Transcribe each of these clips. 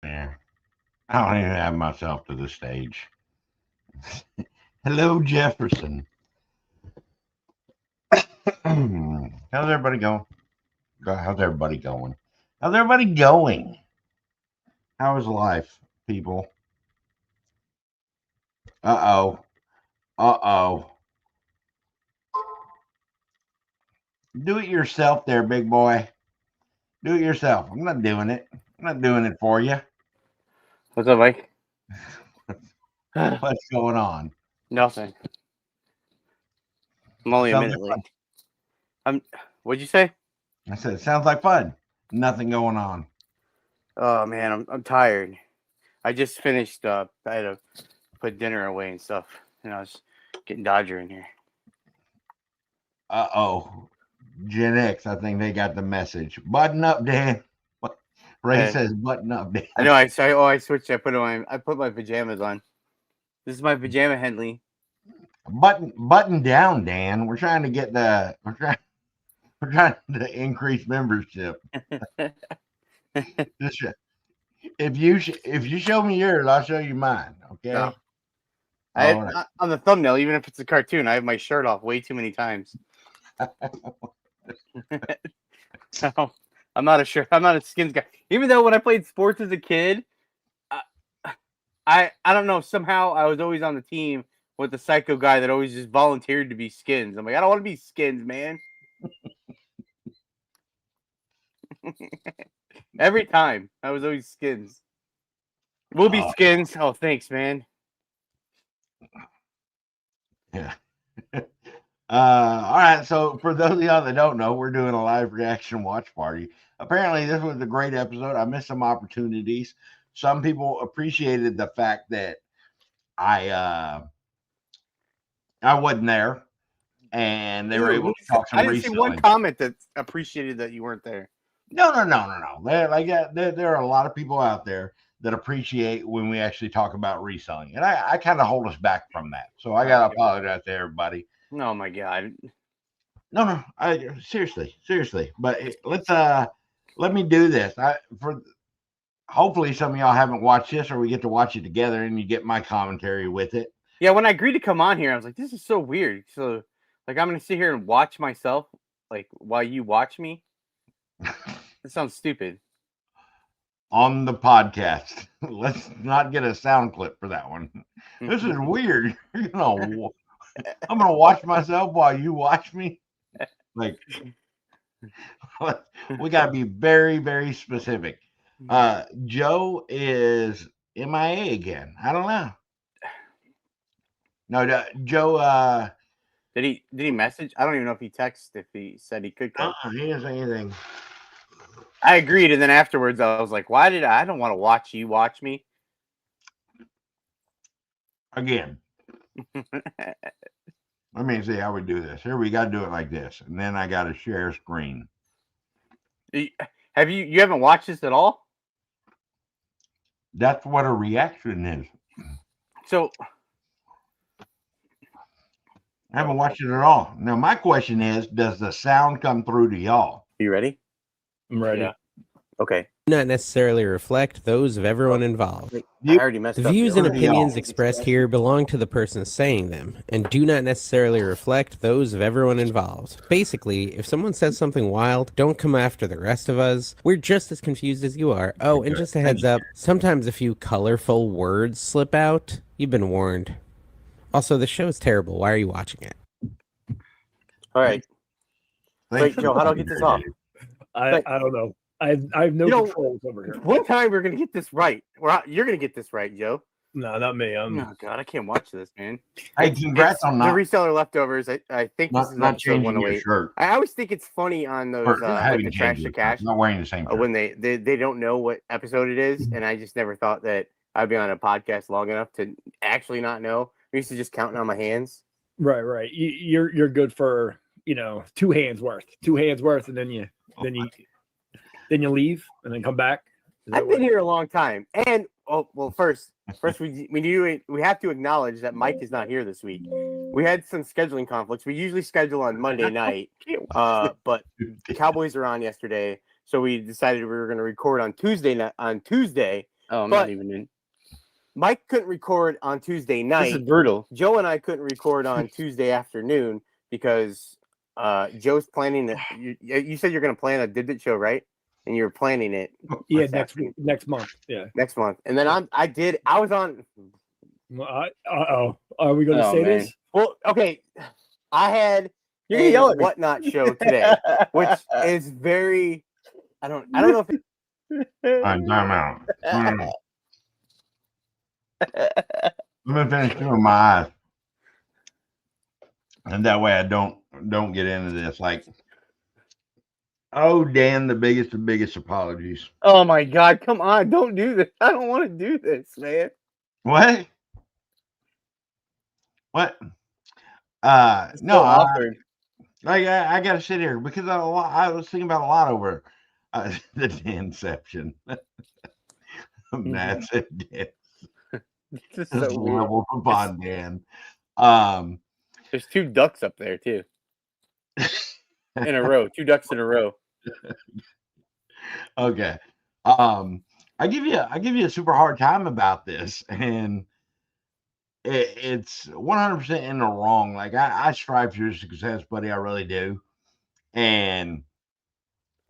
Yeah. I don't even have myself to the stage. Hello, Jefferson. How's everybody going? How's everybody going? How's everybody going? How is life, people? Uh-oh. Uh-oh. Do it yourself there, big boy. Do it yourself. I'm not doing it. I'm not doing it for you. What's up, Mike? What's going on? Nothing. I'm only a minute late. What'd you say? I said, it sounds like fun. Nothing going on. Oh man, I'm tired. I just finished I had to put dinner away and stuff. And I was getting Dodger in here. Uh-oh. Gen X, I think they got the message. Button up, Dan. Ray says button up, Dan. I know. I switched. I put my pajamas on. This is my pajama Henley. Button down, Dan. We're trying to increase membership. If you show me yours, I'll show you mine. Okay. No. On the thumbnail, even if it's a cartoon, I have my shirt off way too many times. So, I'm not a skins guy. Even though when I played sports as a kid, I don't know. Somehow I was always on the team with the psycho guy that always just volunteered to be skins. I'm like, I don't want to be skins, man. Every time I was always skins. We'll be skins. Oh, thanks, man. Yeah. All right. So for those of y'all that don't know, we're doing a live reaction watch party. Apparently, this was a great episode. I missed some opportunities. Some people appreciated the fact that I wasn't there, and they were able to talk some. I didn't see one comment that appreciated that you weren't there. No. There are a lot of people out there that appreciate when we actually talk about reselling, and I kind of hold us back from that. So I gotta apologize to everybody. Oh my god. No. Seriously. But let me do this. Hopefully some of y'all haven't watched this, or we get to watch it together, and you get my commentary with it. Yeah, when I agreed to come on here, I was like, this is so weird. So, like, I'm gonna sit here and watch myself, like, while you watch me. That sounds stupid. On the podcast, let's not get a sound clip for that one. This is weird. I'm gonna watch myself while you watch me. Like, we gotta be very, very specific. Joe is MIA again. I don't know. No, Joe. Did he message? I don't even know if he texted if he said he could come. He didn't say anything. I agreed, and then afterwards I was like, "Why did I don't want to watch you watch me again?" Let me see how we do this. Here we got to do it like this, and then I got to share screen. Have you haven't watched this at all? That's what a reaction is. So I haven't watched it at all. Now my question is, does the sound come through to y'all? Are you ready? I'm ready. Yeah. Okay. Not necessarily reflect those of everyone involved. I already messed The up. views and opinions expressed here belong to the person saying them and do not necessarily reflect those of everyone involved. Basically, if someone says something wild, don't come after the rest of us. We're just as confused as you are. Oh, and just a heads up, sometimes a few colorful words slip out. You've been warned. Also, the show is terrible. Why are you watching it? All right. Wait, Joe, how do I get this off? I don't know. I have no controls over here. One time we're gonna get this right. You're gonna get this right, Joe. No, not me. Oh God, I can't watch this, man. Hey, congrats on the Reseller Leftovers. I think this is not changing your shirt. I always think it's funny on those like the Trash to Cash. I'm not wearing the same shirt. When they don't know what episode it is, and I just never thought that I'd be on a podcast long enough to actually not know. I used to just counting on my hands. Right. You're good for 2 hands worth, and then you leave and then come back. I've been here a long time, and first we have to acknowledge that Mike is not here this week. We had some scheduling conflicts. We usually schedule on Monday night, but the Cowboys are on yesterday, so we decided we were going to record on Tuesday. Oh, I'm not even in. Mike couldn't record on Tuesday night. This is brutal. Joe and I couldn't record on Tuesday afternoon because Joe's planning it. You said you're going to plan a Did It show, right? And you're planning it. Yeah, next month. Yeah, next month. And then I was on. Are we going to say this? Well, okay. I had You're gonna yell at me. Whatnot show today, which is very. I don't know if. I'm out. Let me finish doing my eyes, and that way I don't get into this. Like, oh, Dan, the biggest apologies. Oh my God! Come on! Don't do this. I don't want to do this, man. What? No, I got to sit here because I was thinking about a lot over the Danception. Matt said Dan. This is so weird. Level upon Dan. There's 2 ducks up there too. In a row, 2 ducks in a row. Okay. I give you a super hard time about this, and it's 100% in the wrong. Like I strive for your success, buddy. I really do, and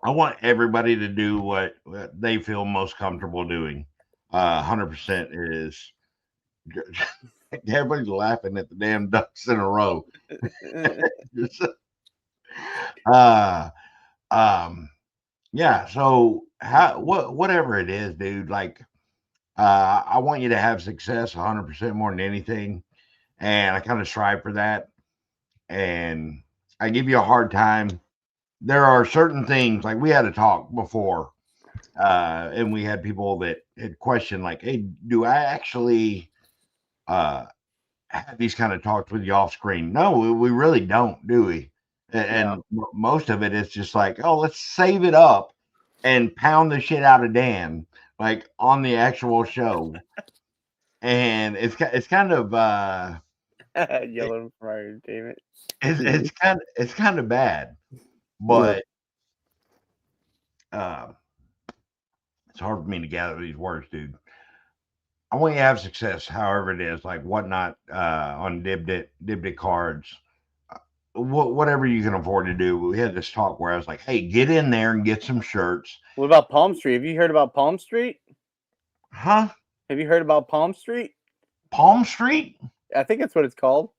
I want everybody to do what they feel most comfortable doing. 100% is. Everybody's laughing at the damn ducks in a row. Yeah. So whatever it is, dude. Like, I want you to have success 100% more than anything, and I kind of strive for that. And I give you a hard time. There are certain things, like we had a talk before, and we had people that had questioned, like, "Hey, do I actually have these kind of talks with you off screen?" No, we really don't, do we? And most of it is just like, oh, let's save it up and pound the shit out of Dan, like on the actual show. And it's kind of yelling fire, damn it. It's kind of bad, but it's hard for me to gather these words, dude. I want you to have success, however it is, like Whatnot on Dibdit cards, whatever you can afford to do. We had this talk where I was like, hey, get in there and get some shirts. What about Palm Street? Have you heard about Palm Street? Huh? Have you heard about Palm Street? Palm Street? I think that's what it's called.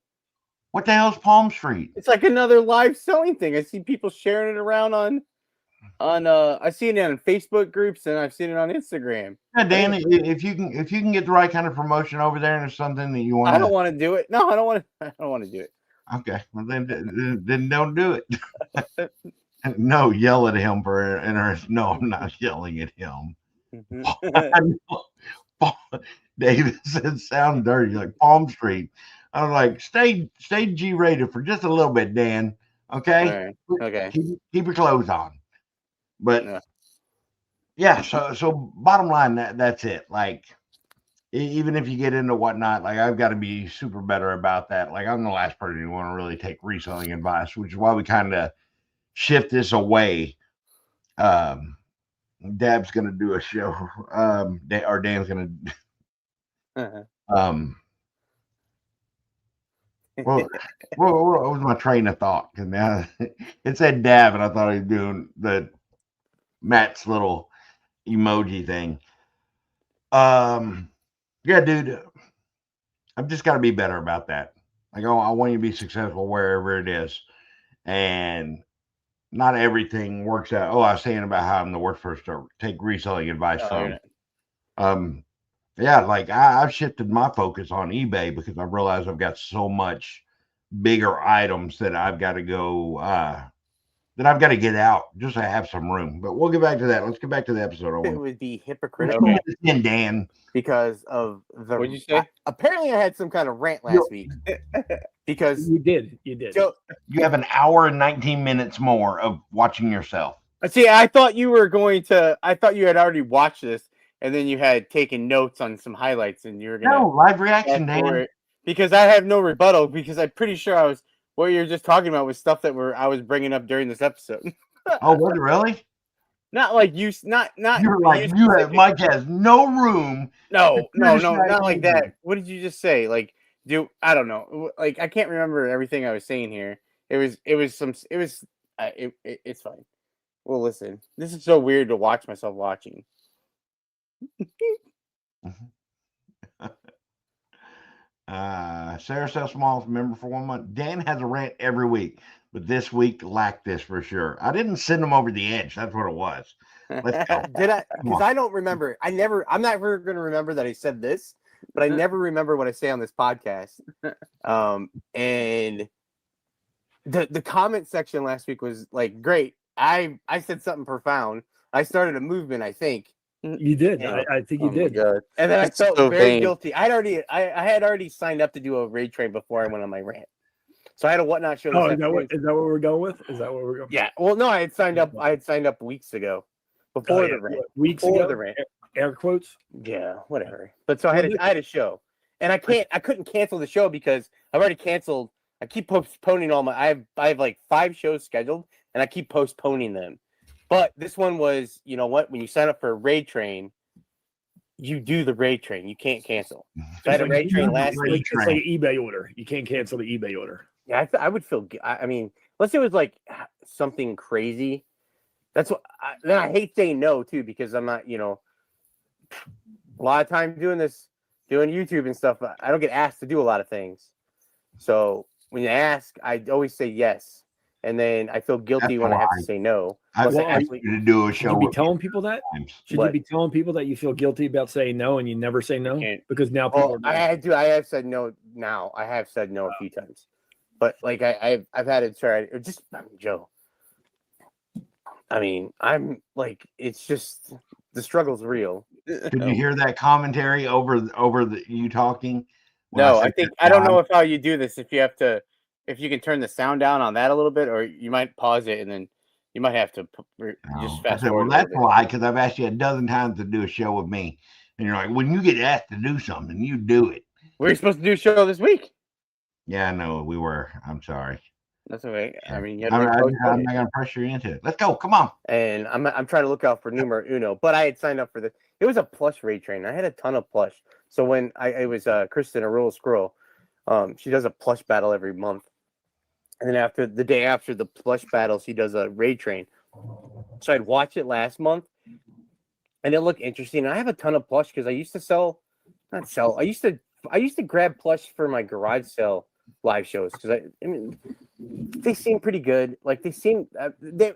What the hell's Palm Street? It's like another live selling thing. I see people sharing it around on I see it on Facebook groups and I've seen it on Instagram. Yeah, Dan, if you can get the right kind of promotion over there and there's something that you want, I don't want to do it. No, I don't want to do it. Okay, well then don't do it. No, yell at him for interest. No, I'm not yelling at him. David said, "Sound dirty like Palm Street." I was like, "Stay G-rated for just a little bit, Dan. Okay, right. Okay, keep your clothes on." But yeah, so bottom line, that's it. Like, even if you get into Whatnot, like I've got to be super better about that. Like, I'm the last person who want to really take reselling advice, which is why we kind of shift this away. Dab's gonna do a show. Or Dan's gonna. What was my train of thought? Because now it said Dab, and I thought he was doing the Matt's little emoji thing. Yeah, dude, I've just got to be better about that. Like, I want you to be successful wherever it is, and not everything works out. Oh, I was saying about how I'm the worst person to take reselling advice from. Yeah, like I've shifted my focus on eBay because I've realized I've got so much bigger items that I've got to go, that I've got to get out just to have some room. But we'll get back to that. Let's get back to the episode. It would be hypocritical Dan, because of the. What'd you say? Apparently, I had some kind of rant last week because you did. So, you have an hour and 19 minutes more of watching yourself. See, I thought you were going to. I thought you had already watched this. And then you had taken notes on some highlights, and you were going to live reaction, Dan. Because I have no rebuttal. Because I'm pretty sure what you're just talking about was stuff that I was bringing up during this episode. Oh, was it really? Not like you. Not. You're like Mike has no room. No, criticize not like that. anything. What did you just say? Like, I don't know. Like, I can't remember everything I was saying here. It's fine. Well, listen, this is so weird to watch myself watching. Sarah Sell Small's member for 1 month. Dan has a rant every week, but this week lacked this for sure. I didn't send him over the edge. That's what it was. Let's go. Did I? Because I don't remember. I'm never going to remember that I said this, but I never remember what I say on this podcast. And the comment section last week was like, great. I said something profound. I started a movement, I think. You did. Yeah. I think you did. God. And then That's I felt so very vain. guilty. I had already signed up to do a raid train before I went on my rant. So I had a whatnot show. Oh, this is that what we're going with? Is that what we're going? Yeah. Well, no, I had signed up weeks ago before the rant. Weeks Before ago. the rant. Air quotes. Yeah, whatever. But so I had a show, and I couldn't cancel the show because I've already canceled. I keep postponing all my. I have like 5 shows scheduled, and I keep postponing them. But this one was, you know what? When you sign up for a raid train, you do the raid train. You can't cancel. So I had a raid train last week. It's like an eBay order. You can't cancel the eBay order. Yeah, I would feel. I mean, let's say it was like something crazy. That's what. Then I hate saying no too because I'm not. You know, a lot of time doing YouTube and stuff. I don't get asked to do a lot of things. So when you ask, I always say yes, and then I feel guilty when I have to say no. I asked you to do a Should show. you be with telling people that? times. Should you be telling people that you feel guilty about saying no and you never say no? Because now people. Well, I have said no now. I have said no a few times, but like I've had it. Sorry, just Joe. I mean, I'm like, it's just the struggle's real. Did you hear that commentary over you talking? When No, said I don't know how you do this. If you can turn the sound down on that a little bit, or you might pause it and then you might have to just fast forward. Well, that's why, because I've asked you a dozen times to do a show with me, and you're like, when you get asked to do something, you do it. We were supposed to do a show this week. Yeah, I know we were. I'm sorry. That's okay. I mean, I'm not going to pressure you into it. Let's go. Come on. And I'm trying to look out for numero uno, but I had signed up for this. It was a plush raid train. I had a ton of plush. So when it was Kristen, a rural squirrel, she does a plush battle every month. And then the day after the plush battle, she does a raid train. So I'd watch it last month, and it looked interesting. And I have a ton of plush because I used to I used to grab plush for my garage sale live shows because I mean they seem pretty good. Like they seem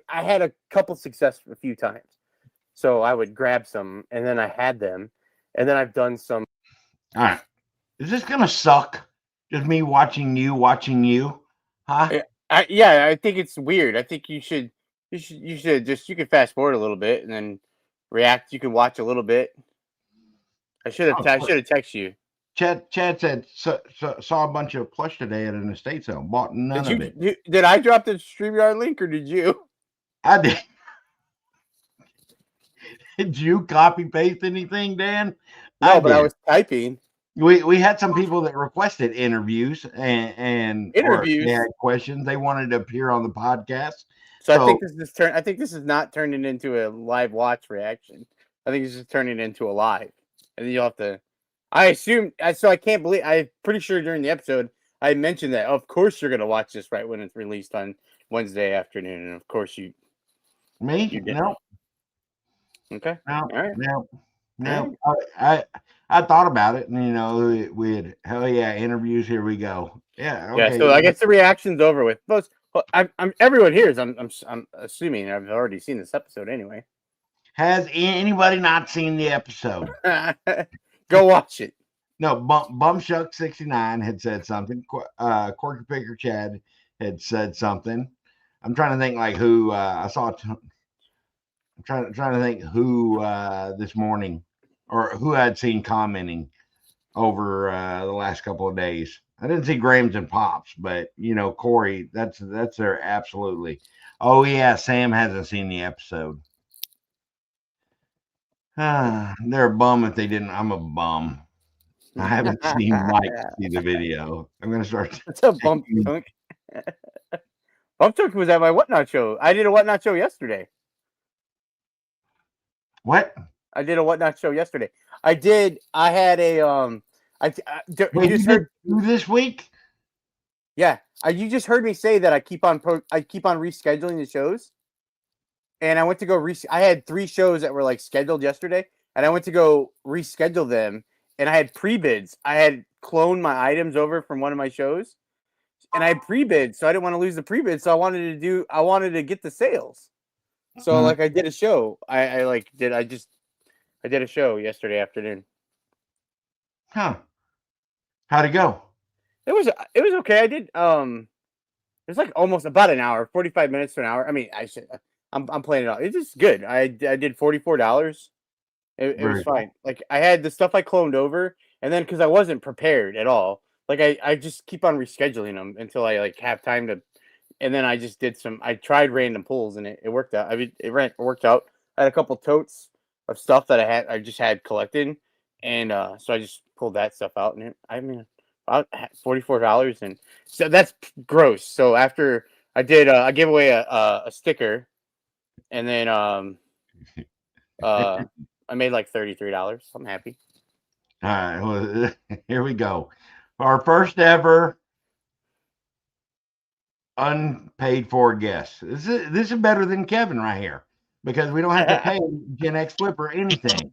I had a couple success a few times, so I would grab some, and then I had them, and then I've done some. All right. Is this gonna suck? Just me watching you, huh? I think it's weird. I think you should you can fast forward a little bit and then react. You can watch a little bit. I should have texted you. Chad said saw a bunch of plush today at an estate sale. Bought none of it. Did I drop the StreamYard link or did you? I did. Did you copy paste anything, Dan? No, but I was typing. We had some people that requested interviews and Interviews. They had questions they wanted to appear on the podcast. So I think this is not turning into a live watch reaction. I think it's just turning into a live, and then you'll have to. I assume so. I can't believe. I'm pretty sure during the episode I mentioned that. Of course, you're gonna watch this right when it's released on Wednesday afternoon, and of course you. Me? You did. No. Okay. No. All right. No. I thought about it, and we had interviews. Here we go. Yeah. Okay. Yeah. So I guess the reaction's over with. But everyone here is. I'm assuming I've already seen this episode anyway. Has anybody not seen the episode? Go watch it. No, Bumshuck69 had said something. Corky Picker Chad had said something. I'm trying to think like who I saw. I'm trying to think who this morning or who I'd seen commenting over the last couple of days. I didn't see Grahams and Pops, but Corey, that's there absolutely. Oh yeah, Sam hasn't seen the episode. They're a bum if they didn't. I'm a bum. I haven't seen Mike see the video. I'm gonna start. What's up, Bump Chunk? Bump Chunk was at my Whatnot show. I did a Whatnot show yesterday. What? I did a Whatnot show yesterday. I had a Wait, you just heard this week? Yeah, you just heard me say that I keep on rescheduling the shows, and I went to go I had 3 shows that were like scheduled yesterday, and I went to go reschedule them, and I had pre-bids. I had cloned my items over from one of my shows, and I had pre-bids, so I didn't want to lose the pre-bids, so I wanted to get the sales. So like I did a show. I did a show yesterday afternoon. Huh? How'd it go? It was okay. I did it was like almost about an hour, 45 minutes to an hour. I mean, I'm playing it out. It's just good. I did $44. It was fine. Like I had the stuff I cloned over, and then because I wasn't prepared at all, like I just keep on rescheduling them until I like have time to, and then I just did I tried random pulls and it worked out. I mean, it worked out. I had a couple totes of stuff that I just had collected, and so I just pulled that stuff out, and about $44, and so that's gross. So after I did, I gave away a sticker, and then I made like $33. I'm happy. All right, well, here we go. Our first ever unpaid for guest. This is better than Kevin right here because we don't have to pay Gen X Flipper anything.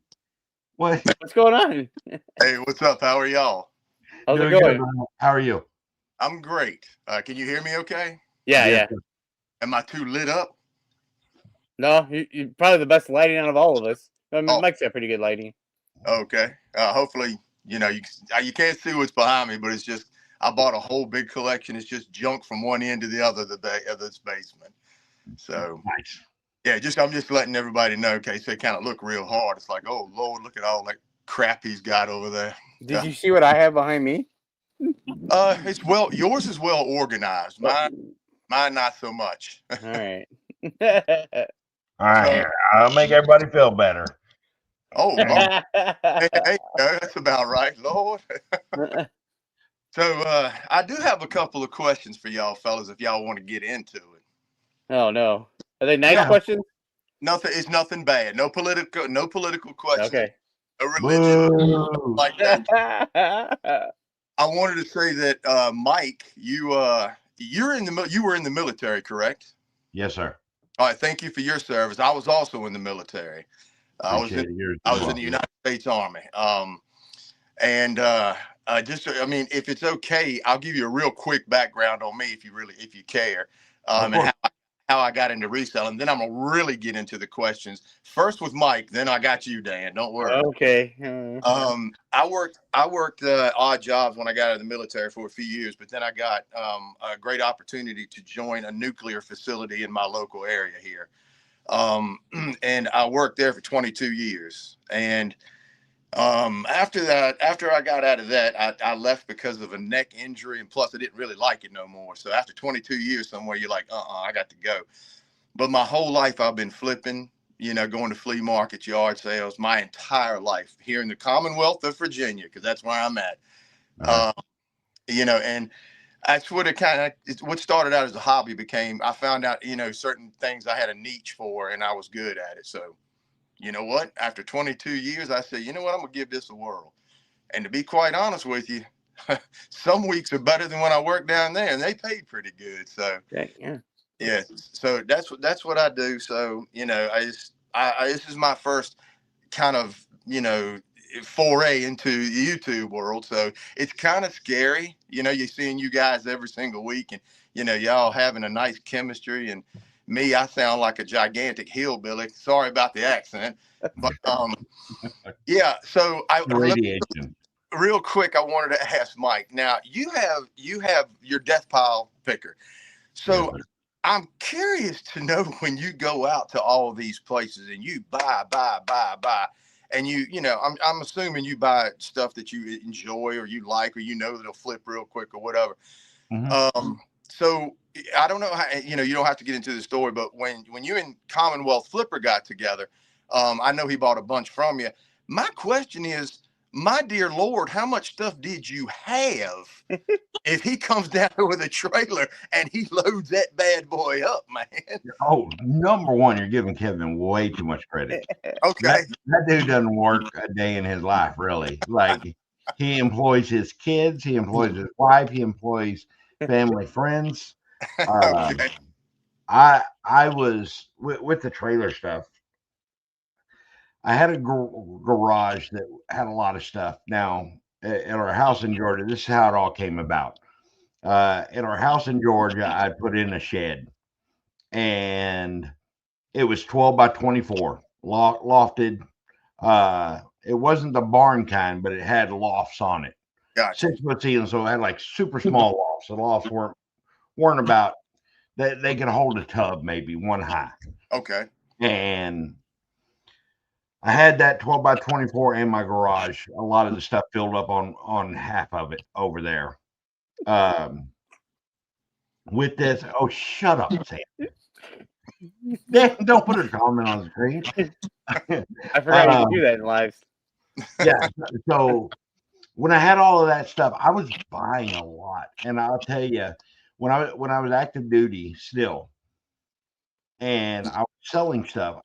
What's going on? Hey, what's up? How are y'all? How's it going? How are you? I'm great. Can you hear me okay? Yeah. Am I too lit up? No, you're probably the best lighting out of all of us. I mean, Mike's got pretty good lighting. Okay. Hopefully, you can't see what's behind me, but it's just I bought a whole big collection. It's just junk from one end to the other of this basement. So nice. Yeah, I'm just letting everybody know. Okay, so it kind of look real hard. It's like, oh Lord, look at all that crap he's got over there. Did you see what I have behind me? Yours is well organized. Mine not so much. All right. All right, I'll make everybody feel better. Oh, hey, that's about right, Lord. So I do have a couple of questions for y'all fellas if y'all want to get into it. Oh no. Are they nice questions? Nothing. It's nothing bad. No political questions. Okay. No religion like that. I wanted to say that Mike, you were in the military, correct? Yes, sir. All right. Thank you for your service. I was also in the military. I was in the United States Army. If it's okay, I'll give you a real quick background on me if you care, and how I got into reselling. Then I'm gonna really get into the questions. First with Mike, then I got you, Dan. Don't worry. Okay. I worked odd jobs when I got out of the military for a few years, but then I got a great opportunity to join a nuclear facility in my local area here. And I worked there for 22 years. And after I got out of that, I left because of a neck injury, and plus I didn't really like it no more. So after 22 years somewhere, you're like, I got to go. But my whole life I've been flipping, going to flea markets, yard sales, my entire life here in the Commonwealth of Virginia, because that's where I'm at. And that's what what started out as a hobby I found out, certain things I had a niche for and I was good at it. So you know what? After 22 years, I said, you know what? I'm going to give this a whirl. And to be quite honest with you, some weeks are better than when I worked down there, and they paid pretty good. So, yeah. So that's what I do. So, this is my first kind of, foray into the YouTube world. So it's kind of scary. You're seeing you guys every single week, and, y'all having a nice chemistry, and me, I sound like a gigantic hillbilly. Sorry about the accent, but yeah. So real quick, I wanted to ask Mike. Now you have your Deathpile picker. So I'm curious to know when you go out to all these places and you buy, and I'm assuming you buy stuff that you enjoy or you like or that'll flip real quick or whatever. Mm-hmm. So I don't know how, you don't have to get into the story, but when you and Commonwealth Flipper got together, I know he bought a bunch from you. My question is, my dear Lord, how much stuff did you have? If he comes down with a trailer and he loads that bad boy up, man. Oh, number one, you're giving Kevin way too much credit. Okay. That dude doesn't work a day in his life, really. Like, he employs his kids, he employs his wife, he employs family friends. Okay. I was with the trailer stuff. I had a garage that had a lot of stuff. Now, at our house in Georgia, this is how it all came about. At our house in Georgia, I put in a shed, and it was 12 by 24, lofted. It wasn't the barn kind, but it had lofts on it. Gotcha. 6 foot ceiling, so it had like super small lofts. The lofts weren't about they could hold a tub, maybe one high. Okay. And I had that 12 by 24 in my garage. A lot of the stuff filled up on half of it over there. With this, oh, shut up, Sam. Don't put a comment on the screen. I forgot you could do that in live. Yeah. So when I had all of that stuff, I was buying a lot, and I'll tell you, when I was active duty still, and I was selling stuff,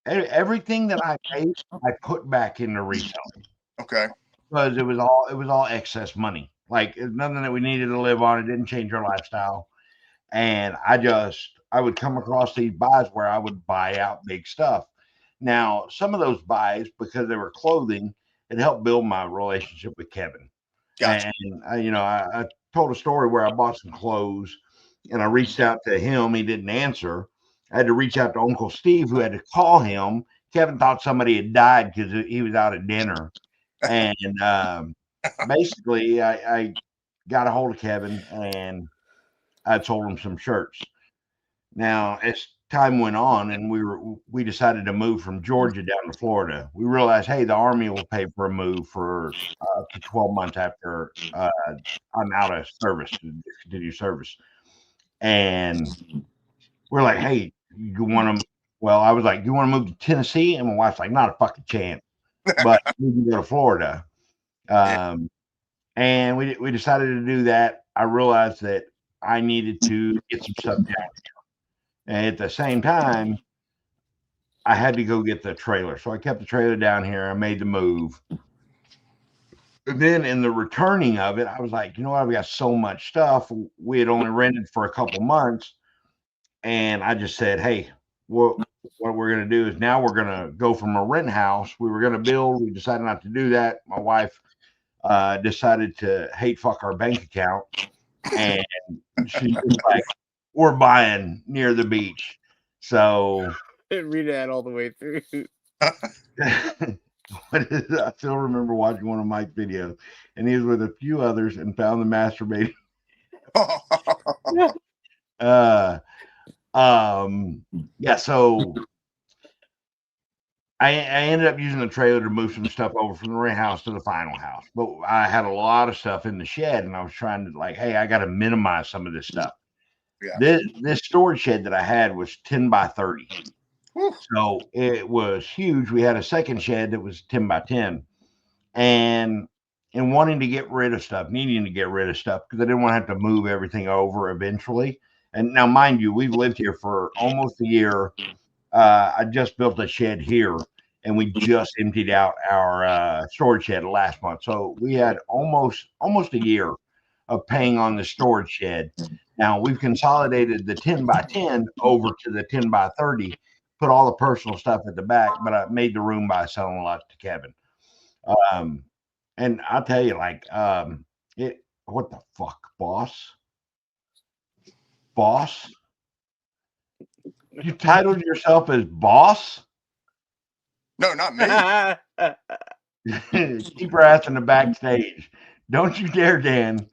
everything that I made, I put back into reselling. Okay. Because it was all excess money. Like, it's nothing that we needed to live on. It didn't change our lifestyle. And I would come across these buys where I would buy out big stuff. Now, some of those buys, because they were clothing, it helped build my relationship with Kevin. Gotcha. And I told a story where I bought some clothes, and I reached out to him. He didn't answer. I had to reach out to Uncle Steve, who had to call him. Kevin thought somebody had died because he was out at dinner. And basically, I got a hold of Kevin, and I sold him some shirts. Now, as time went on, and we decided to move from Georgia down to Florida, we realized, hey, the Army will pay for a move for up to 12 months after I'm out of service, to discontinue service. And we're like, hey, you want to? Well, I was like, you want to move to Tennessee? And my wife's like, not a fucking chance. But we can go to Florida. And we decided to do that. I realized that I needed to get some stuff down here. And at the same time, I had to go get the trailer. So I kept the trailer down here. I made the move. And then in the returning of it, I was like, you know what? I've got so much stuff. We had only rented for a couple months. And I just said, hey, what we're going to do is now we're going to go from a rent house. We were going to build. We decided not to do that. My wife decided to hate fuck our bank account. And she was like, we're buying near the beach. So Didn't read that all the way through. I still remember watching one of Mike's videos, and he was with a few others and found the masturbating. Yeah, so I ended up using the trailer to move some stuff over from the rent house to the final house. But I had a lot of stuff in the shed, and I was trying to hey, I got to minimize some of this stuff. Yeah. This storage shed that I had was 10 by 30. Whew. So it was huge. We had a second shed that was 10 by 10. And wanting to get rid of stuff, needing to get rid of stuff, because I didn't want to have to move everything over eventually. And now, mind you, we've lived here for almost a year. I just built a shed here, and we just emptied out our storage shed last month. So we had almost a year of paying on the storage shed. Now we've consolidated the 10 by 10 over to the 10 by 30, put all the personal stuff at the back, but I made the room by selling a lot to Kevin. And I'll tell you, what the fuck, boss? Boss? You titled yourself as boss? No, not me. Keep your ass in the backstage. Don't you dare, Dan.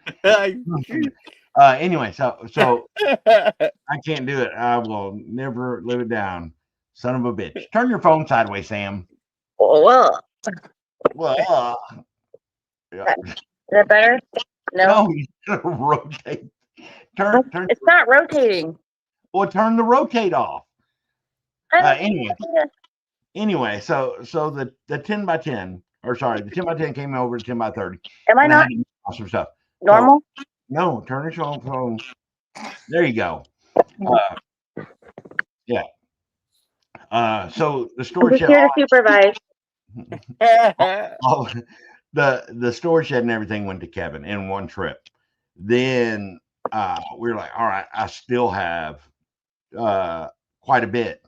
Anyway, so I can't do it. I will never live it down. Son of a bitch. Turn your phone sideways, Sam. Well, Yeah. Is that better? No, you gotta rotate. Turn. It's not rotating. Well, turn the rotate off. Anyway, so the 10 by 10 or sorry, the 10x10 came over to 10x30. Am I And I not had to use some stuff. normal? No, turn your phone. There you go. Yeah. So the I'm storage just shed, here to supervise. all the storage shed and everything went to Kevin in one trip. Then we were like, all right, I still have quite a bit.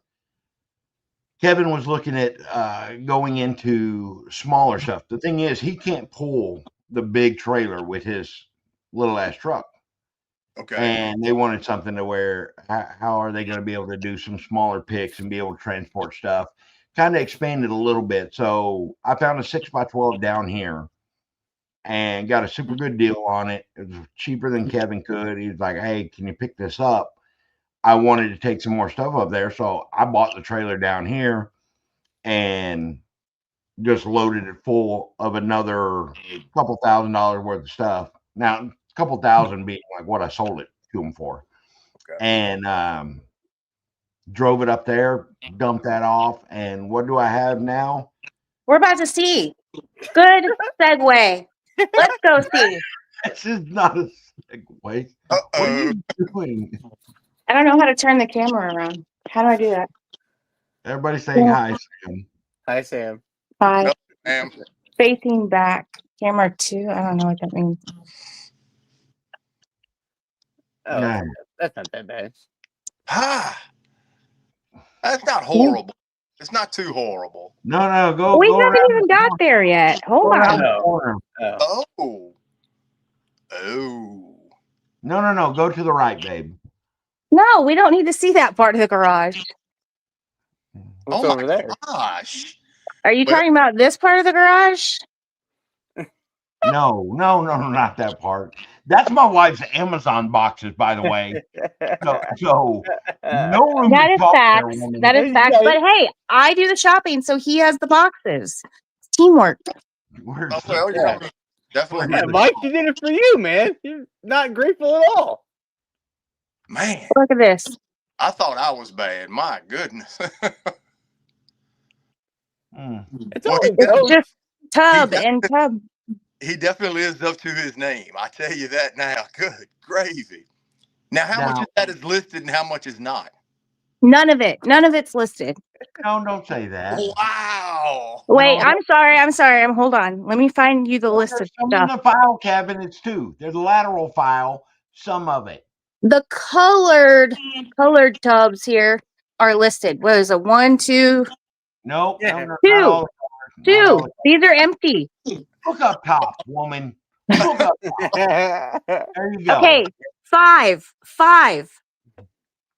Kevin was looking at going into smaller stuff. The thing is, he can't pull the big trailer with his little ass truck. Okay. And they wanted something to where how are they going to be able to do some smaller picks and be able to transport stuff? Kind of expanded a little bit. So I found a 6x12 down here and got a super good deal on it. It was cheaper than Kevin could. He was like, hey, can you pick this up? I wanted to take some more stuff up there. So I bought the trailer down here and just loaded it full of another couple $1,000s worth of stuff. Now, a couple thousand being like what I sold it to him for. Okay. And drove it up there, dumped that off. And what do I have now? We're about to see. Good segue. Let's go see. This is not a segue. What are you doing? I don't know how to turn the camera around. How do I do that? Everybody say hi, Sam. Hi, Sam. Hi. Nope, ma'am. Facing back. Camera 2. I don't know what that means. Oh, Yeah. that's not that bad. That's not horrible. It's not too horrible. No, go. We go haven't around even the got corner. there yet. Hold Go around on. the corner. Oh. Oh. No. Go to the right, babe. No, we don't need to see that part of the garage. What's Oh over my there? gosh. Are you Well- talking about this part of the garage? No, not that part. That's my wife's Amazon boxes, by the way. So no room That to is talk there, facts. woman. That is facts. But hey, I do the shopping, so he has the boxes. It's teamwork. We're Oh, well, Yeah. yeah. Definitely. Yeah, Mike, you did it for you, man. You're not grateful at all. Man, Look at this. I thought I was bad. My goodness. It's Well, only he- those. Just tub He- and tub. He definitely lives up to his name. I tell you that now. Good gravy. Now, how much Now- of that is listed and how much is not? None of it. None of it's listed. No, don't say that. Wow. Wait, No. I'm sorry. Hold on. Let me find you the list of There's some stuff. in the file cabinets too. There's a lateral file, some of it. The colored tubs here are listed. What is it? 1, 2, Nope. Yeah. No, Two. not all the cars, not 2. all the- These are empty. Look up top, woman. Look up top. There you go. Okay, 5.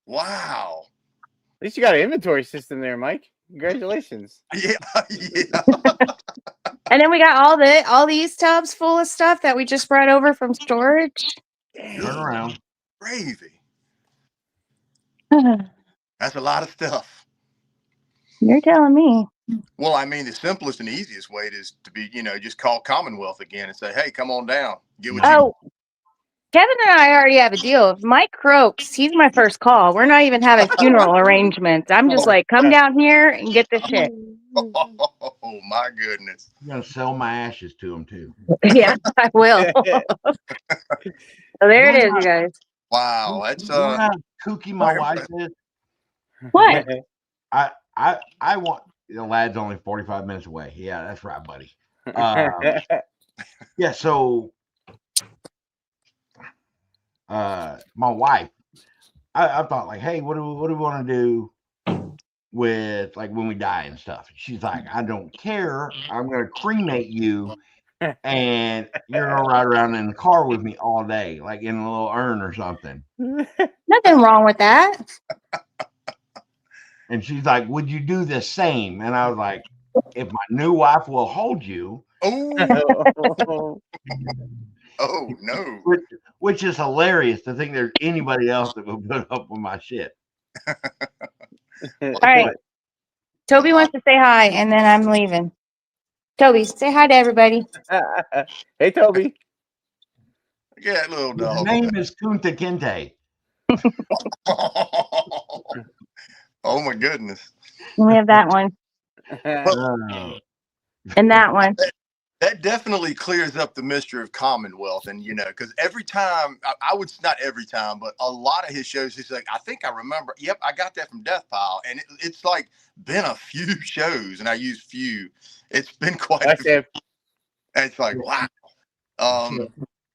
Wow. At least you got an inventory system there, Mike. Congratulations. Yeah. Yeah. And then we got all these tubs full of stuff that we just brought over from storage. Turn around. Gravy. You're That's a lot of stuff. telling me. Well, I mean, the simplest and easiest way is to be, just call Commonwealth again and say, hey, come on down. Get what you Oh, Kevin and I already have a deal. If Mike croaks, he's my first call. We're not even having funeral arrangements. I'm just like, come down here and get this shit. Oh, my goodness. I'm gonna sell my ashes to him too. Yeah, I will. So there it is, you guys. Wow. That's, You know how kooky my wife is? What? I want the lad's only 45 minutes away. Yeah, that's right, buddy. Yeah, so my wife, I thought like, hey, what do we want to do with like when we die and stuff? She's like, I don't care. I'm gonna cremate you, and you're gonna ride around in the car with me all day, like in a little urn or something. Nothing wrong with that. And she's like, would you do the same? And I was like, if my new wife will hold you, Oh, oh, no. which is hilarious to think there's anybody else that will put up with my shit. All right. Toby wants to say hi, and then I'm leaving. Toby, say hi to everybody. Hey, Toby. Look at that little His dog. name is Kunta Kinte. Oh, my goodness. We have that one. Uh, in that one. That definitely clears up the mystery of Commonwealth. And, because every time, I would, not every time, but a lot of his shows, he's like, I think I remember, yep, I got that from Deathpile. And it's like been a few shows, and I use few. It's been quite a few. And it's like, wow.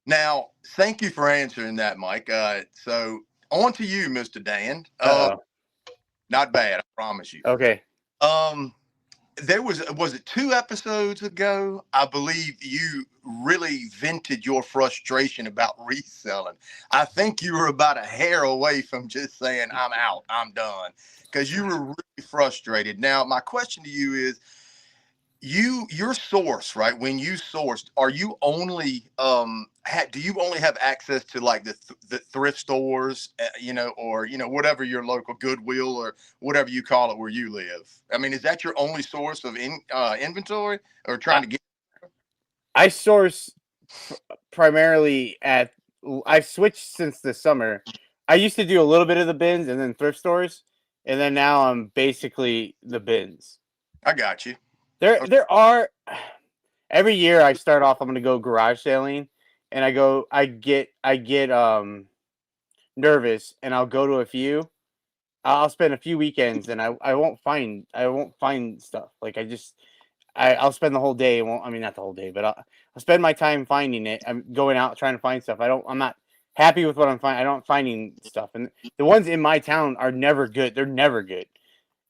Now, thank you for answering that, Mike. So on to you, Mr. Dan. Not bad, I promise you. Okay. There was it 2 episodes ago? I believe you really vented your frustration about reselling. I think you were about a hair away from just saying, I'm out, I'm done, because you were really frustrated. Now, my question to you is, your source, right? When you sourced, are you only do you only have access to like the thrift stores, or whatever your local Goodwill or whatever you call it where you live? I mean, is that your only source of inventory, or trying to get? I source primarily I've switched since the summer. I used to do a little bit of the bins and then thrift stores, and then now I'm basically the bins. I got you. There are every year I start off, I'm gonna go garage sailing, and I get nervous, and I'll go to a few. I'll spend a few weekends, and I won't find stuff. Like I'll spend the whole day. Not the whole day, but I'll spend my time finding it. I'm going out trying to find stuff. I'm not happy with what I'm finding. I'm finding stuff, and the ones in my town are never good. They're never good.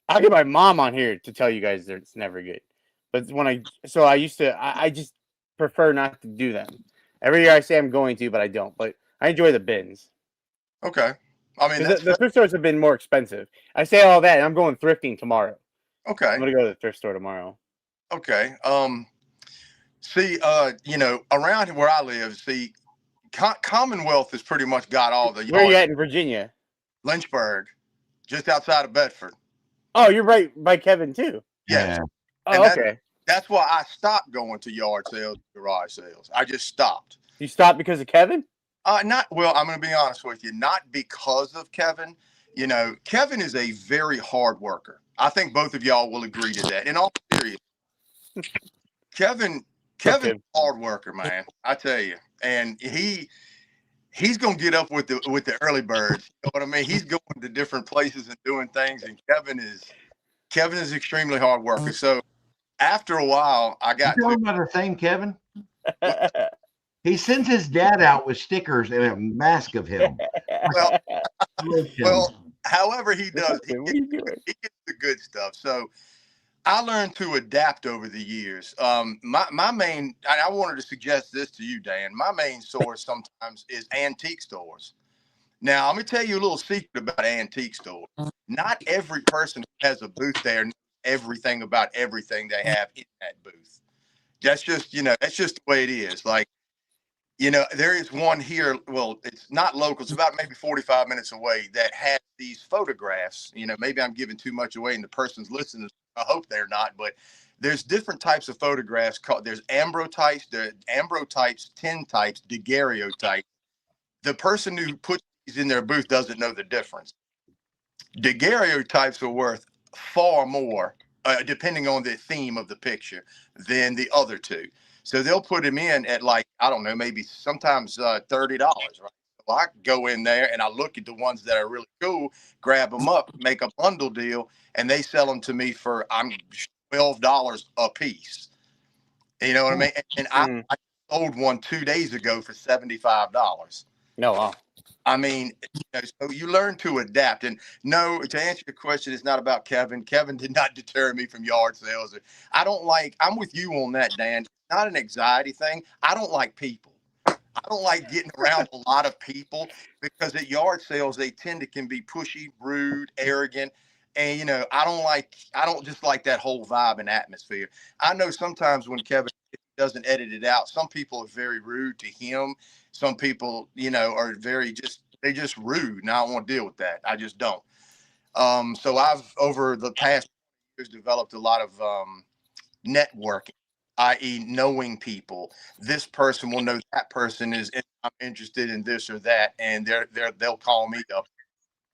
I'll get my mom on here to tell you guys it's never good. But I just prefer not to do them. Every year I say I'm going to, but I don't. But I enjoy the bins. Okay. I mean, the thrift stores have been more expensive. I say all that, and I'm going thrifting tomorrow. Okay. I'm going to go to the thrift store tomorrow. Okay. See, around where I live, Commonwealth has pretty much got all the. Where are you at in Virginia? Lynchburg, just outside of Bedford. Oh, you're right by Kevin too. Yes. Yeah. Oh, okay. That's why I stopped going to yard sales, garage sales. I just stopped. You stopped because of Kevin? I'm going to be honest with you. Not because of Kevin. Kevin is a very hard worker. I think both of y'all will agree to that. In all seriousness, Kevin's a hard worker, man. I tell you, and he's gonna get up with the early birds. You know what I mean? He's going to different places and doing things, and Kevin is extremely hard worker. So after a while, I got. You talking about the same Kevin? He sends his dad out with stickers and a mask of him. Well, however he does, he gets the good stuff. So I learned to adapt over the years. My main, and I wanted to suggest this to you, Dan. My main source sometimes is antique stores. Now, let me tell you a little secret about antique stores. Not every person who has a booth there knows everything about everything they have in that booth. That's just, that's just the way it is. Like, there is one here. Well, it's not local. It's about maybe 45 minutes away that has these photographs. Maybe I'm giving too much away and the person's listening. I hope they're not, but there's different types of photographs there's ambrotypes, tintypes, daguerreotypes. The person who puts these in their booth doesn't know the difference. Daguerreotypes are worth far more, depending on the theme of the picture, than the other two. So they'll put them in at maybe sometimes $30, right? So I go in there and I look at the ones that are really cool, grab them up, make a bundle deal, and they sell them to me for $12 a piece. You know what I mean? And I sold one 2 days ago for $75. No, wow. I mean, so you learn to adapt. And no, to answer your question, it's not about Kevin. Kevin did not deter me from yard sales. I'm with you on that, Dan. It's not an anxiety thing. I don't like people. I don't like getting around a lot of people because at yard sales, they can be pushy, rude, arrogant. And, I don't just like that whole vibe and atmosphere. I know sometimes when Kevin doesn't edit it out, some people are very rude to him. Some people, are they're just rude. And I don't want to deal with that. I just don't. So I've, over the past years, developed a lot of networking, i.e. knowing people. This person will know that person I'm interested in this or that. And they'll call me up.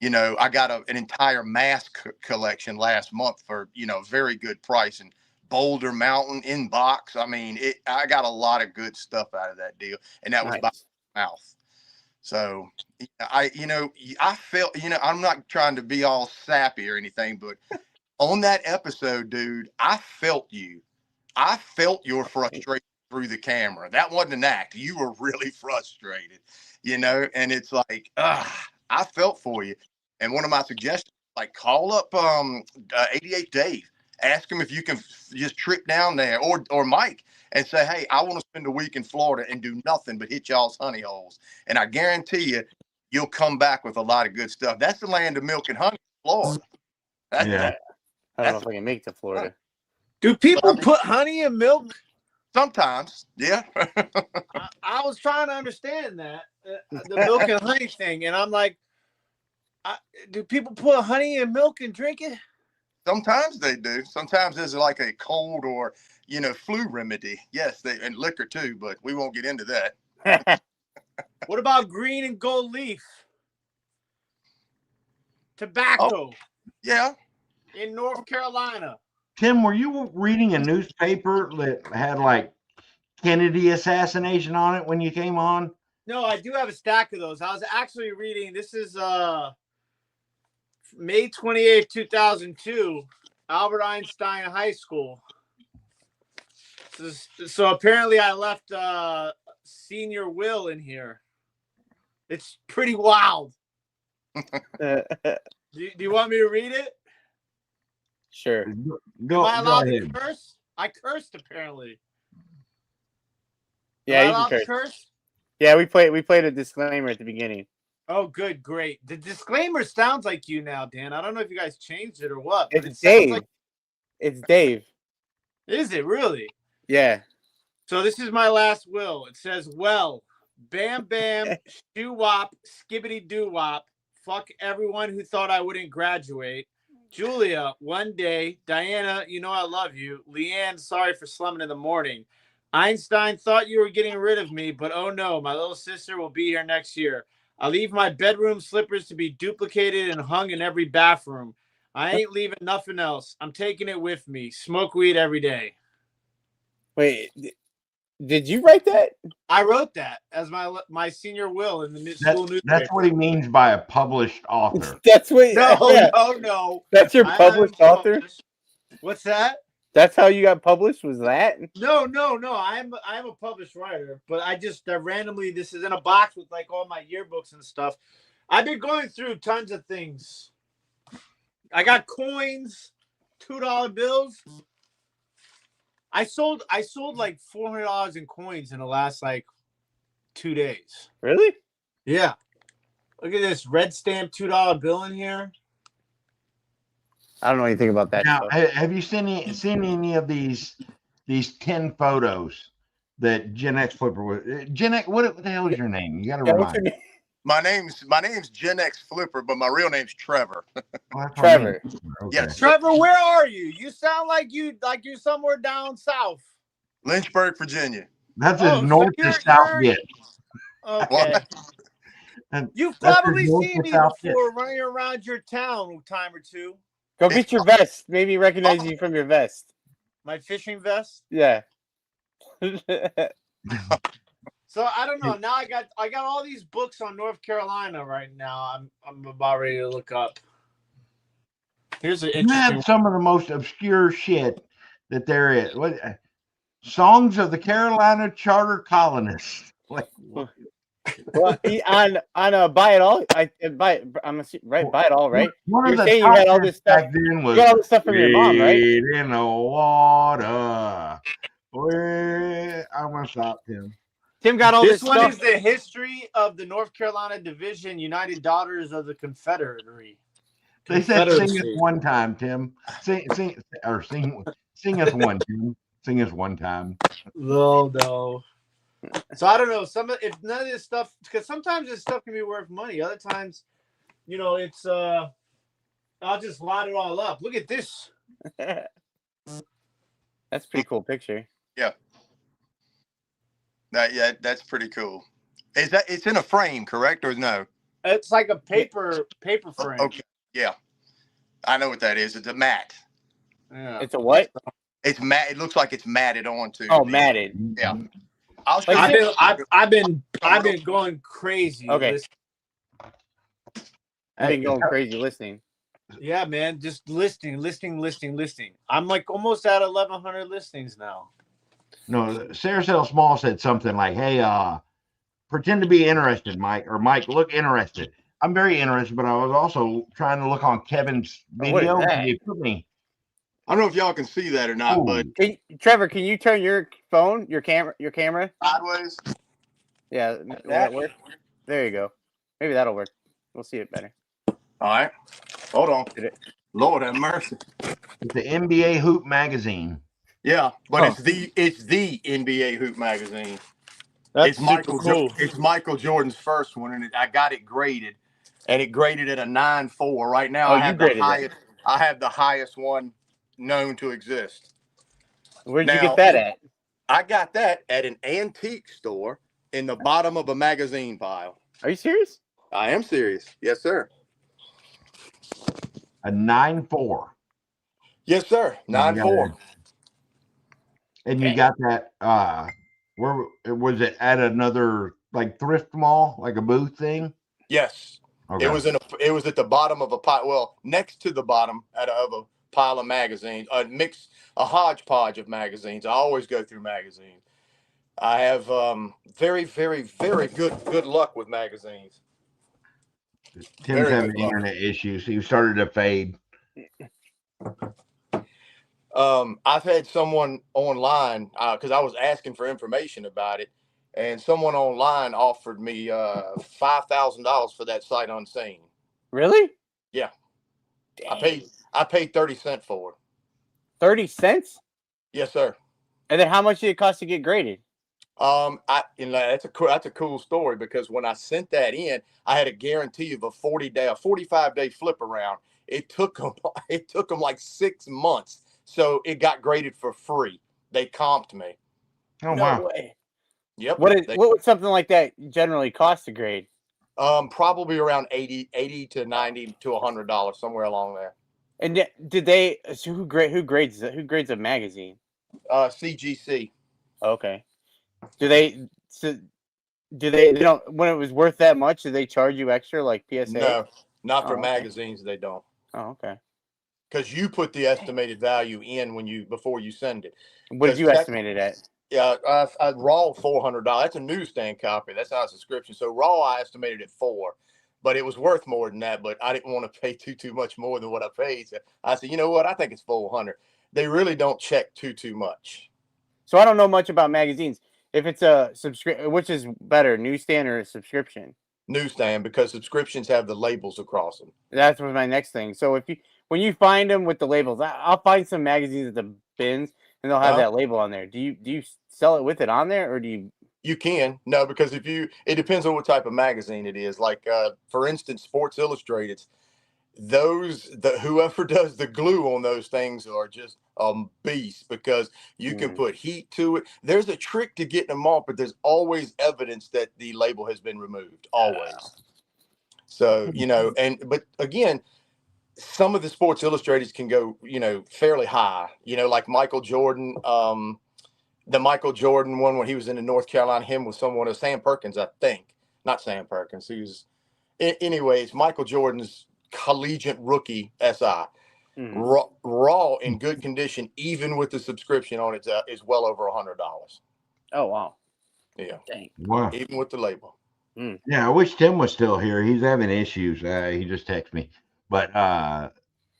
I got an entire mask collection last month for, very good price, and Boulder Mountain in box. I mean, I got a lot of good stuff out of that deal, and that was by mouth. So I felt, I'm not trying to be all sappy or anything, but on that episode, dude, I felt you. I felt your frustration through the camera. That wasn't an act. You were really frustrated, and it's like, I felt for you. And one of my suggestions, like, call up 88 Dave, ask him if you can just trip down there, or Mike, and say, hey, I want to spend a week in Florida and do nothing but hit y'all's honey holes. And I guarantee you'll come back with a lot of good stuff. That's the land of milk and honey, Florida. I don't know if I can make it to Florida. Do people put honey in milk? Sometimes, yeah. I was trying to understand that, the milk and honey thing, and I'm like, do people put honey in milk and drink it? Sometimes they do. Sometimes there's like a cold or flu remedy. Yes, and liquor too, but we won't get into that. What about green and gold leaf? Tobacco. Oh, yeah. In North Carolina. Tim, were you reading a newspaper that had like Kennedy assassination on it when you came on? No, I do have a stack of those. I was actually reading, this is May 28th, 2002, Albert Einstein High School. So apparently I left senior will in here. It's pretty wild. Do you want me to read it? Sure. Go, Am I allowed go to ahead. curse? I cursed apparently. Yeah, Am I you allowed can to curse. curse? Yeah, we played a disclaimer at the beginning. Oh, good, great. The disclaimer sounds like you now, Dan. I don't know if you guys changed it or what. But It's it sounds Dave. like- It's Dave. Is it really? Yeah. So this is my last will. It says, well, bam, bam, shoo wop, skibbity doo wop. Fuck everyone who thought I wouldn't graduate. Julia, one day. Diana, you know I love you. Leanne, sorry for slumming in the morning. Einstein, thought you were getting rid of me, but oh no, my little sister will be here next year. I leave my bedroom slippers to be duplicated and hung in every bathroom. I ain't leaving nothing else. I'm taking it with me. Smoke weed every day. Wait, did you write that? I wrote that as my senior will in the school newspaper. That's what he means by a published author. That's what. No. That's your I published am author. published. What's that? That's how you got published. Was that? No. I'm a published writer, but I just randomly, this is in a box with like all my yearbooks and stuff. I've been going through tons of things. I got coins, $2 bills. I sold like $400 in coins in the last like 2 days. Really? Yeah. Look at this red stamp $2 bill in here. I don't know anything about that. Now, stuff. have you seen any of these 10 photos that Gen X Flipper was? Gen X, what the hell is your name? You got to Yeah, what's remind your me. name? My name's Gen X Flipper, but my real name's Trevor. Oh, that's what I Trevor. mean. Okay. Yes. Trevor, where are you? You sound like you're somewhere down south. Lynchburg, Virginia. That's Oh, as so north you're- as South you're- gets. Okay. And You've that's probably as north seen as me South before running around your town a time or two. Go get your vest. Maybe recognize you from your vest. My fishing vest. Yeah. So I don't know. Now I got all these books on North Carolina right now. I'm about ready to look up. Here's an You interesting. have some of the most obscure shit that there is. What songs of the Carolina Charter Colonists? Like, what? Well, on a buy it all. I buy it. Buy it all, right? One You're of the saying you had all top this stuff. back then You was got all this stuff from your mom, right? "Wade in the water. I'm gonna stop him. Tim got all this This one stuff. is the history of the North Carolina Division, United Daughters of the Confederate. They said sing us Confederacy. one time, Tim. Sing us one, Tim. Sing us one time. No. So I don't know. If none of this stuff, because sometimes this stuff can be worth money. Other times, it's I'll just lot it all up. Look at this. That's a pretty cool picture. That's pretty cool. It's in a frame, correct or no? It's like a paper frame. Okay, yeah, I know what that is. It's a mat. Yeah. It's a what? It's matte. It looks like it's matted onto. Oh, matted. Yeah. I'll show Like, you. I've been going crazy. Okay. Listening. I've been going crazy listening. Yeah, man, just listing. I'm like almost at 1,100 listings now. No, Sarah Sale Small said something like, "Hey, pretend to be interested, Mike, or Mike, look interested." I'm very interested, but I was also trying to look on Kevin's video. What is that? And it put me. I don't know if y'all can see that or not, Ooh. but Trevor, can you turn your phone, your camera? sideways. Yeah, will that work? There you go. Maybe that'll work. We'll see it better. All right. Hold on. Did it? Lord have mercy. It's the NBA Hoop magazine. Yeah, but Huh. it's the NBA Hoop magazine. That's It's Michael. super cool. It's Michael Jordan's first one, and I got it graded, and it graded at a 9.4. Right now, Oh, I you have the graded it. highest. I have the highest one known to exist. Where'd you Now, get that at? I got that at an antique store in the bottom of a magazine pile. Are you serious? I am serious. Yes, sir. A 9.4. Yes, sir. 9.4. And you got that where was it at another like thrift mall, like a booth thing? Yes. Okay. It was at the bottom of a pile. Well, next to the bottom of a pile of magazines, a hodgepodge of magazines. I always go through magazines. I have very, very, very good luck with magazines. Tim's very having good luck. internet issues. He started to fade. I've had someone online because I was asking for information about it, and someone online offered me $5,000 for that sight unseen. Really? Yeah. Dang. I paid 30 cents for it. 30 cents? Yes, sir. And then how much did it cost to get graded? That's a cool story because when I sent that in, I had a guarantee of a 45-day flip around. It took them like 6 months, so it got graded for free. They comped me. Oh No wow. way. Yep. What would something like that generally cost to grade? Probably around 80 to 90 to $100, somewhere along there. And did they? So who grades that? Who grades a magazine? CGC. Okay. Do they? So they don't? When it was worth that much, did they charge you extra like PSA? No, not for Oh, okay. magazines. They don't. Oh, okay. Because you put the estimated value in before you send it. What did you estimate it at? Yeah, I raw $400. That's a newsstand copy. That's not a subscription. So raw, I estimated at $4, but it was worth more than that. But I didn't want to pay too much more than what I paid. So I said, you know what? I think it's $400. They really don't check too much. So I don't know much about magazines. If it's a subscription, which is better, newsstand or a subscription? Newsstand, because subscriptions have the labels across them. That was my next thing. So when you find them with the labels, I'll find some magazines at the bins and they'll have that label on there. Do you sell it with it on there, or do you? You can. No, because it depends on what type of magazine it is. Like, for instance, Sports Illustrated, whoever does the glue on those things are just beast, because you can put heat to it. There's a trick to getting them off, but there's always evidence that the label has been removed. Always. So, but again, some of the Sports Illustrateds can go, fairly high, like Michael Jordan, the Michael Jordan one when he was in North Carolina, him with someone else, Sam Perkins, I think. Not Sam Perkins. He was, anyways, Michael Jordan's collegiate rookie SI. Raw in good condition, even with the subscription on it, is well over $100. Oh, wow. Yeah. Dang. Wow. Even with the label. Yeah, I wish Tim was still here. He's having issues. He just texted me. But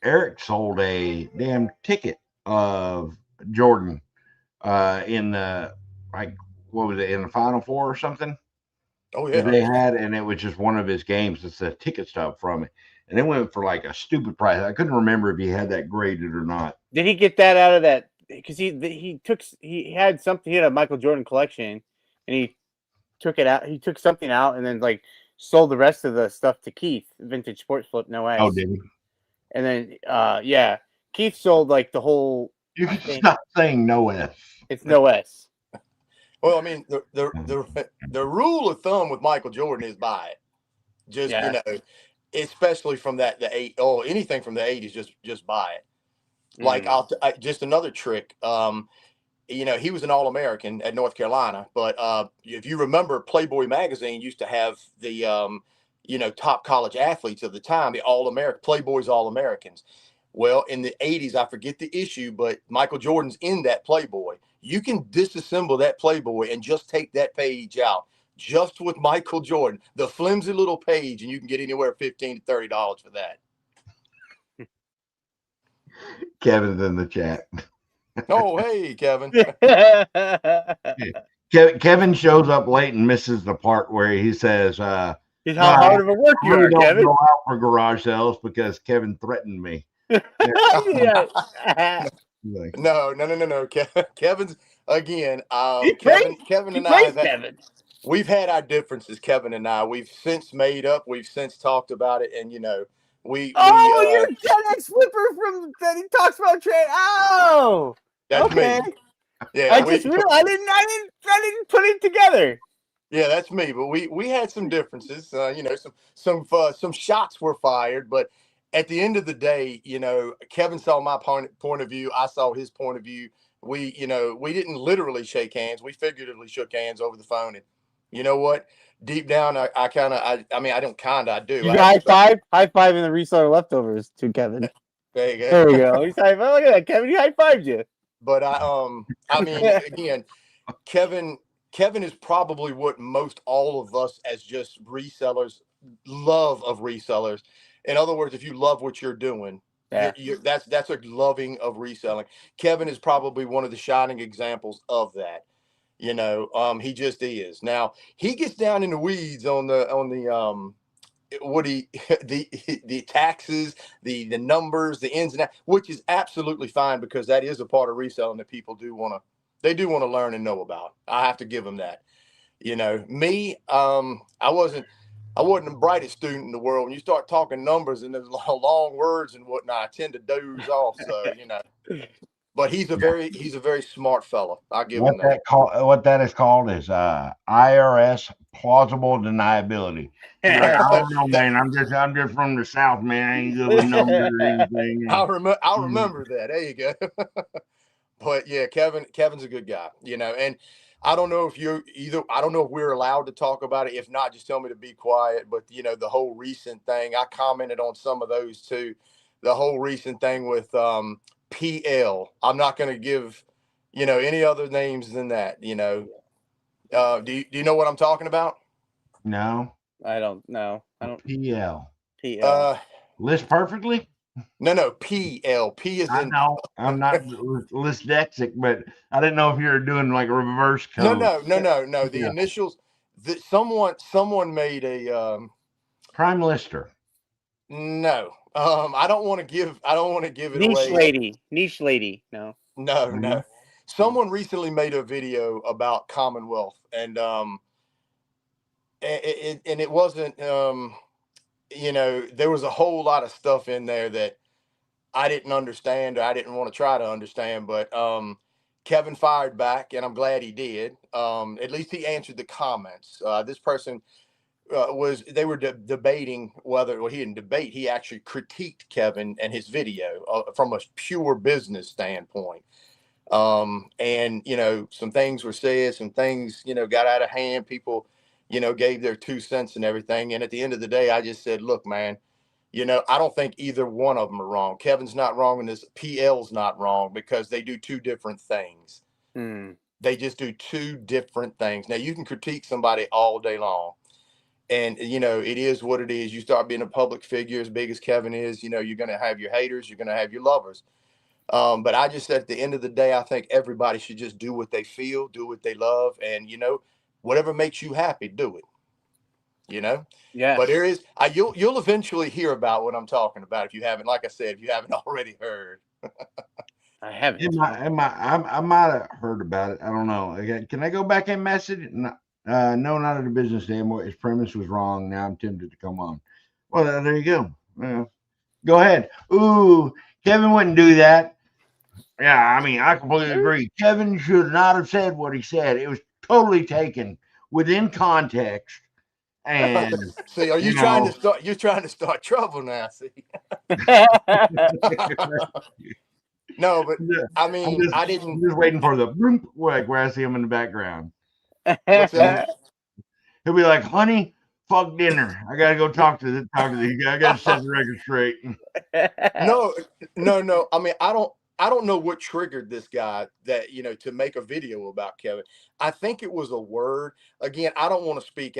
Eric sold a damn ticket of Jordan in the, what was it, in the Final Four or something? Oh, yeah. They had, and it was just one of his games. It's a ticket stub from it. And it went for like a stupid price. I couldn't remember if he had that graded or not. Did he get that out of that? Because he had something. He had a Michael Jordan collection, and he took it out. He took something out, and then sold the rest of the stuff to Keith, Vintage Sports Flip, no S. Oh, did he? And then Keith sold the whole. You can stop saying no S. It's no S. Well, I mean, the rule of thumb with Michael Jordan is buy it. Just especially from anything from the 80s, just buy it. Like just another trick. He was an All-American at North Carolina, but if you remember, Playboy magazine used to have the top college athletes of the time, the All-American Playboy's All-Americans. Well, in the 80s, I forget the issue, but Michael Jordan's in that Playboy. You can disassemble that Playboy and just take that page out, just with Michael Jordan, the flimsy little page, and you can get anywhere $15 to $30 for that. Kevin's in the chat. Oh, hey, Kevin. Kevin shows up late and misses the part where he says, He's how hard of a work you are, don't Kevin. go out for garage sales because Kevin threatened me. Yeah. No. Kevin's again. Kevin and I we've had our differences. Kevin and I, we've since made up. We've since talked about it, and you're Gen Flipper from that he talks about trade. Oh, that's okay. me. Yeah, I didn't put it together. Yeah, that's me. But we had some differences. Some shots were fired, but at the end of the day, Kevin saw my point of view. I saw his point of view. We didn't literally shake hands. We figuratively shook hands over the phone. And you know what? Deep down, I do. You high five in the Reseller Leftovers to Kevin. There you go. There we go. He's high five. Look at that, Kevin. He high fived you. But again, Kevin is probably what most all of us as just resellers love of resellers. In other words, if you love what you're doing, that's a loving of reselling. Kevin is probably one of the shining examples of that. He just is. Now he gets down in the weeds on the taxes, the numbers, the ins and outs, which is absolutely fine because that is a part of reselling that people do want to learn and know about. I have to give them that. Me, I wasn't the brightest student in the world. When you start talking numbers and there's long words and whatnot, I tend to doze off. So, but he's a very smart fella. I'll give him that. What that is called is IRS plausible deniability. Like, I don't know, man. I'm just from the South, man. I ain't good with numbers or anything. I'll remember that. There you go. But yeah, Kevin's a good guy, and I don't know if I don't know if we're allowed to talk about it. If not, just tell me to be quiet. But the whole recent thing, I commented on some of those too. The whole recent thing with PL. I'm not going to give, any other names than that. Do you know what I'm talking about? No, I don't know. I don't. PL. List perfectly. No. PL. P is in. No, I'm not dyslexic, but I didn't know if you were doing like a reverse code. No. The initials. Someone made a prime lister. No. I don't want to give it away. Niche lady. No. No. Someone recently made a video about Commonwealth, and it wasn't. There was a whole lot of stuff in there that I didn't understand, or I didn't want to try to understand. But Kevin fired back, and I'm glad he did. At least he answered the comments. This person. They were debating whether he didn't debate. He actually critiqued Kevin and his video from a pure business standpoint. And some things were said, some things got out of hand. People gave their 2 cents and everything. And at the end of the day, I just said, look, man, I don't think either one of them are wrong. Kevin's not wrong, and this PL's not wrong, because they do two different things. They just do two different things. Now, you can critique somebody all day long. And, it is what it is. You start being a public figure as big as Kevin is, you're going to have your haters, you're going to have your lovers. But I just, at the end of the day, I think everybody should just do what they feel, do what they love. And, whatever makes you happy, do it. Yeah. But there is, you'll eventually hear about what I'm talking about. If you haven't, like I said, if you haven't already heard. I haven't. I might have heard about it. I don't know. Can I go back and message? No, not at a business standpoint. His premise was wrong. Now I'm tempted to come on. Well, there you go. Go ahead. Ooh, Kevin wouldn't do that. Yeah, I mean, I completely agree. Kevin should not have said what he said. It was totally taken within context. And see, are you trying to start? You're trying to start trouble now. See. No, but I I'm mean, just, I I'm didn't. just waiting for the boom, like where I see him in the background. What's that? He'll be like, "Honey, fuck dinner. I gotta go talk to these guys. I gotta set the record straight." No. I mean, I don't know what triggered this guy that, to make a video about Kevin. I think it was a word. Again, I don't want to speak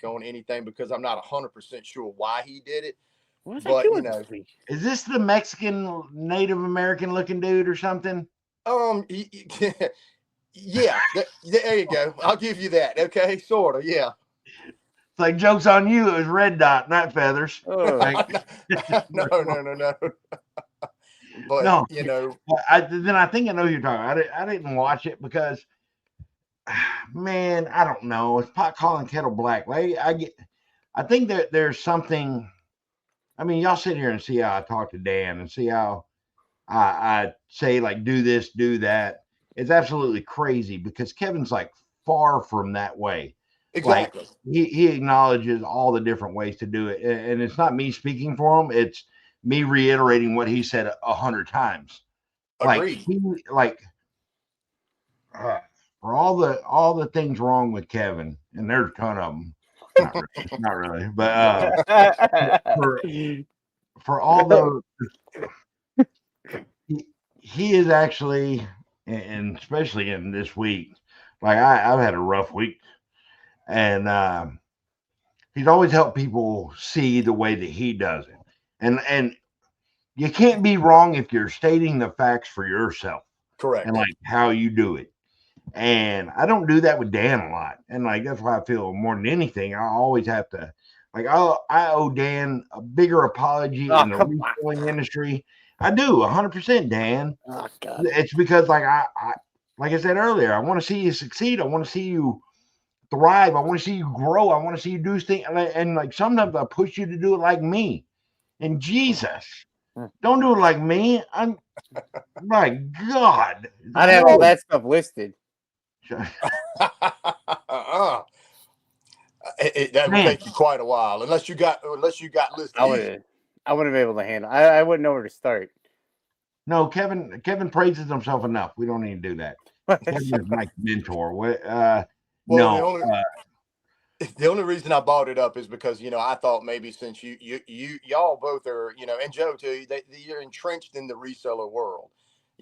on anything because I'm not 100% sure why he did it. What was I But, doing this week? Is this the Mexican Native American looking dude or something? Yeah, there you go. I'll give you that. Okay, sort of, yeah. It's like, joke's on you. It was Red Dot, not Feathers. Oh, Like, No. But no, then I think I know who you're talking about. I didn't watch it because, man, I don't know. It's pot calling kettle black. Like, I think that there's something. I mean, y'all sit here and see how I talk to Dan and see how I say, like, do this, do that. It's absolutely crazy because Kevin's like far from that way. exactly. Like, he acknowledges all the different ways to do it. And it's not me speaking for him. It's me reiterating what he said 100 times. Agreed. For all the things wrong with Kevin, and there's a ton of them. Not really, but for all the he is actually, and especially in this week, like I've had a rough week, and he's always helped people see the way that he does it, and you can't be wrong if you're stating the facts for yourself. Correct. And like how you do it. And I don't do that with Dan a lot. And like that's why I feel more than anything, I always have to, like, I owe Dan a bigger apology in the reselling industry. I do 100%, Dan. Oh, God. It's because like like I said earlier, I want to see you succeed. I want to see you thrive. I want to see you grow. I want to see you do things. And like sometimes I push you to do it like me. And Jesus, don't do it like me. My God. I'd have all that stuff listed. That would take you quite a while, unless you got listed. I wouldn't be able to handle. I wouldn't know where to start. No, Kevin praises himself enough. We don't need to do that. Kevin is my mentor. The only reason I brought it up is because I thought maybe since y'all both are and Joe too, that you're entrenched in the reseller world.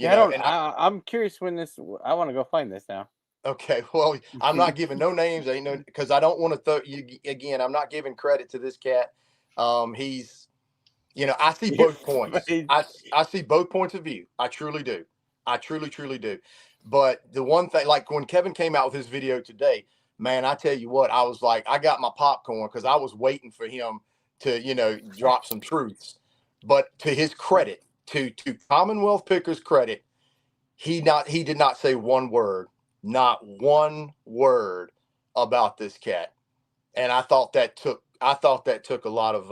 I'm curious when this. I want to go find this now. Okay, well, I'm not giving no names, because I don't want to throw you again. I'm not giving credit to this cat. He's, I see both points. I see both points of view. I truly do. I truly do. But the one thing, like when Kevin came out with his video today, man, I tell you what, I was like, I got my popcorn because I was waiting for him to, drop some truths. But to his credit, to Commonwealth Picker's credit, he did not say one word. Not one word about this cat, and I thought that took a lot of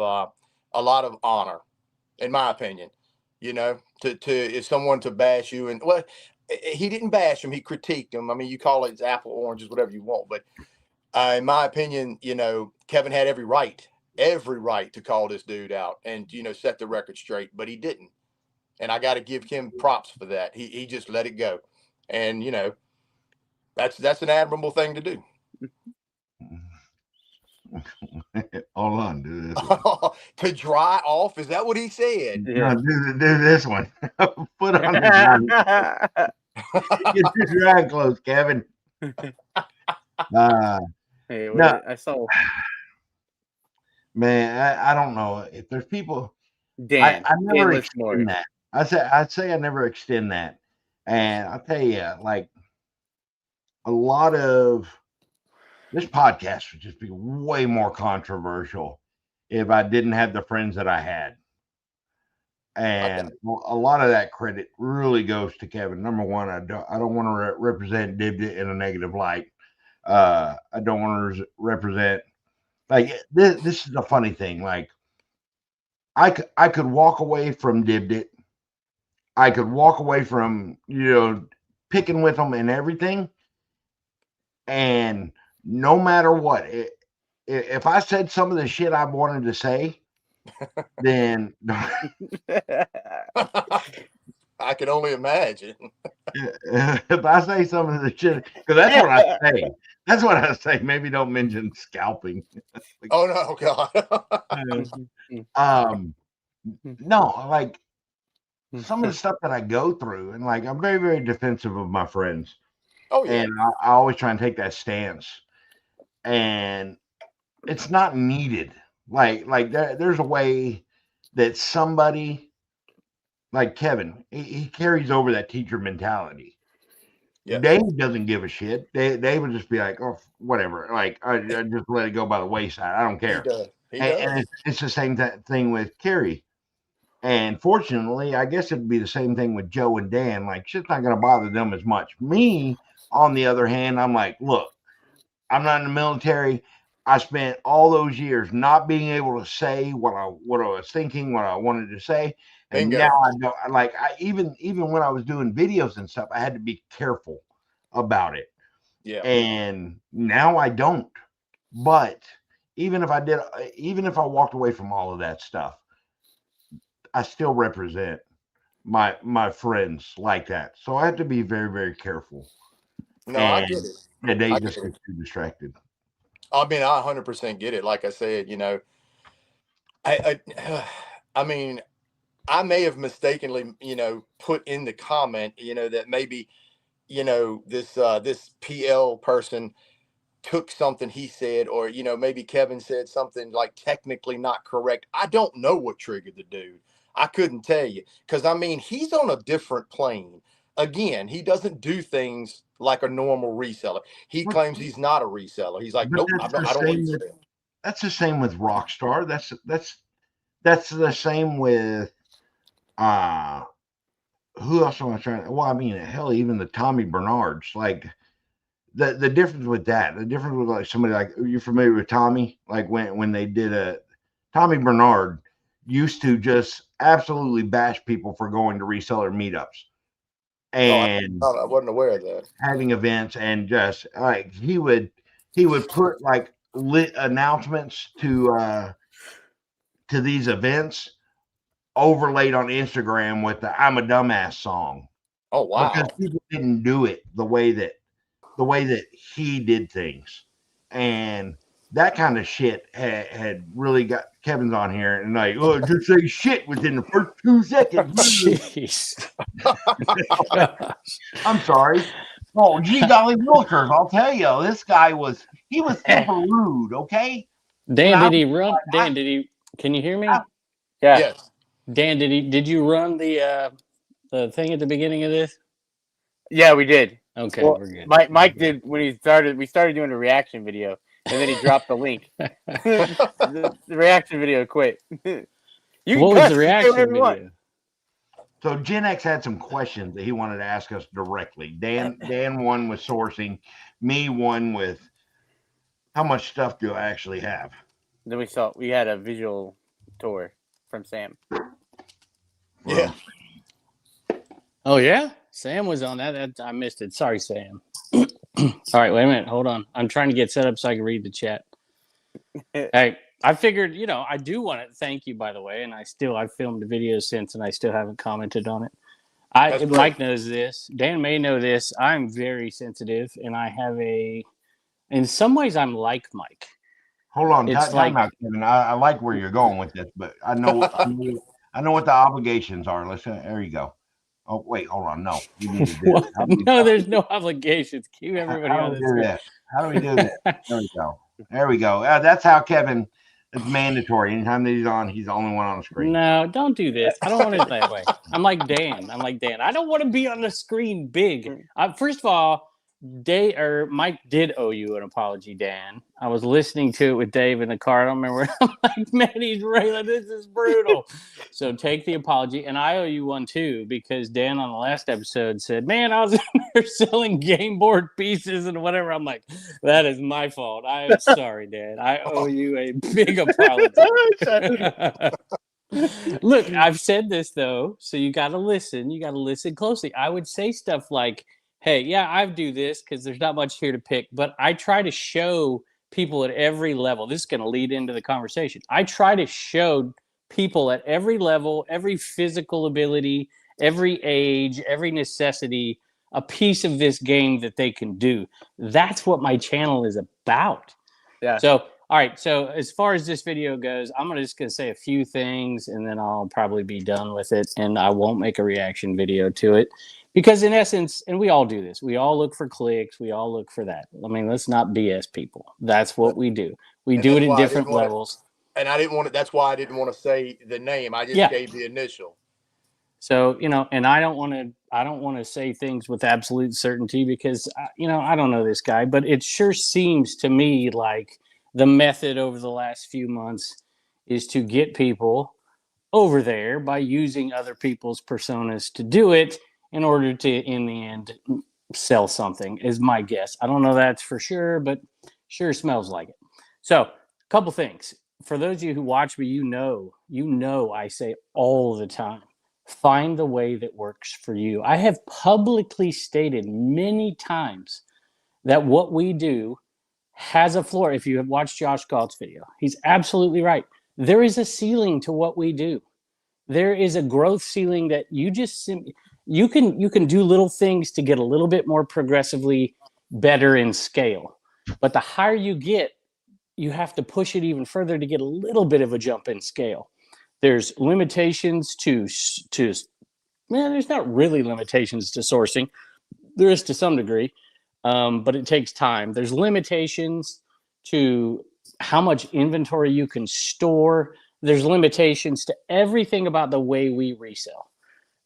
honor, in my opinion. To if someone to bash you, and well, he didn't bash him, he critiqued him. I mean, you call it apple oranges, whatever you want, but in my opinion, Kevin had every right to call this dude out and set the record straight, but he didn't, and I got to give him props for that. He just let it go, and That's an admirable thing to do. Hold on, do this. To dry off? Is that what he said? Yeah. No, do this one. Put on the get your dry clothes, Kevin. Hey, no, I saw. Man, I don't know if there's people. Dan, I never Dan extend that. I'd say I never extend that, and I'll tell you, like, a lot of this podcast would just be way more controversial if I didn't have the friends that I had. And a lot of that credit really goes to Kevin. Number one, I don't want to represent Dibdit in a negative light. I don't want to represent, like, this is a funny thing. Like, I could walk away from Dibdit. I could walk away from, picking with them and everything. And no matter what, if I said some of the shit I wanted to say, then I can only imagine. If I say some of the shit, because that's what I say. That's what I say. Maybe don't mention scalping. Oh no, God. No, like some of the stuff that I go through, and like I'm very, very defensive of my friends. Oh yeah. And I always try and take that stance. And it's not needed. Like there's a way that somebody like Kevin, he carries over that teacher mentality. Yeah. Dave doesn't give a shit. They would just be like, oh, whatever. Like I just let it go by the wayside. I don't care. He does. And it's the same thing with Carrie. And fortunately, I guess it'd be the same thing with Joe and Dan. Like shit's not going to bother them as much. Me, on the other hand, I'm like, look, I'm not in the military. I spent all those years not being able to say what I was thinking, what I wanted to say. And Bingo. now I know, like, even when I was doing videos and stuff, I had to be careful about it. Yeah. And now I don't. But even if I walked away from all of that stuff, I still represent my friends like that. So I have to be very, very careful. No, I get it. And they I just get get too distracted. I mean, I 100% get it. Like I said, you know, I mean, I may have mistakenly, you know, put in the comment, you know, that maybe, you know, this PL person took something he said, or, you know, maybe Kevin said something like technically not correct. I don't know what triggered the dude. I couldn't tell you, because I mean, he's on a different plane. Again, he doesn't do things like a normal reseller. He claims he's not a reseller. He's like, But nope, that's I don't resell. That's the same with Rockstar. That's the same with who else am I trying to? Well, I mean, hell, even the Tommy Bernards. Like the difference with that, the difference with like somebody like, are you familiar with Tommy? Like when they did Tommy Bernard used to just absolutely bash people for going to reseller meetups. And I wasn't aware of that. Having events, and just like he would put like lit announcements to these events overlaid on Instagram with the "I'm a Dumbass" song. Oh wow! Because people didn't do it the way that he did things, and that kind of shit had really got Kevin's on here and like, oh, just say shit within the first 2 seconds. Jeez. I'm sorry. Oh, gee golly willikers, I'll tell you, this guy was super rude, okay? Dan, did he run? Dan, can you hear me? Yeah. Yes. Dan, did you run the thing at the beginning of this? Yeah, we did. Okay, well, we're good. Mike did when we started doing a reaction video, and then he dropped the link. the reaction video quit. What was the reaction video? So Gen X had some questions that he wanted to ask us directly. Dan won with sourcing, me won with how much stuff do I actually have. Then we had a visual tour from Sam. Yeah. Oh yeah, Sam was on that. I missed it. Sorry, Sam. All right, wait a minute. Hold on. I'm trying to get set up so I can read the chat. Hey, I figured, I do want to thank you, by the way, and I've filmed the video since, and I still haven't commented on it. Mike knows this. Dan may know this. I'm very sensitive, and I have in some ways, I'm like Mike. Hold on, time out, Kevin. I like where you're going with this, but I know what the obligations are. There you go. Oh wait, hold on. No, you need to do it. No, there's no obligations. Keep everybody on this. How do we do that? There we go. That's how Kevin. It's mandatory. Anytime that he's on, he's the only one on the screen. No, don't do this. I don't want it that way. I'm like Dan. I don't want to be on the screen big. First of all, Mike did owe you an apology, Dan. I was listening to it with Dave in the car. I don't remember. I'm like, man, he's railing. This is brutal. So take the apology. And I owe you one too, because Dan on the last episode said, man, I was in there selling game board pieces and whatever. I'm like, that is my fault. I am sorry, Dan. I owe you a big apology. Look, I've said this though, so you got to listen. You got to listen closely. I would say stuff like, hey, yeah, I do this because there's not much here to pick, but I try to show people at every level. This is going to lead into the conversation. I try to show people at every level, every physical ability, every age, every necessity, a piece of this game that they can do. That's what my channel is about. Yeah. So, all right. So as far as this video goes, I'm just going to say a few things and then I'll probably be done with it. And I won't make a reaction video to it because in essence, and we all do this, we all look for clicks. We all look for that. I mean, let's not BS people. That's what we do. We do it at different levels. And I didn't want to, that's why I didn't want to say the name. I just gave the initial. So, you know, and I don't want to say things with absolute certainty because, you know, I don't know this guy, but it sure seems to me like the method over the last few months is to get people over there by using other people's personas to do it in order to, in the end, sell something is my guess. I don't know that's for sure, but sure smells like it. So a couple things for those of you who watch me, you know, I say all the time, find the way that works for you. I have publicly stated many times that what we do has a floor. If you have watched Josh Galt's video, he's absolutely right. There is a ceiling to what we do. There is a growth ceiling that you can do little things to get a little bit more progressively better in scale. But the higher you get, you have to push it even further to get a little bit of a jump in scale. There's limitations to there's not really limitations to sourcing. There is to some degree, but it takes time. There's limitations to how much inventory you can store. There's limitations to everything about the way we resell.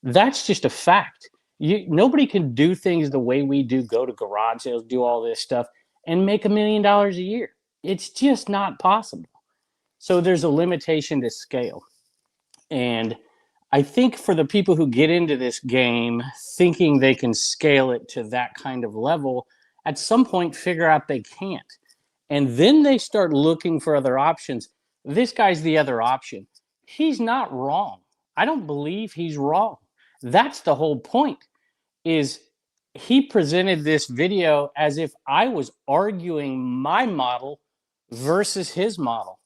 That's just a fact. Nobody can do things the way we do, go to garage sales, do all this stuff, and make $1 million a year. It's just not possible. So there's a limitation to scale. And I think for the people who get into this game thinking they can scale it to that kind of level, at some point figure out they can't. And then they start looking for other options. This guy's the other option. He's not wrong. I don't believe he's wrong. That's the whole point, is he presented this video as if I was arguing my model versus his model.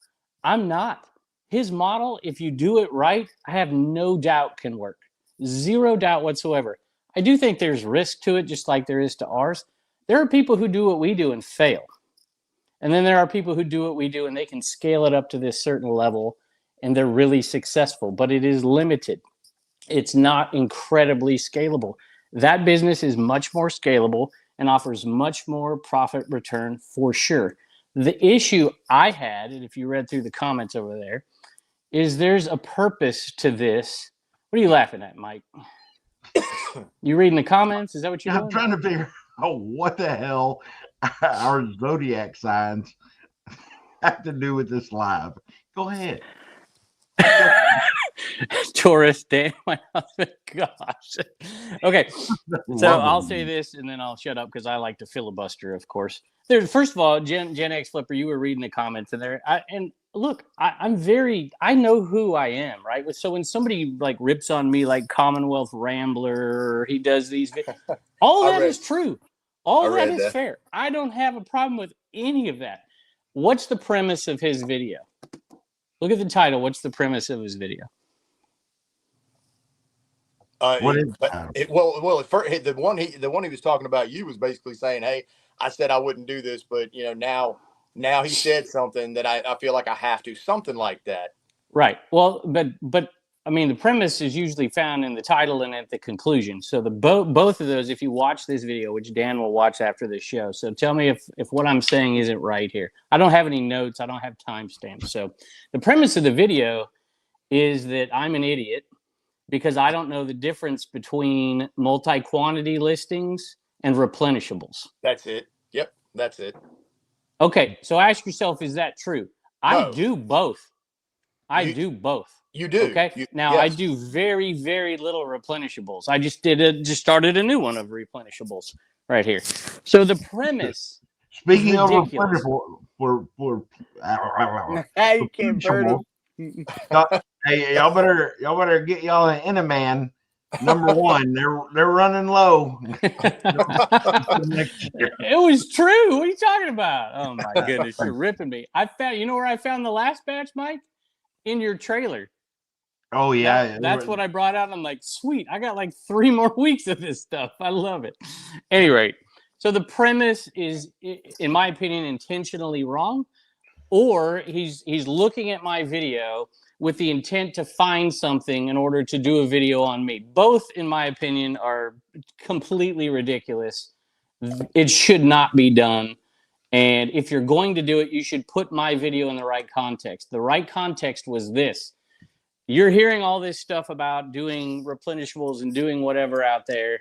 I'm not. His model, if you do it right, I have no doubt can work. Zero doubt whatsoever. I do think there's risk to it, just like there is to ours. There are people who do what we do and fail. And then there are people who do what we do and they can scale it up to this certain level and they're really successful, but it is limited. It's not incredibly scalable. That business is much more scalable and offers much more profit return for sure. The issue I had, and if you read through the comments over there, is there's a purpose to this. What are you laughing at, Mike? You reading the comments? Is that what you're doing? I'm trying to figure out what the hell our zodiac signs have to do with this live. Go ahead. Taurus, damn my husband. Gosh. Okay. So I'll say this and then I'll shut up because I like to filibuster, of course. First of all, Gen X Flipper, you were reading the comments in there. And look, I know who I am, right? So when somebody like rips on me like Commonwealth Rambler, he does these, all that is true. All that is fair. I don't have a problem with any of that. What's the premise of his video? Look at the title. What's the premise of his video? Well, at first, the one he was talking about you was basically saying, "Hey, I said I wouldn't do this, but you know now he said something that I feel like I have to," something like that. Right. Well, but I mean, the premise is usually found in the title and at the conclusion. So the both of those, if you watch this video, which Dan will watch after the show. So tell me if what I'm saying isn't right here. I don't have any notes. I don't have timestamps. So the premise of the video is that I'm an idiot because I don't know the difference between multi-quantity listings and replenishables. That's it. Yep, that's it. Okay, so ask yourself, is that true? No. I do both. I do both. You do. Okay. Now yes. I do very, very little replenishables. I just started a new one of replenishables right here. So the premise. Speaking of replenishable, You can't burn them. Hey, y'all better get y'all an Inaman. Number one, they're running low. It was true. What are you talking about? Oh my goodness, you're ripping me. You know where I found the last batch, Mike? In your trailer. Oh yeah, That's what I brought out. I'm like, sweet, I got like 3 more weeks of this stuff. I love it. Anyway, so the premise is, in my opinion, intentionally wrong, or he's looking at my video with the intent to find something in order to do a video on me. Both, in my opinion, are completely ridiculous. It should not be done. And if you're going to do it, you should put my video in the right context. The right context was this. You're hearing all this stuff about doing replenishables and doing whatever out there.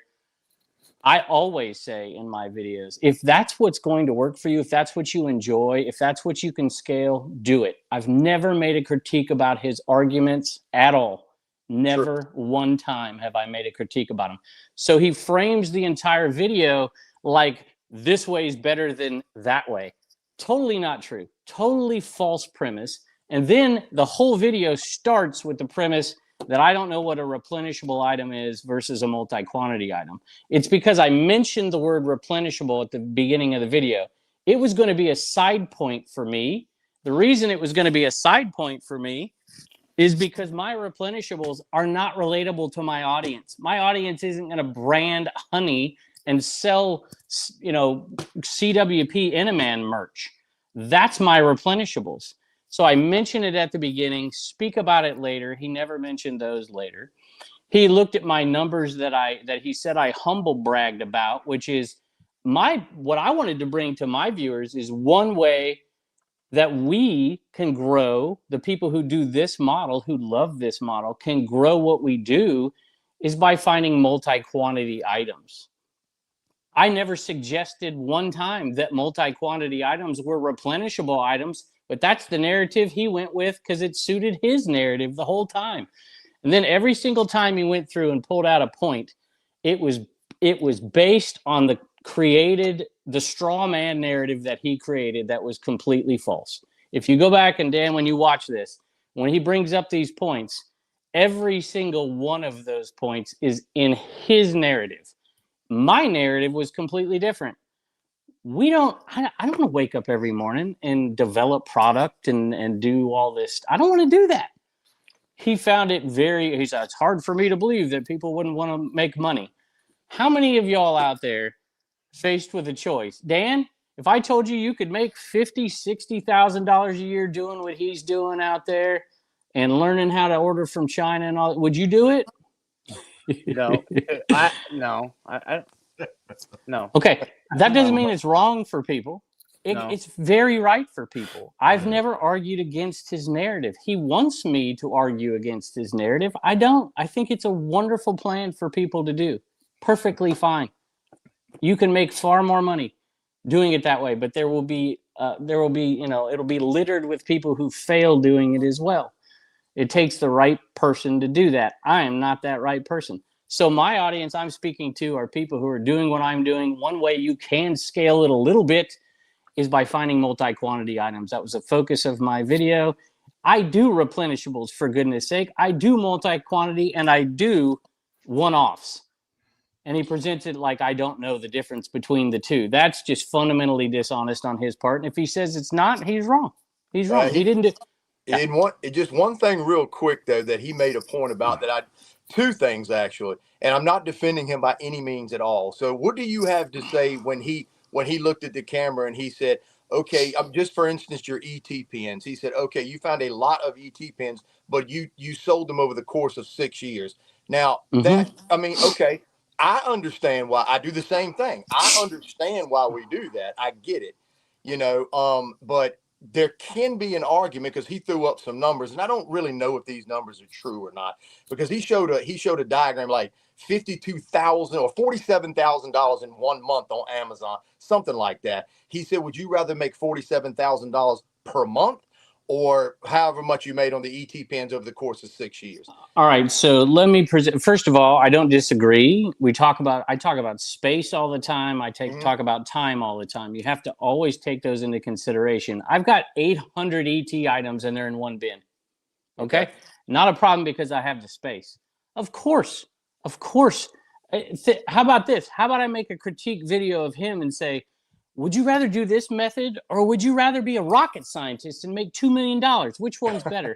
I always say in my videos, if that's what's going to work for you, if that's what you enjoy, if that's what you can scale, do it. I've never made a critique about his arguments at all. Never one time have I made a critique about him. So he frames the entire video like this way is better than that way. Totally not true. Totally false premise. And then the whole video starts with the premise that I don't know what a replenishable item is versus a multi-quantity item. It's because I mentioned the word replenishable at the beginning of the video. It was going to be a side point for me. The reason it was going to be a side point for me is because my replenishables are not relatable to my audience. My audience isn't going to brand honey and sell, CWP Inaman merch. That's my replenishables. So I mentioned it at the beginning, speak about it later. He never mentioned those later. He looked at my numbers that he said I humble bragged about, which is what I wanted to bring to my viewers is one way that we can grow. The people who do this model, who love this model, can grow what we do is by finding multi-quantity items. I never suggested one time that multi-quantity items were replenishable items, but that's the narrative he went with because it suited his narrative the whole time. And then every single time he went through and pulled out a point, it was based on the straw man narrative that he created that was completely false. If you go back and Dan, when you watch this, when he brings up these points, every single one of those points is in his narrative. My narrative was completely different. I don't want to wake up every morning and develop product and do all this. I don't want to do that. He found it he said, it's hard for me to believe that people wouldn't want to make money. How many of y'all out there faced with a choice? Dan, if I told you could make $50,000, $60,000 a year doing what he's doing out there and learning how to order from China and all, would you do it? No. No. Okay. That doesn't mean it's wrong for people. It's very right for people. I've never argued against his narrative. He wants me to argue against his narrative. I don't. I think it's a wonderful plan for people to do. Perfectly fine. You can make far more money doing it that way, but it'll be littered with people who fail doing it as well. It takes the right person to do that. I am not that right person. So my audience I'm speaking to are people who are doing what I'm doing. One way you can scale it a little bit is by finding multi-quantity items. That was the focus of my video. I do replenishables, for goodness sake. I do multi-quantity and I do one-offs. And he presents it like I don't know the difference between the two. That's just fundamentally dishonest on his part. And if he says it's not, he's wrong. He's wrong. He didn't do. Just one thing real quick, though, that he made a point about two things, actually. And I'm not defending him by any means at all. So what do you have to say when he looked at the camera and he said, okay, just for instance, your ET pins. He said, okay, you found a lot of ET pins, but you sold them over the course of 6 years. Now, okay, I understand why. I do the same thing. I understand why we do that. I get it, but there can be an argument because he threw up some numbers, and I don't really know if these numbers are true or not, because he showed a diagram like $52,000 or $47,000 in 1 month on Amazon, something like that. He said, would you rather make $47,000 per month or however much you made on the ET pins over the course of 6 years? All right. So let me present. First of all, I don't disagree. I talk about space all the time. I talk about time all the time. You have to always take those into consideration. I've got 800 ET items and they're in one bin. Okay. Not a problem because I have the space. Of course. How about this? How about I make a critique video of him and say, would you rather do this method or would you rather be a rocket scientist and make $2 million? Which one's better?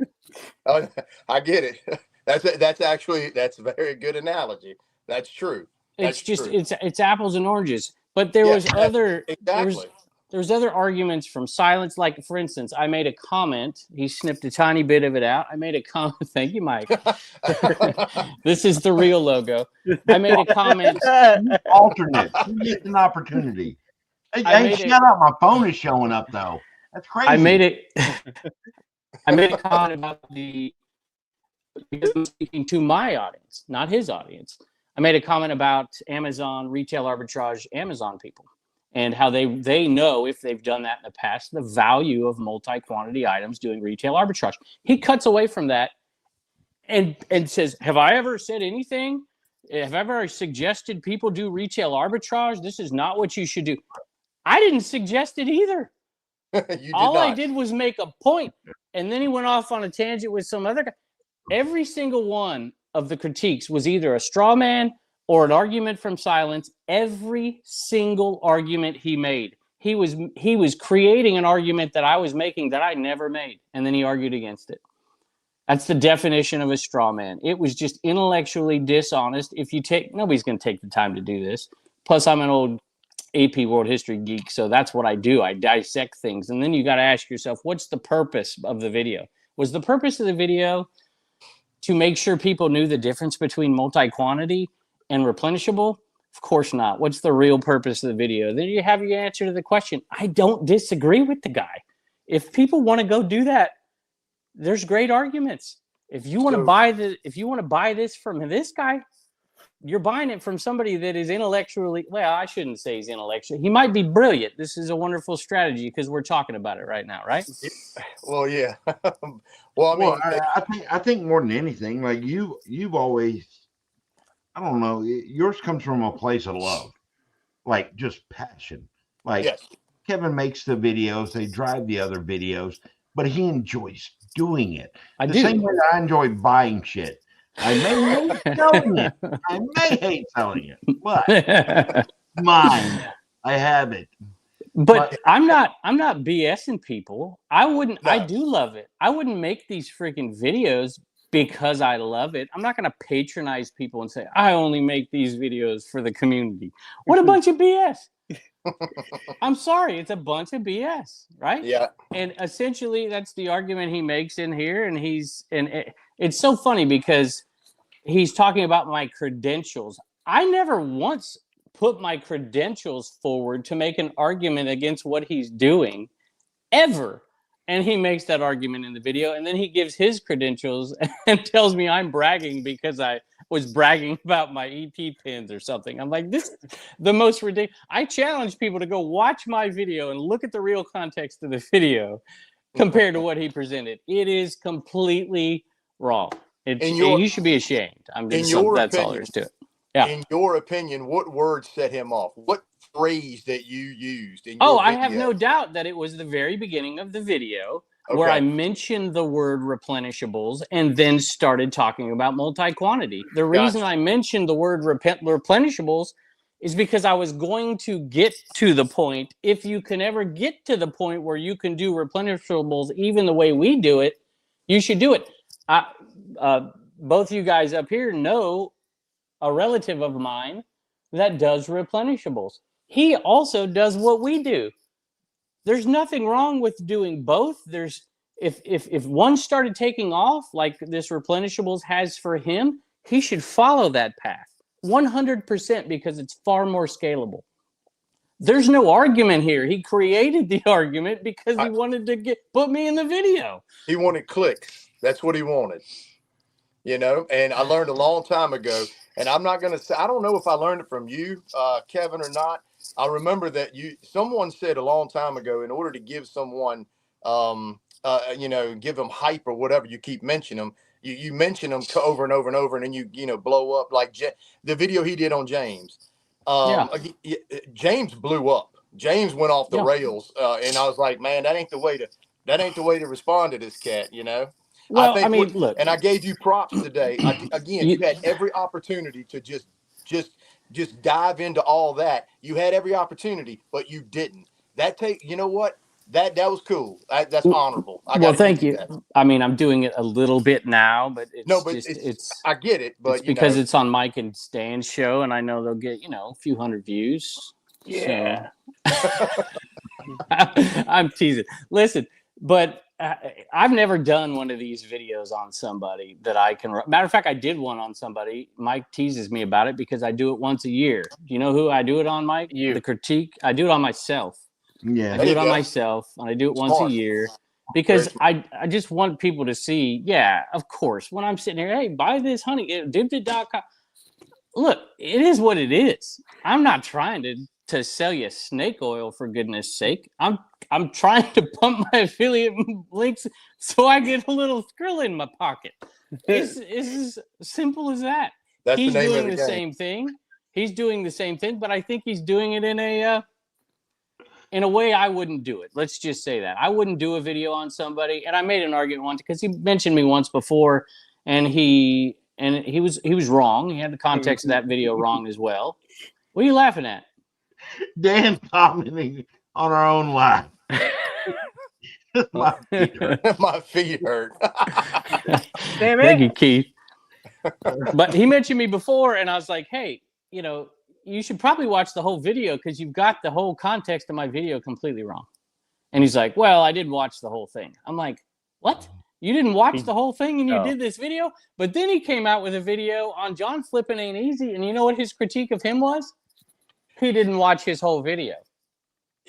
I get it. That's a very good analogy. That's true. It's just it's apples and oranges. But there was other there was other arguments from silence. Like, for instance, I made a comment. He snipped a tiny bit of it out. I made a comment. Thank you, Mike. This is the real logo. I made a comment. Alternate. You get an opportunity. Hey, shut up. My phone is showing up, though. That's crazy. I made a comment about because I'm speaking to my audience, not his audience. I made a comment about Amazon, retail arbitrage, Amazon people, and how they know, if they've done that in the past, the value of multi-quantity items doing retail arbitrage. He cuts away from that and says, have I ever said anything? Have I ever suggested people do retail arbitrage? This is not what you should do. I didn't suggest it either. All I did was make a point. And then he went off on a tangent with some other guy. Every single one of the critiques was either a straw man or an argument from silence. Every single argument he made, he was creating an argument that I was making that I never made, and then he argued against it. That's the definition of a straw man. It was just intellectually dishonest. Nobody's going to take the time to do this. Plus, I'm an old AP World History geek, so that's what I do. I dissect things, and then you got to ask yourself, what's the purpose of the video? Was the purpose of the video to make sure people knew the difference between multi-quantity and replenishable? Of course not. What's the real purpose of the video? Then you have your answer to the question. I don't disagree with the guy. If people want to go do that, there's great arguments. If you want to buy this from this guy, you're buying it from somebody that is intellectually, well, I shouldn't say he's intellectual. He might be brilliant. This is a wonderful strategy because we're talking about it right now, right? Well, yeah. Well, I mean, I think more than anything, like you've always, I don't know, yours comes from a place of love, like just passion. Like Kevin makes the videos, they drive the other videos, but he enjoys doing it. The same way I enjoy buying shit. I may hate selling it. I may hate selling it, but mine, I have it. But I'm not BSing people. I do love it. I wouldn't make these freaking videos because I love it. I'm not going to patronize people and say, I only make these videos for the community. What a bunch of BS. I'm sorry. It's a bunch of BS, right? Yeah. And essentially that's the argument he makes in here. And it's so funny because he's talking about my credentials. I never once put my credentials forward to make an argument against what he's doing, ever. And he makes that argument in the video, and then he gives his credentials and tells me I'm bragging because I was bragging about my EP pins or something. I'm like, this is the most ridiculous. I challenge people to go watch my video and look at the real context of the video compared to what he presented. It is completely wrong. You should be ashamed. That's all there is to it. Yeah. In your opinion, what word set him off? What phrase that you used in your video? I have no doubt that it was the very beginning of the video where I mentioned the word replenishables and then started talking about multi-quantity. The reason I mentioned the word replenishables is because I was going to get to the point. If you can ever get to the point where you can do replenishables even the way we do it, you should do it. Both you guys up here know a relative of mine that does replenishables. He also does what we do. There's nothing wrong with doing both. If one started taking off like this replenishables has for him, he should follow that path 100% because it's far more scalable. There's no argument here. He created the argument because he wanted to put me in the video. He wanted clicks. That's what he wanted. And I learned a long time ago, and I'm not going to say, I don't know if I learned it from you, Kevin, or not. I remember that someone said a long time ago, in order to give someone, give them hype or whatever, you keep mentioning them. You mention them over and over and over, and then you blow up like the video he did on James. James blew up. James went off the rails, and I was like, man, that ain't the way to respond to this cat, Well, look, and I gave you props today. You had every opportunity to just dive into all that. You had every opportunity, but you didn't. You know what? That was cool. That's honorable. Well, thank you. I mean, I'm doing it a little bit now, but it's I get it, but it's because it's on Mike and Stan's show, and I know they'll get a few hundred views. Yeah. So. I'm teasing. Listen, but I've never done one of these videos on somebody that I can. Matter of fact, I did one on somebody. Mike teases me about it because I do it once a year. Do you know who I do it on, Mike? You. The critique. I do it on myself. Yeah. I do it on myself, and I do it once a year because I just want people to see. Yeah, of course. When I'm sitting here, hey, buy this honey. Dipted.com. Look, it is what it is. I'm not trying to sell you snake oil, for goodness sake. I'm trying to pump my affiliate links so I get a little skrill in my pocket. It's as simple as that. He's doing the same thing. He's doing the same thing, but I think he's doing it in a way I wouldn't do it. Let's just say that. I wouldn't do a video on somebody, and I made an argument once because he mentioned me once before, and he was wrong. He had the context of that video wrong as well. What are you laughing at? Dan commenting on our own live. My feet hurt. Damn it. Thank you, Keith. But he mentioned me before, and I was like, hey, you should probably watch the whole video because you've got the whole context of my video completely wrong. And he's like, well, I didn't watch the whole thing. I'm like, what? You didn't watch the whole thing and you did this video? But then he came out with a video on John Flippin' Ain't Easy, and you know what his critique of him was? He didn't watch his whole video.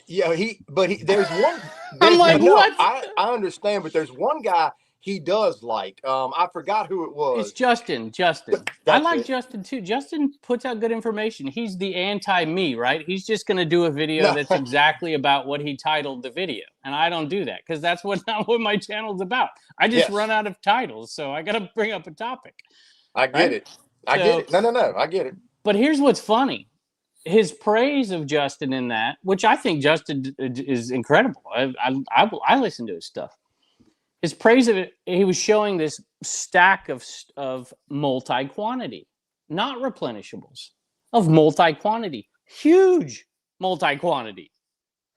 Yeah, there's one. I'm like, what? I understand, but there's one guy he does like. I forgot who it was. It's Justin. I like Justin too. Justin puts out good information. He's the anti-me, right? He's just going to do a video that's exactly about what he titled the video. And I don't do that because that's not what my channel's about. I just run out of titles, so I got to bring up a topic. I get it. I get it. No, I get it. But here's what's funny. His praise of Justin in that, which I think Justin is incredible. I listen to his stuff. His praise of it, he was showing this stack of multi-quantity, not replenishables, of multi-quantity, huge multi-quantity,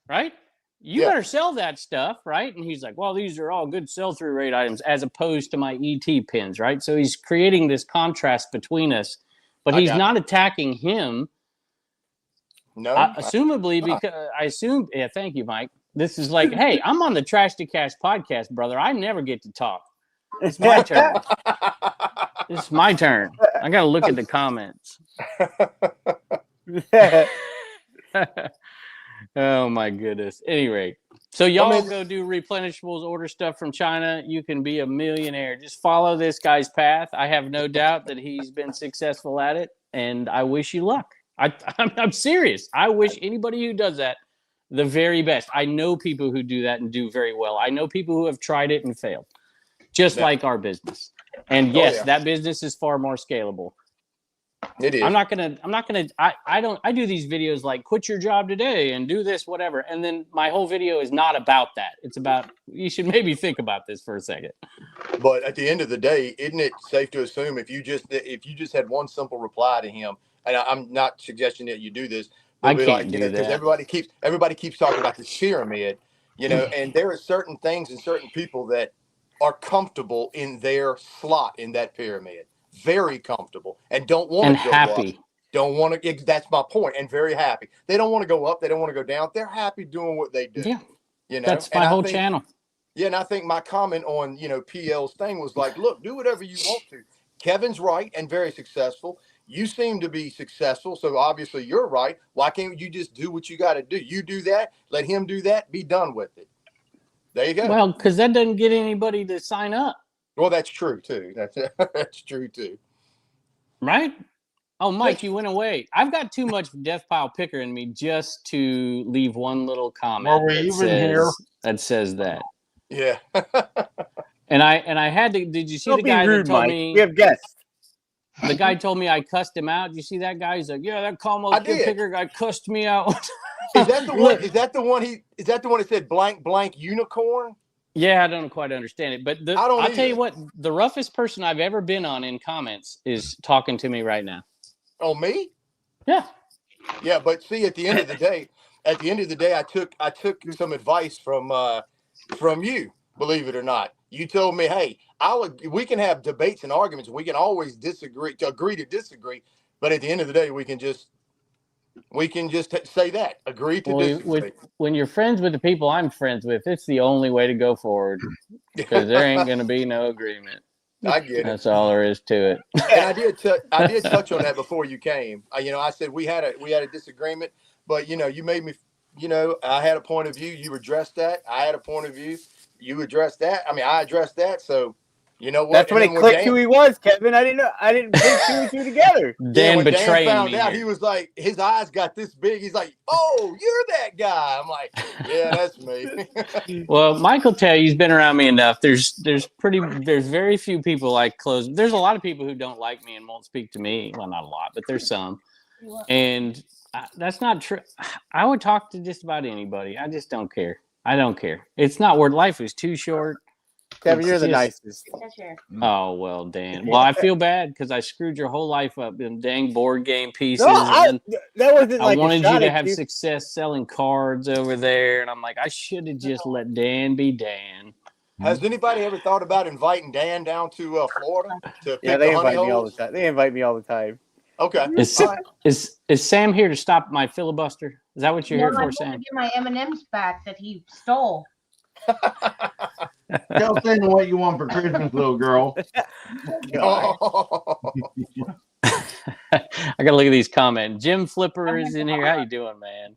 right? You better sell that stuff, right? And he's like, well, these are all good sell-through rate items as opposed to my ET pins, right? So he's creating this contrast between us, but he's not attacking him. No, assumably because I assume. Yeah, thank you, Mike. This is like, hey, I'm on the Trash to Cash podcast, brother. I never get to talk. It's my turn. It's my turn. I got to look at the comments. Oh my goodness. Anyway, so y'all go do replenishables, order stuff from China. You can be a millionaire. Just follow this guy's path. I have no doubt that he's been successful at it, and I wish you luck. I'm serious. I wish anybody who does that the very best. I know people who do that and do very well. I know people who have tried it and failed, just like our business. And yes, that business is far more scalable. It is. I do these videos like quit your job today and do this, whatever. And then my whole video is not about that. It's about, you should maybe think about this for a second. But at the end of the day, isn't it safe to assume if you just had one simple reply to him, and I'm not suggesting that you do this, I can't do that because everybody keeps talking about this pyramid, and there are certain things and certain people that are comfortable in their slot in that pyramid, very comfortable, and don't want to go happy. Up. Don't want to. That's my point, and very happy. They don't want to go up. They don't want to go down. They're happy doing what they do. Yeah, that's my whole channel. Yeah, and I think my comment on PL's thing was like, look, do whatever you want to. Kevin's right and very successful. You seem to be successful, so obviously you're right. Why can't you just do what you got to do? You do that, let him do that, be done with it. There you go. Well, because that doesn't get anybody to sign up. Well, that's true, too. That's true, too. Right? Oh, Mike, you went away. I've got too much Deathpile picker in me just to leave one little comment that says that. Yeah. and I had to, did you see the guy that told me? We have guests. The guy told me I cussed him out. Did you see that guy? He's like, yeah, that Calmo's good picker guy cussed me out. Is that the one? Is that the one that said blank unicorn? Yeah, I don't quite understand it. But I'll tell you what, the roughest person I've ever been on in comments is talking to me right now. Oh, me? Yeah. Yeah, but see, at the end of the day, at the end of the day, I took some advice from you, believe it or not. You told me, hey, we can have debates and arguments. We can always agree to disagree. But at the end of the day, we can just say that, agree to disagree. When you're friends with the people I'm friends with, it's the only way to go forward, because there ain't going to be no agreement. I get it. That's all there is to it. And I did touch on that before you came. I said we had a disagreement, but you made me. I had a point of view. You addressed that. I had a point of view. You addressed that. I mean, I addressed that. So, you know what? That's when it clicked who he was, Kevin. I didn't know. I didn't put two and two together. Dan when betraying Dan found me. out, he was like, his eyes got this big. He's like, "Oh, you're that guy." I'm like, "Yeah, that's me." Well, Mike will tell you, he's been around me enough. There's very few people like close. There's a lot of people who don't like me and won't speak to me. Well, not a lot, but there's some. And that's not true. I would talk to just about anybody. I just don't care. I don't care. It's not worth. Life is too short. Kevin, you're the nicest. Oh, well, Dan. Well, I feel bad because I screwed your whole life up in dang board game pieces. No, that wasn't like I wanted you to have you. success selling cards over there. And I'm like, I should have just let Dan be Dan. Has anybody ever thought about inviting Dan down to Florida to pick they the honey invite me all holes? the time. They invite me all the time. Okay. Is Sam here to stop my filibuster? Is that what you're here for, Sam? Get my M&Ms back that he stole. Tell Santa what you want for Christmas, little girl. I gotta look at these comments. Jim Flipper is in here. How you doing, man?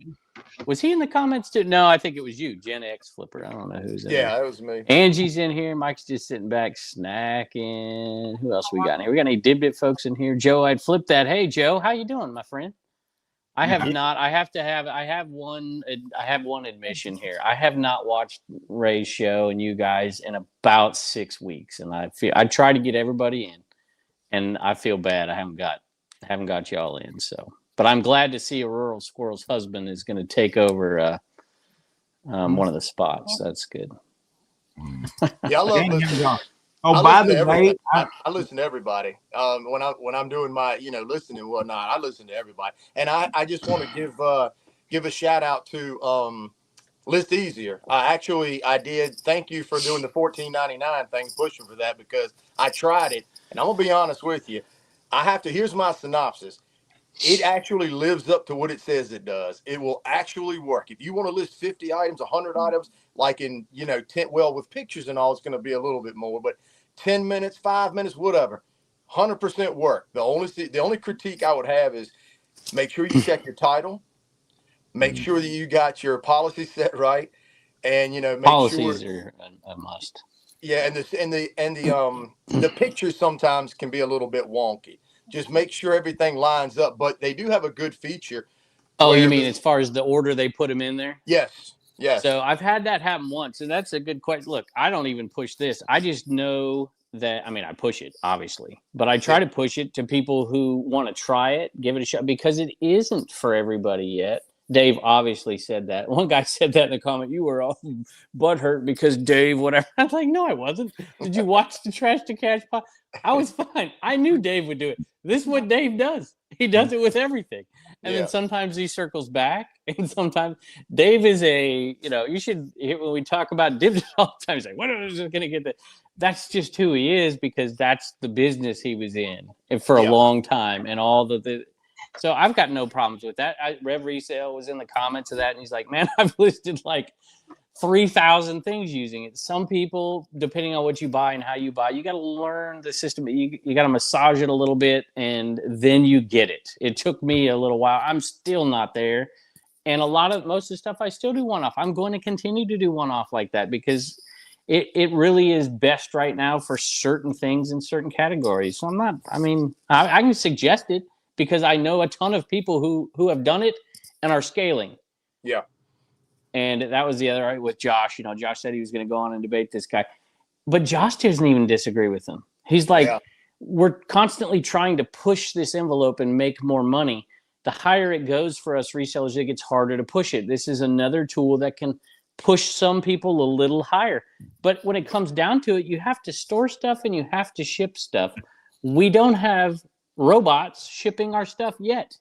Was he in the comments too? No, I think it was you, Gen X Flipper. I don't know who's in Yeah, there. that was me. Angie's in here. Mike's just sitting back snacking. Who else we got in here? We got any Dibdit folks in here? Joe, I'd flip that. Hey, Joe, how you doing, my friend? I have not. I have one admission here. I have not watched Ray's show and you guys in about 6 weeks, and I try to get everybody in, and I feel bad. I haven't got y'all in. So, but I'm glad to see a rural squirrel's husband is going to take over one of the spots. That's good. Yeah, I love listening. Oh, by the way, I listen to everybody. When I'm doing my listening and whatnot, I listen to everybody. And I just want to give a shout out to List Easier. I did. Thank you for doing the $14.99 thing, pushing for that, because I tried it, and I'm gonna be honest with you. Here's my synopsis. It actually lives up to what it says it does. It will actually work. If you want to list 50 items, 100 items, like in 10, well, with pictures and all, it's going to be a little bit more, but 10 minutes, 5 minutes, whatever, 100% work. The only critique I would have is make sure you check your title, make sure that you got your policy set right, and make policies sure are a must. Yeah, and the pictures sometimes can be a little bit wonky. Just make sure everything lines up, but they do have a good feature. Oh, you mean as far as the order they put them in there? Yes. Yes. So I've had that happen once, and that's a good question. Look, I don't even push this. I just know that, I push it, obviously, but I try to push it to people who want to try it, give it a shot, because it isn't for everybody yet. Dave obviously said that. One guy said that in the comment, you were all butthurt because Dave, whatever. I was like, no, I wasn't. Did you watch the Trash to Cash pod? I was fine. I knew Dave would do it. This is what Dave does. He does it with everything. And then sometimes he circles back. And sometimes Dave is you should hear when we talk about dividends all the time. He's like, what are we going to get that? That's just who he is, because that's the business he was in for a long time. And all so I've got no problems with that. Rev Resale was in the comments of that, and he's like, man, I've listed like 3,000 things using it. Some people, depending on what you buy and how you buy, you got to learn the system. You got to massage it a little bit, and then you get it. It took me a little while. I'm still not there. And most of the stuff I still do one-off. I'm going to continue to do one-off like that, because it really is best right now for certain things in certain categories. So I can suggest it, because I know a ton of people who have done it and are scaling. Yeah. And that was the other with Josh. Josh said he was going to go on and debate this guy, but Josh doesn't even disagree with him. He's like, we're constantly trying to push this envelope and make more money. The higher it goes for us resellers, it gets harder to push it. This is another tool that can push some people a little higher. But when it comes down to it, you have to store stuff and you have to ship stuff. We don't have robots shipping our stuff yet.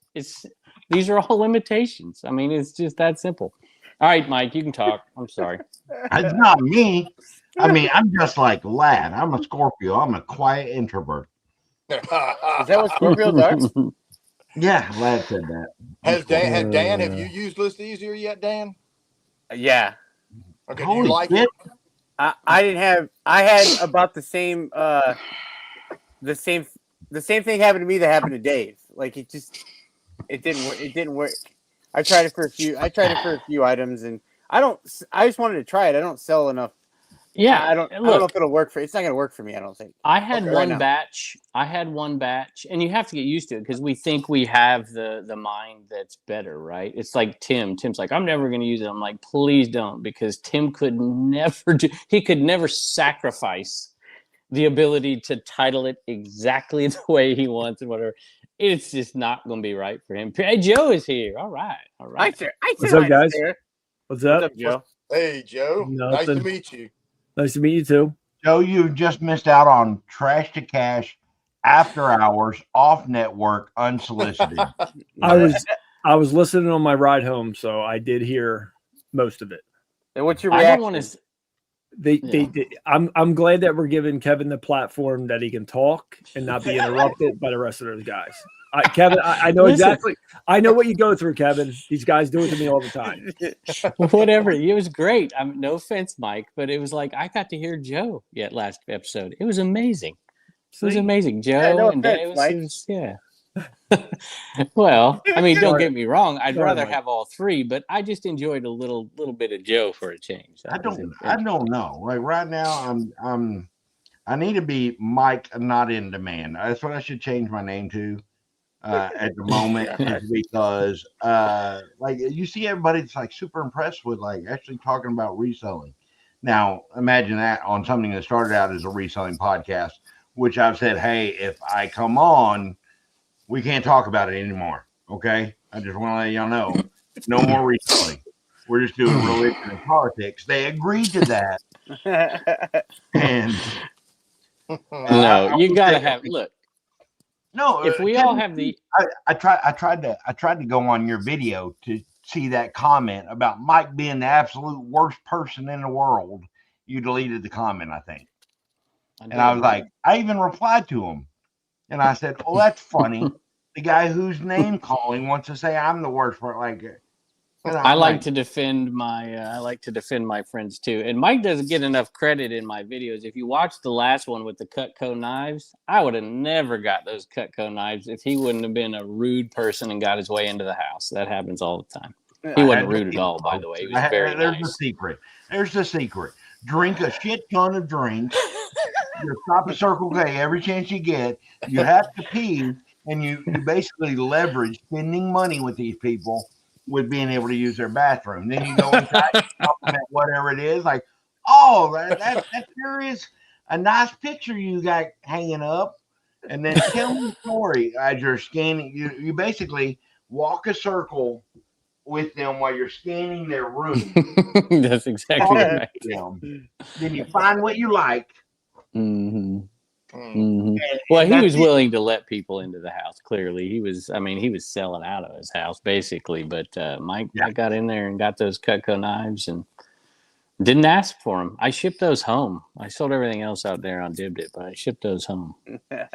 These are all limitations. I mean, it's just that simple. All right, Mike, you can talk. I'm sorry. It's not me. I mean, I'm just like Lad. I'm a Scorpio. I'm a quiet introvert. Is that what Scorpios are? Yeah, Lad said that. Has Dan, have you used List Easier yet, Dan? Yeah. Okay, do Holy you like shit. it? I didn't have. I had about the same thing happened to me that happened to Dave. Like it didn't work. It didn't work. I tried it for a few items, and I just wanted to try it. I don't sell enough. Yeah, I don't know if it'll work it's not gonna work for me, I don't think. I had one batch, and you have to get used to it because we think we have the mind that's better, right? It's like Tim's like, I'm never going to use it. I'm like, please don't, because Tim could never sacrifice the ability to title it exactly the way he wants and whatever. It's just not going to be right for him. Hey, Joe is here. All right. What's up, guys? What's up? What's up, Joe? Hey, Joe. Nice to meet you. Nice to meet you too. Joe, you just missed out on Trash to Cash, after hours, off network, unsolicited. I was listening on my ride home, so I did hear most of it. And what's your reaction? I don't want to. I'm glad that we're giving Kevin the platform that he can talk and not be interrupted by the rest of those guys. Kevin, I know exactly. I know what you go through, Kevin. These guys do it to me all the time. Whatever. It was great. No offense, Mike, but it was like I got to hear Joe last episode. It was amazing. It was amazing. Joe and Dave. Yeah. Well, I mean, don't get me wrong. I'd rather have all three, but I just enjoyed a little bit of Joe for a change. I don't know. Like right now, I need to be Mike, not in demand. That's what I should change my name to. At the moment, because like you see everybody that's like super impressed with like actually talking about reselling. Now imagine that on something that started out as a reselling podcast, which I've said, hey, if I come on, we can't talk about it anymore. Okay, I just want to let y'all know, no more reselling. We're just doing religion and politics. They agreed to that, and no, you gotta have look. No, if we all have the, I tried to go on your video to see that comment about Mike being the absolute worst person in the world. You deleted the comment, I think, and I was like, I even replied to him, and I said, "Oh, that's funny." The guy whose name calling wants to say I'm the worst part. Like, I like to defend my friends too. And Mike doesn't get enough credit in my videos. If you watch the last one with the Cutco knives, I would have never got those Cutco knives if he wouldn't have been a rude person and got his way into the house. That happens all the time. He wasn't rude at all, by the way. He was very nice. There's the secret. Drink a shit ton of drinks. You stop at Circle K every chance you get. You have to pee, and you basically leverage spending money with these people with being able to use their bathroom. Then you go inside and compliment whatever it is. Like, oh, that sure is a nice picture you got hanging up. And then tell me the story as you're scanning. You basically walk a circle with them while you're scanning their room. That's exactly right. Then you find what you like. Mm-hmm. Mm-hmm. Well, he was willing to let people into the house. Clearly, he was selling out of his house basically. But Mike got in there and got those Cutco knives and didn't ask for them. I shipped those home. I sold everything else out there on Dibbit, but I shipped those home. It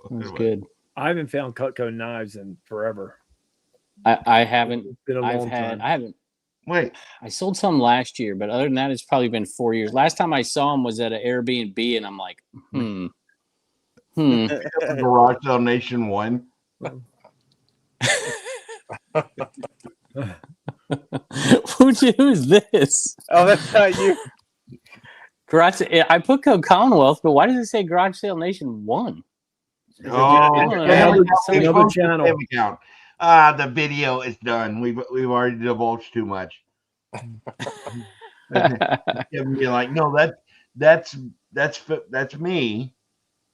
was good. I haven't found Cutco knives in forever. I haven't. It's been a long time. I haven't. Wait, I sold some last year, but other than that, it's probably been 4 years. Last time I saw him was at an Airbnb, and I'm like, Garage Sale Nation 1. Who is this? Oh, that's not you. Garage. I put Code Commonwealth, but why does it say Garage Sale Nation 1? Another channel. The video is done. We've already divulged too much. Be like, no, that's me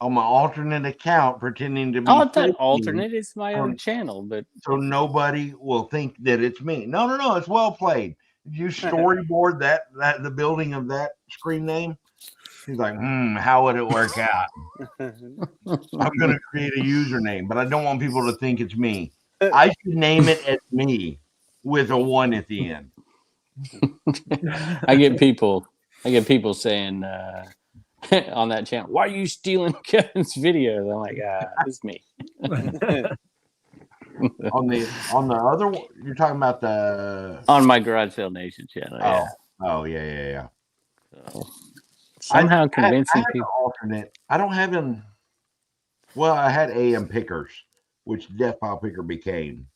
on my alternate account pretending to be. Oh, that alternate is my own channel, but so nobody will think that it's me. No, it's well played. Did you storyboard that the building of that screen name? He's like, how would it work out? I'm gonna create a username, but I don't want people to think it's me. I should name it as me with a 1 at the end. I get people saying on that channel, "Why are you stealing Kevin's videos?" I'm like, it's me. On the other one, you're talking about the On my Garage Sale Nation channel. Yeah. Oh yeah. So, somehow I convincing had people. an alternate. I don't have him. Well, I had AM Pickers, which Deathpile Picker became.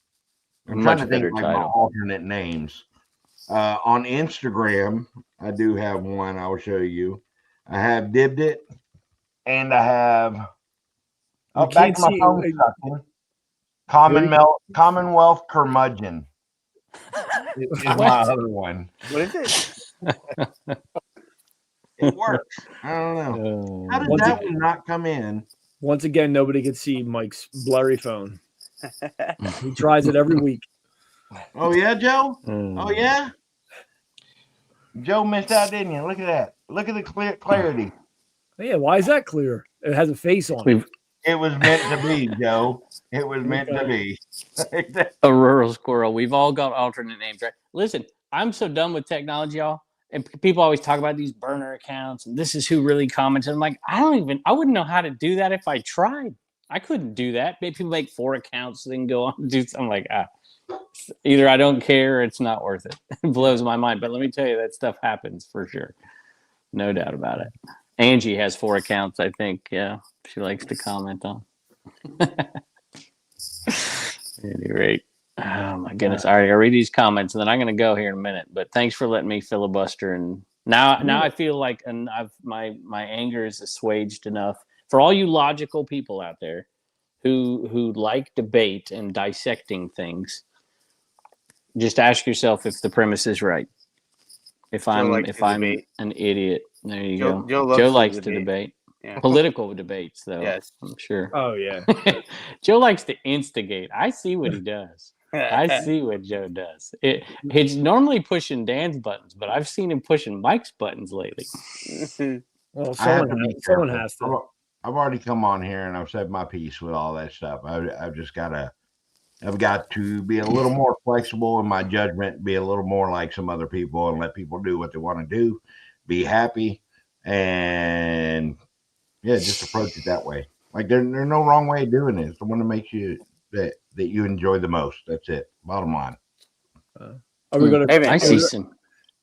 I'm Much trying to think better like my title. alternate names. On Instagram, I do have one. I will show you. I have Dibbed It, and I have. Oh, back to my phone sucking. Commonwealth Curmudgeon is my other one. What is it? It works. I don't know. How did Once that again- one not come in? Once again, nobody could see Mike's blurry phone. He tries it every week. Oh yeah, Joe. Oh yeah. Joe missed out, didn't you? Look at that. Look at the clarity. Yeah, why is that clear? It has a face on it. It was meant to be, Joe. It was meant to be. A rural squirrel. We've all got alternate names, right? Listen, I'm so done with technology, y'all. And people always talk about these burner accounts and this is who really comments. I'm like, I wouldn't know how to do that if I tried. I couldn't do that. Maybe people make 4 accounts, so they can go on and do something. I'm like, either I don't care or it's not worth it. It blows my mind. But let me tell you, that stuff happens for sure. No doubt about it. Angie has 4 accounts, I think. Yeah, she likes to comment on. At any rate. Oh my goodness! All right, I'll read these comments and then I'm going to go here in a minute. But thanks for letting me filibuster. And now I feel like my anger is assuaged enough for all you logical people out there who like debate and dissecting things. Just ask yourself if the premise is right. If I'm an idiot, there you go. Joe likes to debate. Yeah. Political debates, though. Yes, I'm sure. Oh yeah. Joe likes to instigate. I see what he does. I see what Joe does. He's normally pushing Dan's buttons, but I've seen him pushing Mike's buttons lately. Well, someone has to. I've already come on here and I've said my piece with all that stuff. I've got to be a little more flexible in my judgment, be a little more like some other people, and let people do what they want to do, be happy, and just approach it that way. Like there's no wrong way of doing it. It's the one that makes you that you enjoy the most. That's it. Bottom line. Are we going to? I see some.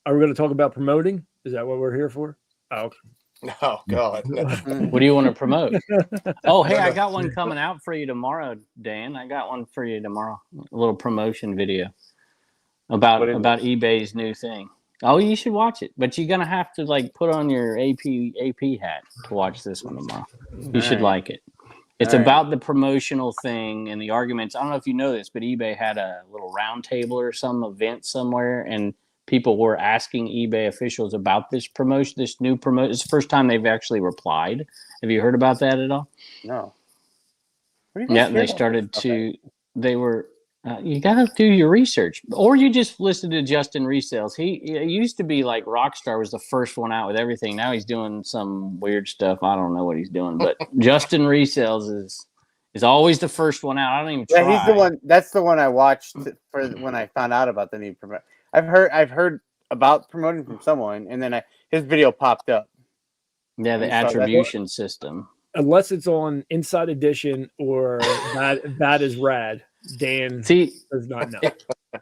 Are we going to talk about promoting? Is that what we're here for? Oh, okay. Oh God! What do you want to promote? Oh, hey, I got one coming out for you tomorrow, Dan. I got one for you tomorrow. A little promotion video about eBay's new thing. Oh, you should watch it, but you're gonna have to like put on your AP hat to watch this one tomorrow. You should like it. It's about the promotional thing and the arguments. I don't know if you know this, but eBay had a little round table or some event somewhere, and people were asking eBay officials about this promotion, this new promotion. It's the first time they've actually replied. Have you heard about that at all? No. Yeah, they started to. They were. You got to do your research, or you just listen to Justin Resales. He used to be like Rockstar was the first one out with everything. Now he's doing some weird stuff. I don't know what he's doing, but Justin Resales is always the first one out. I don't even try. Yeah, he's the one. That's the one I watched for when I found out about the new promotion. I've heard about promoting from someone, and then his video popped up. Yeah, the attribution system. Unless it's on Inside Edition or that is rad. Dan does not know.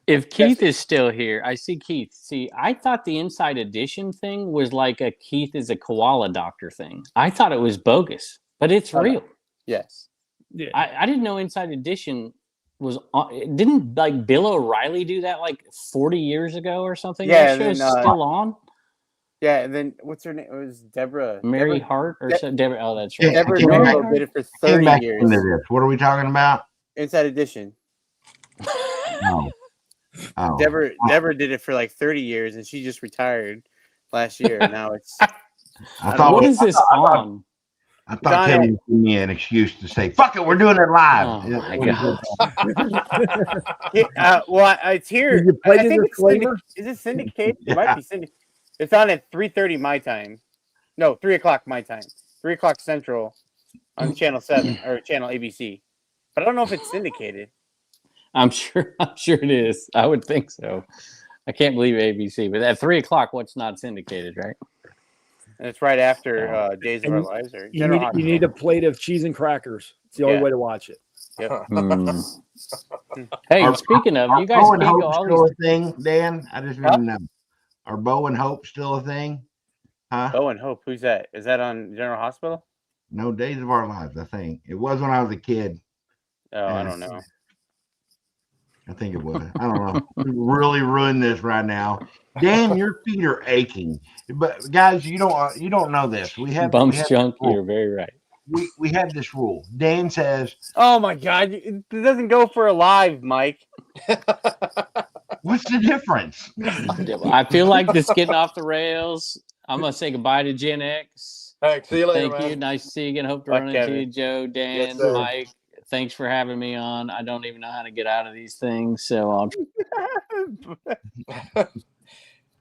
If Keith is still here, I see Keith. See, I thought the Inside Edition thing was like a Keith is a koala doctor thing. I thought it was bogus, but it's real. Yes. Yeah. I didn't know Inside Edition was on. Didn't like Bill O'Reilly do that like 40 years ago or something? Yeah, that show's still on. Yeah, and then what's her name? It was Deborah. Mary Hart or Deborah. Oh, that's right. Deborah Norville did it for 30 years. What are we talking about? Inside Edition. Oh. Deborah did it for like 30 years, and she just retired last year. Now it's. What is this on? I thought Kevin was giving me an excuse to say, "Fuck it, we're doing it live." Oh my god! Well, it's here. I think is it syndicated? It might be syndicated. It's on at 3:30 my time. No, 3 o'clock my time. 3 o'clock Central on Channel 7 or Channel ABC. But I don't know if it's syndicated. I'm sure it is. I would think so. I can't believe ABC, but at 3:00, what's not syndicated, right? And it's right after Days of Our Lives. Or You need a plate of cheese and crackers. It's the only way to watch it. Yep. Hey, speaking of, you guys Bow and can't go Hope all still these. a thing, Dan? I just didn't know. Are Bow and Hope still a thing? Huh? Bow and Hope. Who's that? Is that on General Hospital? No, Days of Our Lives, I think. It was when I was a kid. Oh, I don't know. I think it was. I don't know. We really ruined this right now. Dan, your feet are aching. But guys, you don't know this. We have Junk. You're very right. We have this rule. Dan says, "Oh my God, it doesn't go for a live, Mike." What's the difference? I feel like this is getting off the rails. I'm gonna say goodbye to Gen X. Hey, see you later. Thank man. you. Nice to see you again. Hope to Bye, run into Kevin. you, Joe, Dan, Yes, Mike. Thanks for having me on. I don't even know how to get out of these things, so I'll.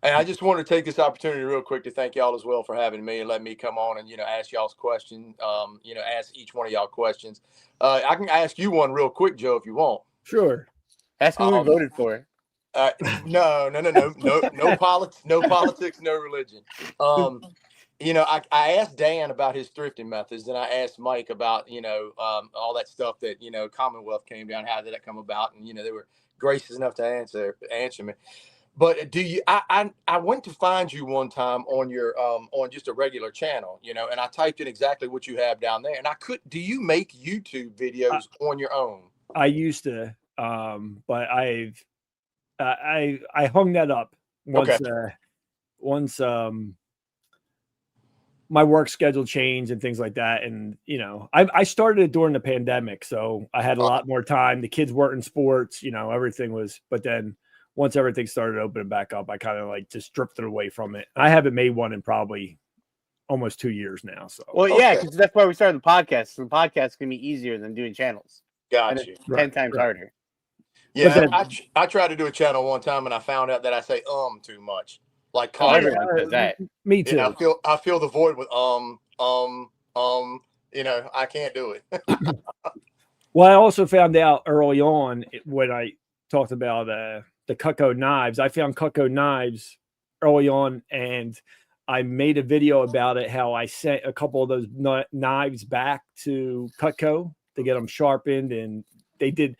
And I just wanted to take this opportunity real quick to thank y'all as well for having me and letting me come on and, ask y'all's questions, ask each one of y'all questions. I can ask you one real quick, Joe, if you want. Sure. Ask who we voted for. No politics, no religion. I asked Dan about his thrifting methods, and I asked Mike about, all that stuff that, Commonwealth came down. How did that come about? And, they were gracious enough to answer me. But I went to find you one time on your on just a regular channel, and I typed in exactly what you have down there, and do you make YouTube videos on your own? I used to, but I hung that up once my work schedule changed and things like that. And, I started it during the pandemic, so I had a lot more time. The kids weren't in sports, everything was, but then once everything started opening back up, I kind of just drifted away from it. I haven't made one in probably almost 2 years now. So, yeah, because that's why we started the podcast. So the podcast can be easier than doing channels. Got you. 10 times harder. Yeah, I tried to do a channel one time, and I found out that I say too much. Like everyone does that. Me too. I feel the void with I can't do it. Well, I also found out early on when I talked about the Cutco knives. I found Cutco knives early on, and I made a video about it, how I sent a couple of those knives back to Cutco to get them sharpened, and they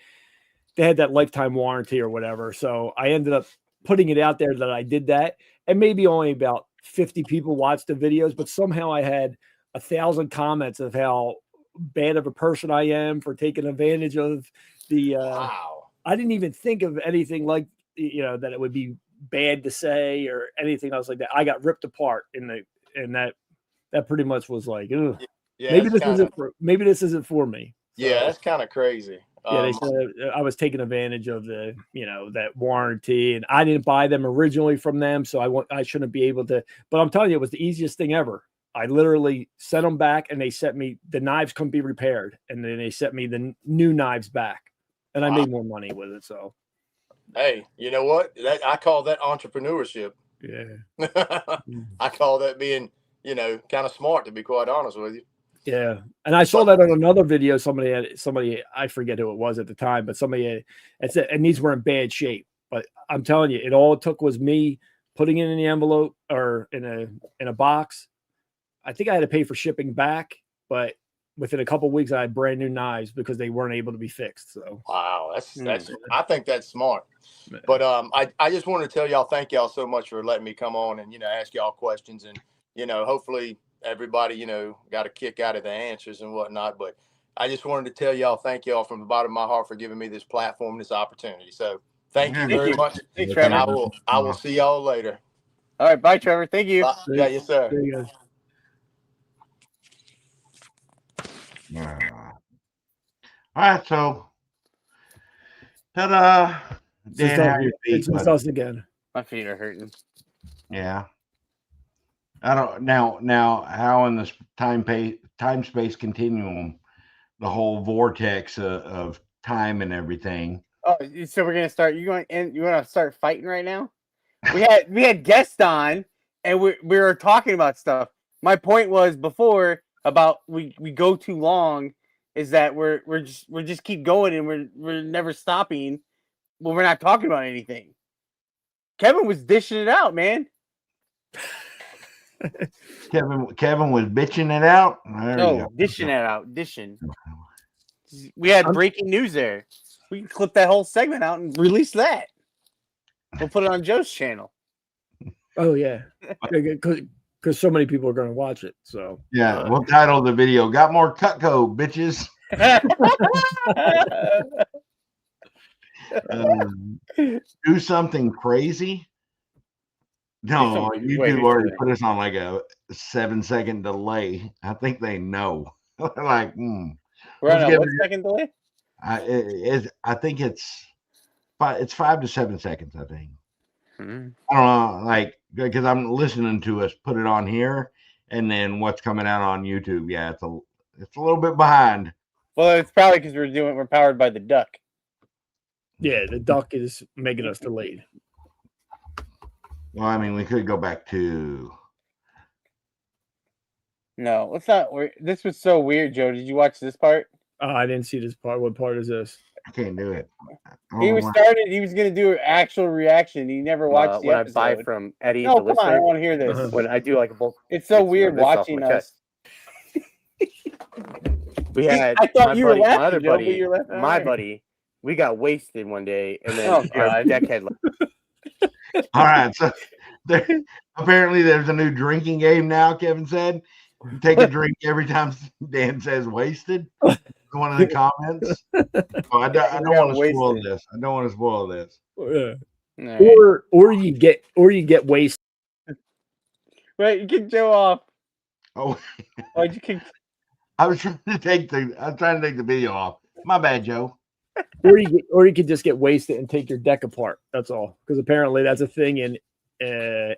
had that lifetime warranty or whatever. So I ended up putting it out there that I did that, and maybe only about 50 people watched the videos, but somehow I had 1,000 comments of how bad of a person I am for taking advantage of the wow. I didn't even think of anything like, that it would be bad to say or anything else like that. I got ripped apart and that pretty much was like, ugh. Yeah, maybe this isn't for me. So, yeah, that's kind of crazy. Yeah, they said I was taking advantage of the, that warranty, and I didn't buy them originally from them, so I shouldn't be able to. But I'm telling you, it was the easiest thing ever. I literally sent them back, and they sent me the knives couldn't be repaired, and then they sent me the new knives back, and I made more money with it. So, hey, you know what? I call that entrepreneurship. Yeah, I call that being, kind of smart, to be quite honest with you. Yeah, and I saw that on another video. Somebody I forget who it was at the time, but somebody had said, and these were in bad shape. But I'm telling you, all it took was me putting it in the envelope or in a box. I think I had to pay for shipping back, but within a couple of weeks, I had brand new knives because they weren't able to be fixed. So wow, that's I think that's smart. But I just wanted to tell y'all, thank y'all so much for letting me come on and ask y'all questions, and hopefully everybody got a kick out of the answers and whatnot. But I just wanted to tell y'all, thank y'all from the bottom of my heart for giving me this platform, this opportunity. So thank you very much. Thanks, Trevor. And I will see y'all later. All right, bye, Trevor. Thank you. Bye. Yeah, yes, sir. there you go. All right, so ta-da. Dan, how are your feet, It's just us again. My feet are hurting. Yeah. I don't now how in this time space continuum, the whole vortex of time and everything. Oh, so we're gonna start. You want to start fighting right now? We had guests on, and we were talking about stuff. My point was before about we go too long is that we're just keep going and we're never stopping. Well, we're not talking about anything. Kevin was dishing it out, man. Kevin was bitching it out. Dishing it out. Dishing. We had breaking news there. We can clip that whole segment out and release that. We'll put it on Joe's channel. Oh yeah, because so many people are going to watch it. So yeah, we'll title the video "Got More Cutco, Bitches." Do something crazy. No, YouTube already put us on like a 7-second delay. I think they know. Like, we're on a what second delay? I think it's 5 to 7 seconds. I think. I don't know, like, because I'm listening to us put it on here, and then what's coming out on YouTube. Yeah, it's a little bit behind. Well, it's probably because we're powered by the duck. Yeah, the duck is making us delayed. Well, I mean, we could go back to. No, let's not. This was so weird, Joe. Did you watch this part? I didn't see this part. What part is this? I can't do it. He was going to do an actual reaction. He never watched the episode. I buy from Eddie. No, come on, I want to hear this. When I do like a bulk. It's so weird watching us. We had. I thought you were laughing, my other Joe, buddy. But you're laughing. My buddy. We got wasted one day, and then our deck had. All right, so apparently there's a new drinking game now. Kevin said, you take a drink every time Dan says "wasted." One of the comments. I don't want to spoil this. I don't want to spoil this. Yeah. Or you get wasted. Right, you kick Joe off. Oh, why'd you kick? I was trying to take the video off. My bad, Joe. Or you could just get wasted and take your deck apart. That's all. Because apparently that's a thing in where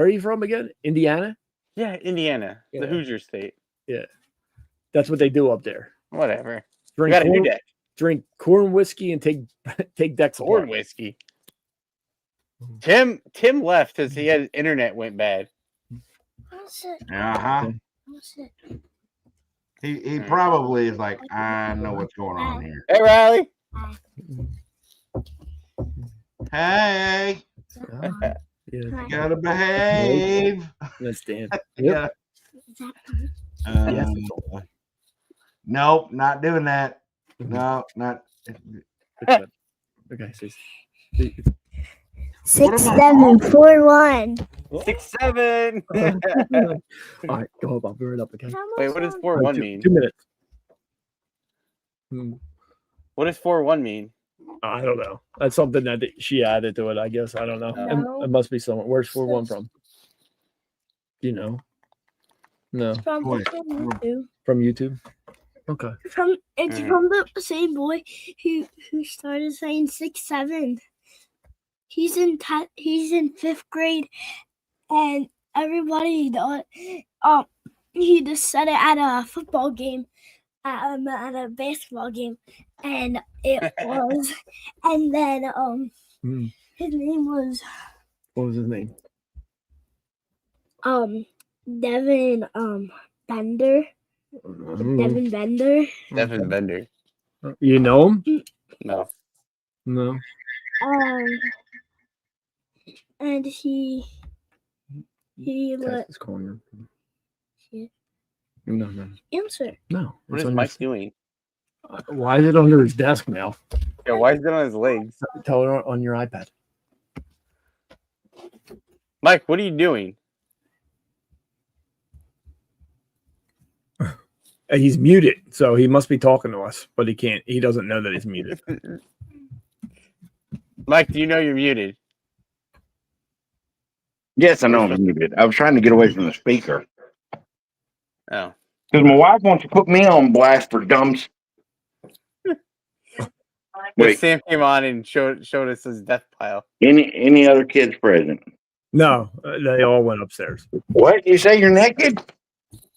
are you from again? Indiana? Yeah, Indiana. Yeah. The Hoosier state. Yeah. That's what they do up there. Whatever. Drink corn whiskey and take decks apart. Corn whiskey. Tim left because his internet went bad. Uh-huh. He probably is like, I know what's going on here. Hey, Riley. Hey. You gotta behave. That's Dan. Yep. Nope, not doing that. No, not. Okay, 6741. 67. All right, go up. I'll bring it up again. Wait, what does 41 mean? 2 minutes. What does 41 mean? I don't know. That's something that she added to it, I guess. I don't know. No. It must be somewhere. Where's 41 from? Do you know? No. From YouTube. From YouTube? Okay. It's from the same boy who started saying 6'7". He's in 5th grade, and everybody thought he just said it at a football game, at a basketball game, and it was, and then his name was. What was his name? Devin Bender. Devin Bender. Devin Bender. You know him? No. No. And he let his corner. Yeah. No. Answer. No. What is Mike doing? Why is it under his desk now? Yeah, why is it on his legs? Tell it on your iPad. Mike, what are you doing? He's muted, so he must be talking to us, but he can't. He doesn't know that he's muted. Mike, do you know you're muted? Yes, I know I'm muted. I was trying to get away from the speaker. Oh. Because my wife wants to put me on blast for dumps. Wait. Sam came on and showed us his Deathpile. Any other kids present? No, they all went upstairs. What? You say you're naked?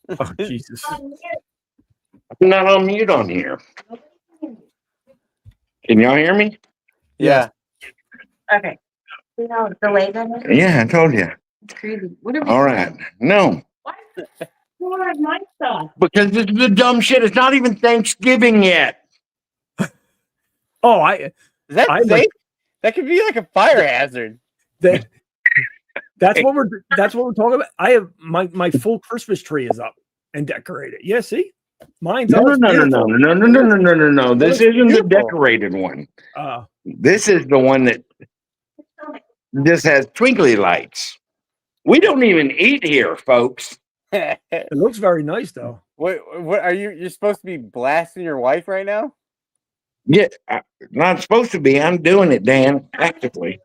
Oh, Jesus. I'm not on mute on here. Can y'all hear me? Yeah. Okay. You know, delay then? Yeah, I told you. It's crazy. What are we All right. No. What? Where's my stuff? Because this is the dumb shit. It's not even Thanksgiving yet. Oh, Is that I'm safe? That could be like a fire hazard. That's what we're talking about. I have my full Christmas tree is up and decorated. Yeah, see, mine's No. This isn't the beautiful. decorated one. This is the one that just has twinkly lights. We don't even eat here, folks. It looks very nice though. What are you? You're supposed to be blasting your wife right now? Yeah, not supposed to be. I'm doing it, Dan. Actively.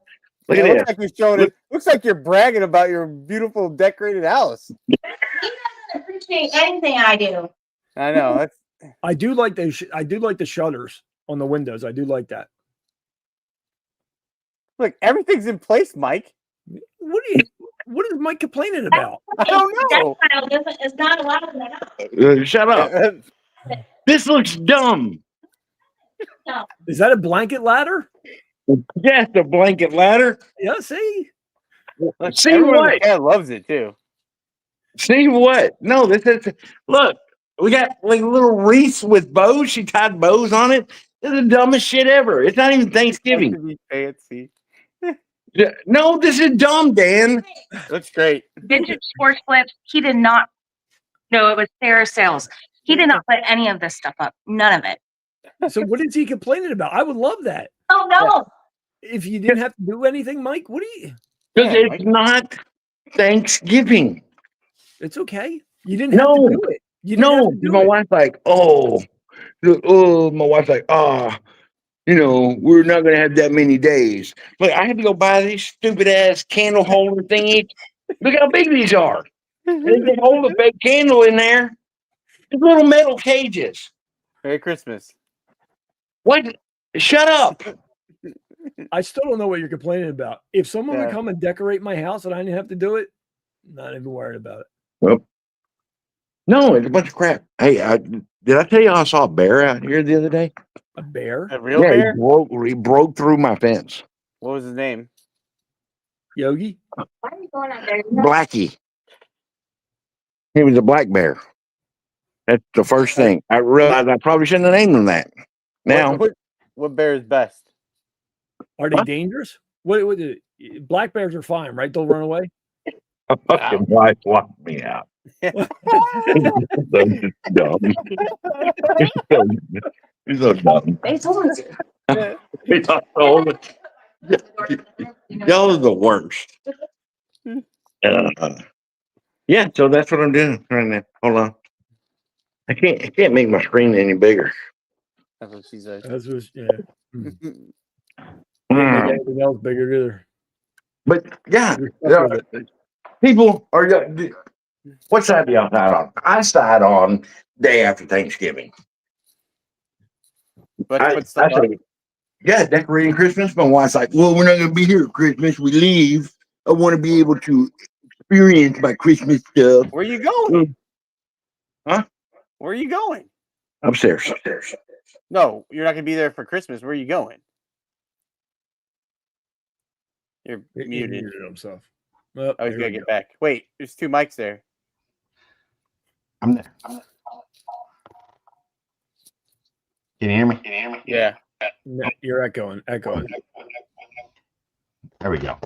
Look at Looks this. like you're showing it. Looks like you're bragging about your beautiful decorated house. He doesn't appreciate anything I do. I know. That's I do like the shutters on the windows. I do like that. look. Everything's in place, Mike. What is Mike complaining about? I don't know. It's not allowed in the house. Shut up. This looks dumb. Is that a blanket ladder? Yes, a blanket ladder. Yeah, see? Look, See everyone what? in the cat loves it too. See what? No, this is look. We got like a little wreath with bows. She tied bows on it. This is the dumbest shit ever. It's not even Thanksgiving. To be fancy. No, this is dumb, Dan. That's great. Vintage sports flips. He did not. No, it was Sarah Sales. He did not put any of this stuff up. None of it. So what is he complaining about? I would love that. Oh no! If you didn't have to do anything, Mike, what do you? Because it's not Thanksgiving. It's okay. You didn't have to do it. You didn't have to do my it. wife's like, my wife's like, we're not gonna have that many days. Look, I had to go buy these stupid ass candle holder thingies. Look how big these are. They can hold a big candle in there. It's little metal cages. Merry Christmas. What? Shut up. I still don't know what you're complaining about. If someone Yeah. would come and decorate my house and I didn't have to do it, not even worried about it. Well, no, it's a bunch of crap. Hey, did I tell you I saw a bear out here the other day? A bear? A real bear? He broke through my fence. What was his name? Yogi? Why are you going out there? Blackie. He was a black bear. That's the first thing. I realized I probably shouldn't have named him that. Now, What bear is best? Are they dangerous? What black bears are fine, right? They'll run away. a fucking wife locked me out. So dumb. He's so dumb. They told us. He's so old. Y'all are the worst. Yeah, so that's what I'm doing right now. Hold on. I can't make my screen any bigger. That's what she said. That's what, yeah. Can't make anything else bigger either. But yeah, people are. What side do y'all side on? I side on day after Thanksgiving. I say, yeah, decorating Christmas. My wife's like, well, we're not going to be here at Christmas. We leave. I want to be able to experience my Christmas stuff. Where you going? Huh? Where are you going? Upstairs. No, you're not gonna be there for Christmas. Where are you going? You're He muted. muted himself. Oh, I was here gonna we get go. back. Wait, there's two mics there. I'm there. Can you hear me? Yeah. No, you're echoing. There we go.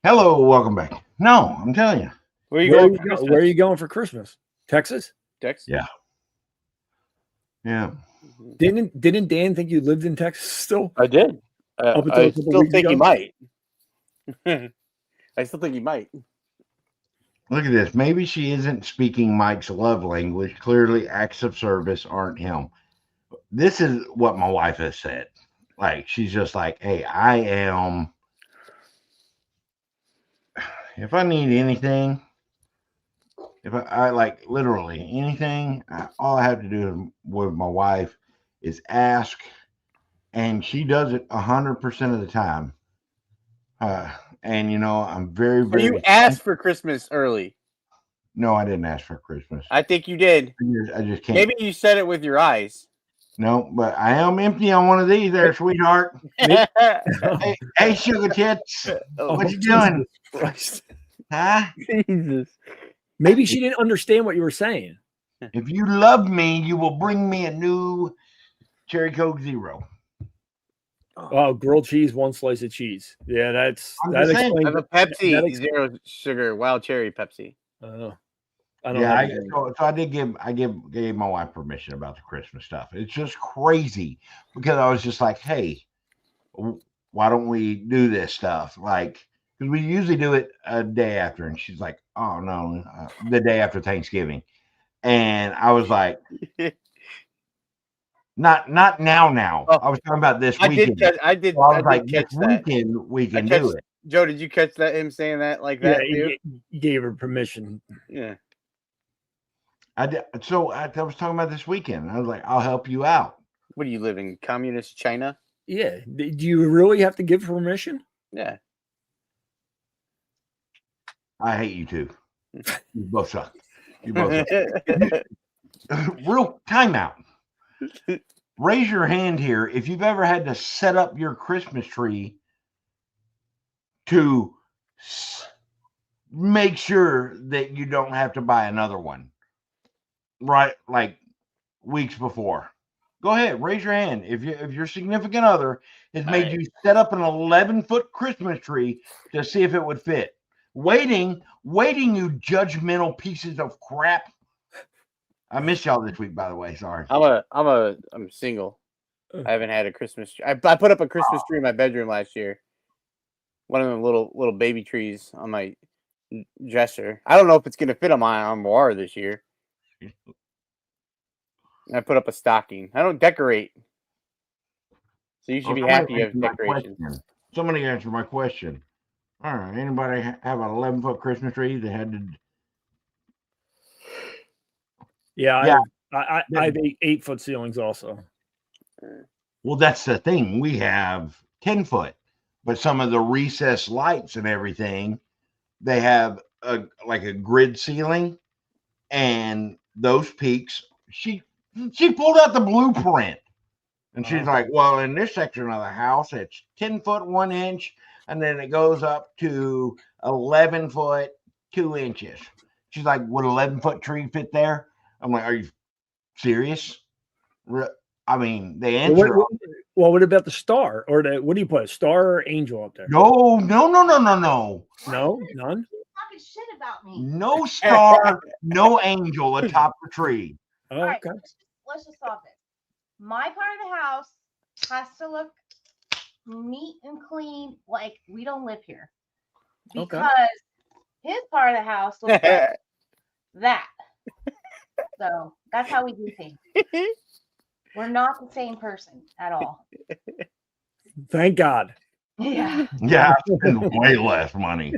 Hello, welcome back. No, I'm telling you. Where are you Where going? are for you, Christmas? where are you going for Christmas? Texas? Dex? Yeah. Yeah. Didn't Dan think you lived in Texas still? I did. Up until a I couple still weeks think he ago? might. I still think he might. Look at this. Maybe she isn't speaking Mike's love language. Clearly, acts of service aren't him. This is what my wife has said. Like, she's just like, hey, I am. If I need anything, if I like literally anything, all I have to do with my wife is ask, and she does it 100% of the time. And I'm very, So very. you asked for Christmas early. No, I didn't ask for Christmas. I think you did. I just can't. Maybe you said it with your eyes. No, but I am empty on one of these there, sweetheart. Hey, sugar tits. What you doing? Christ. Huh? Jesus. Maybe she didn't understand what you were saying. If you love me, you will bring me a new Cherry Coke Zero. Oh, grilled cheese, one slice of cheese. Yeah, that I explains. have a Pepsi zero sugar wild cherry Pepsi. I don't Yeah, have any. so I did gave my wife permission about the Christmas stuff. It's just crazy because I was just like, hey, why don't we do this stuff? Like, because we usually do it a day after, and she's like, oh no, the day after Thanksgiving, and I was like, not now. Oh, I was talking about this I weekend. I did. So I was I did like, catch this that. weekend we can catch- do it. Joe, did you catch that? Him saying that like Yeah, that too? he gave her permission. Yeah. I did. So I was talking about this weekend. I was like, I'll help you out. What do you live in communist China? Yeah. Do you really have to give permission? Yeah. I hate you two. You both suck. You both suck. Real timeout. Raise your hand here if you've ever had to set up your Christmas tree to make sure that you don't have to buy another one, right? Like weeks before. Go ahead, raise your hand. If your significant other has made you set up an 11-foot Christmas tree to see if it would fit. Waiting, you judgmental pieces of crap. I missed y'all this week, by the way. Sorry. I'm single. I haven't had a Christmas tree. I put up a Christmas tree in my bedroom last year. One of them little baby trees on my dresser. I don't know if it's gonna fit on my armoire this year. And I put up a stocking. I don't decorate. So you should be happy you have decorations. Somebody answer my question. All right. Anybody have an 11-foot Christmas tree that had to? Yeah. I have 8-foot ceilings also. Well, that's the thing. We have 10-foot, but some of the recessed lights and everything, they have like a grid ceiling, and those peaks. She pulled out the blueprint, and she's like, "Well, in this section of the house, it's 10 foot 1 inch, and then it goes up to 11 foot 2 inches." She's like, "Would 11-foot tree fit there?" I'm like, "Are you serious?" I mean, they answer. Well, what about the star or what do you put? A star or angel up there? No. No, none. Talking shit about me. No star, no angel atop the tree. Oh, All right, okay. let's just solve this. My part of the house has to look neat and clean, like we don't live here. Because his part of the house looks like that. So that's how we do things. We're not the same person at all. Thank God. Yeah. Yeah, I spend way less money.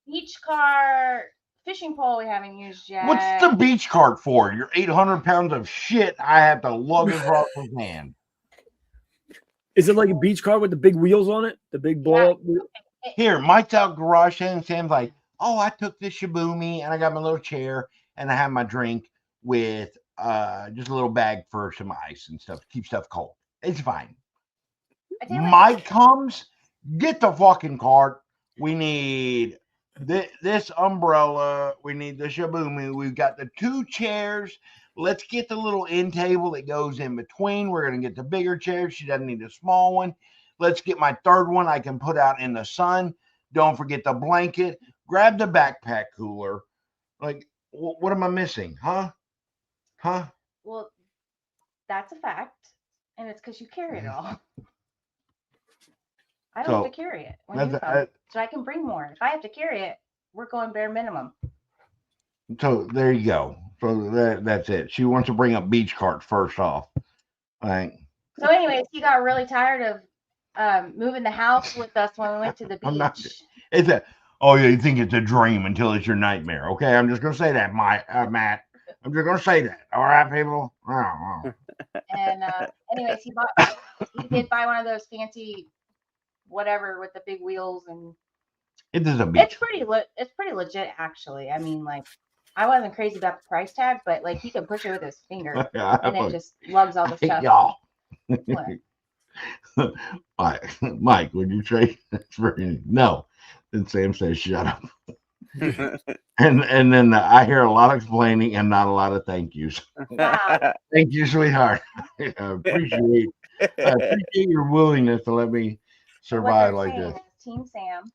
Beach cart, fishing pole we haven't used yet. What's the beach cart for? Your 800 pounds of shit I have to lug across his hand. Is it like a beach car with the big wheels on it? The big blow up wheel? Here, Mike's out garage and Sam's like, "Oh, I took this Shaboomy and I got my little chair and I have my drink with just a little bag for some ice and stuff to keep stuff cold. It's fine." Mike comes, get the fucking cart. We need this umbrella. We need the Shaboomy. We've got the 2 chairs. Let's get the little end table that goes in between. We're going to get the bigger chair. She doesn't need a small one. Let's get my 3rd one I can put out in the sun. Don't forget the blanket. Grab the backpack cooler. Like, what am I missing? Huh? Well, that's a fact. And it's because you carry it all. I don't have to carry it when you come, so I can bring more. If I have to carry it, we're going bare minimum. So there you go. So that's it. She wants to bring up beach cart first off. Right. So anyways, he got really tired of moving the house with us when we went to the beach. Oh yeah, you think it's a dream until it's your nightmare. Okay, I'm just gonna say that, Matt. I'm just gonna say that. All right, people. And anyways, he did buy one of those fancy whatever with the big wheels, and it is a beach. It's pretty legit actually. I mean, like, I wasn't crazy about the price tag, but like he can push it with his finger and it just lugs all the stuff. Y'all. Mike, would you trade for anything? No. Then Sam says, "Shut up." And then I hear a lot of complaining and not a lot of thank yous. Wow. Thank you, sweetheart. I appreciate your willingness to let me survive What like they're this. saying is Team Sam.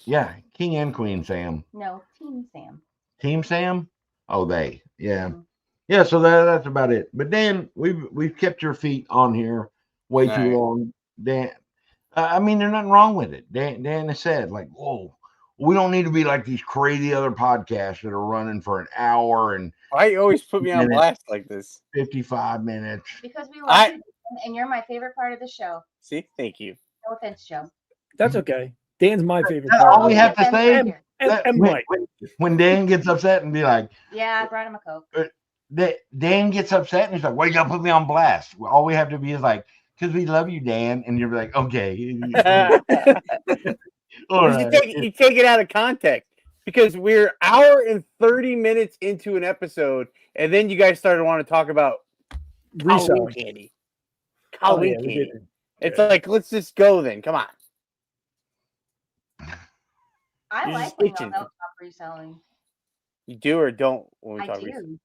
Yeah, King and Queen Sam. No, Team Sam. Team Sam? Oh, they. Yeah. Mhm. Yeah, so that's about it. But Dan, we've kept your feet on here way too Right. long. Dan, I mean, there's nothing wrong with it. Dan has said, like, whoa, we don't need to be like these crazy other podcasts that are running for an hour and Why you always put me on minutes, blast like this? 55 minutes. Because we love you, and you're my favorite part of the show. See, thank you. No offense, Joe. That's okay. Dan's my favorite That's part. all we have to say. And Mike. When Dan gets upset and be like, Yeah, I brought him a Coke. Dan gets upset and he's like, why you gotta put me on blast? Well, all we have to be is like, because we love you, Dan. And you're like, okay. All right. You take it out of context because we're hour and 30 minutes into an episode, and then you guys started wanting to talk about Halloween Reselling. candy. Oh, Halloween yeah, we candy. did. It's like, let's just go then. Come on. I You're like just when y'all itching. don't talk reselling. You do or don't when we I talk do. reselling?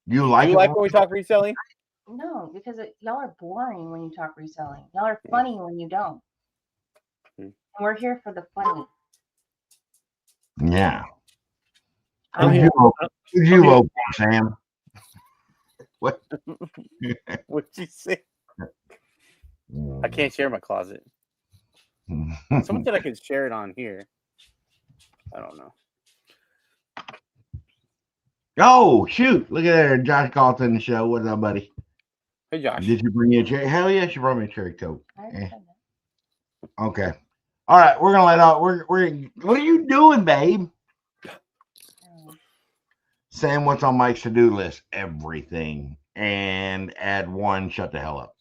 You like You it like when when we talk reselling? No, because y'all are boring when you talk reselling. Y'all are funny when you don't. And we're here for the funny. Yeah. I'm Who'd here. you vote for, Sam? What? What'd you say? I can't share my closet. Someone said I could share it on here. I don't know. Oh, shoot. Look at there. Josh Galton in the show. What's up, buddy? Hey, Josh. Did you bring me a cherry? Hell yeah, she brought me a cherry Coke. I already said that. Okay. All right. We're going to let out. What are you doing, babe? Sam, what's on Mike's to-do list? Everything. And add one, shut the hell up.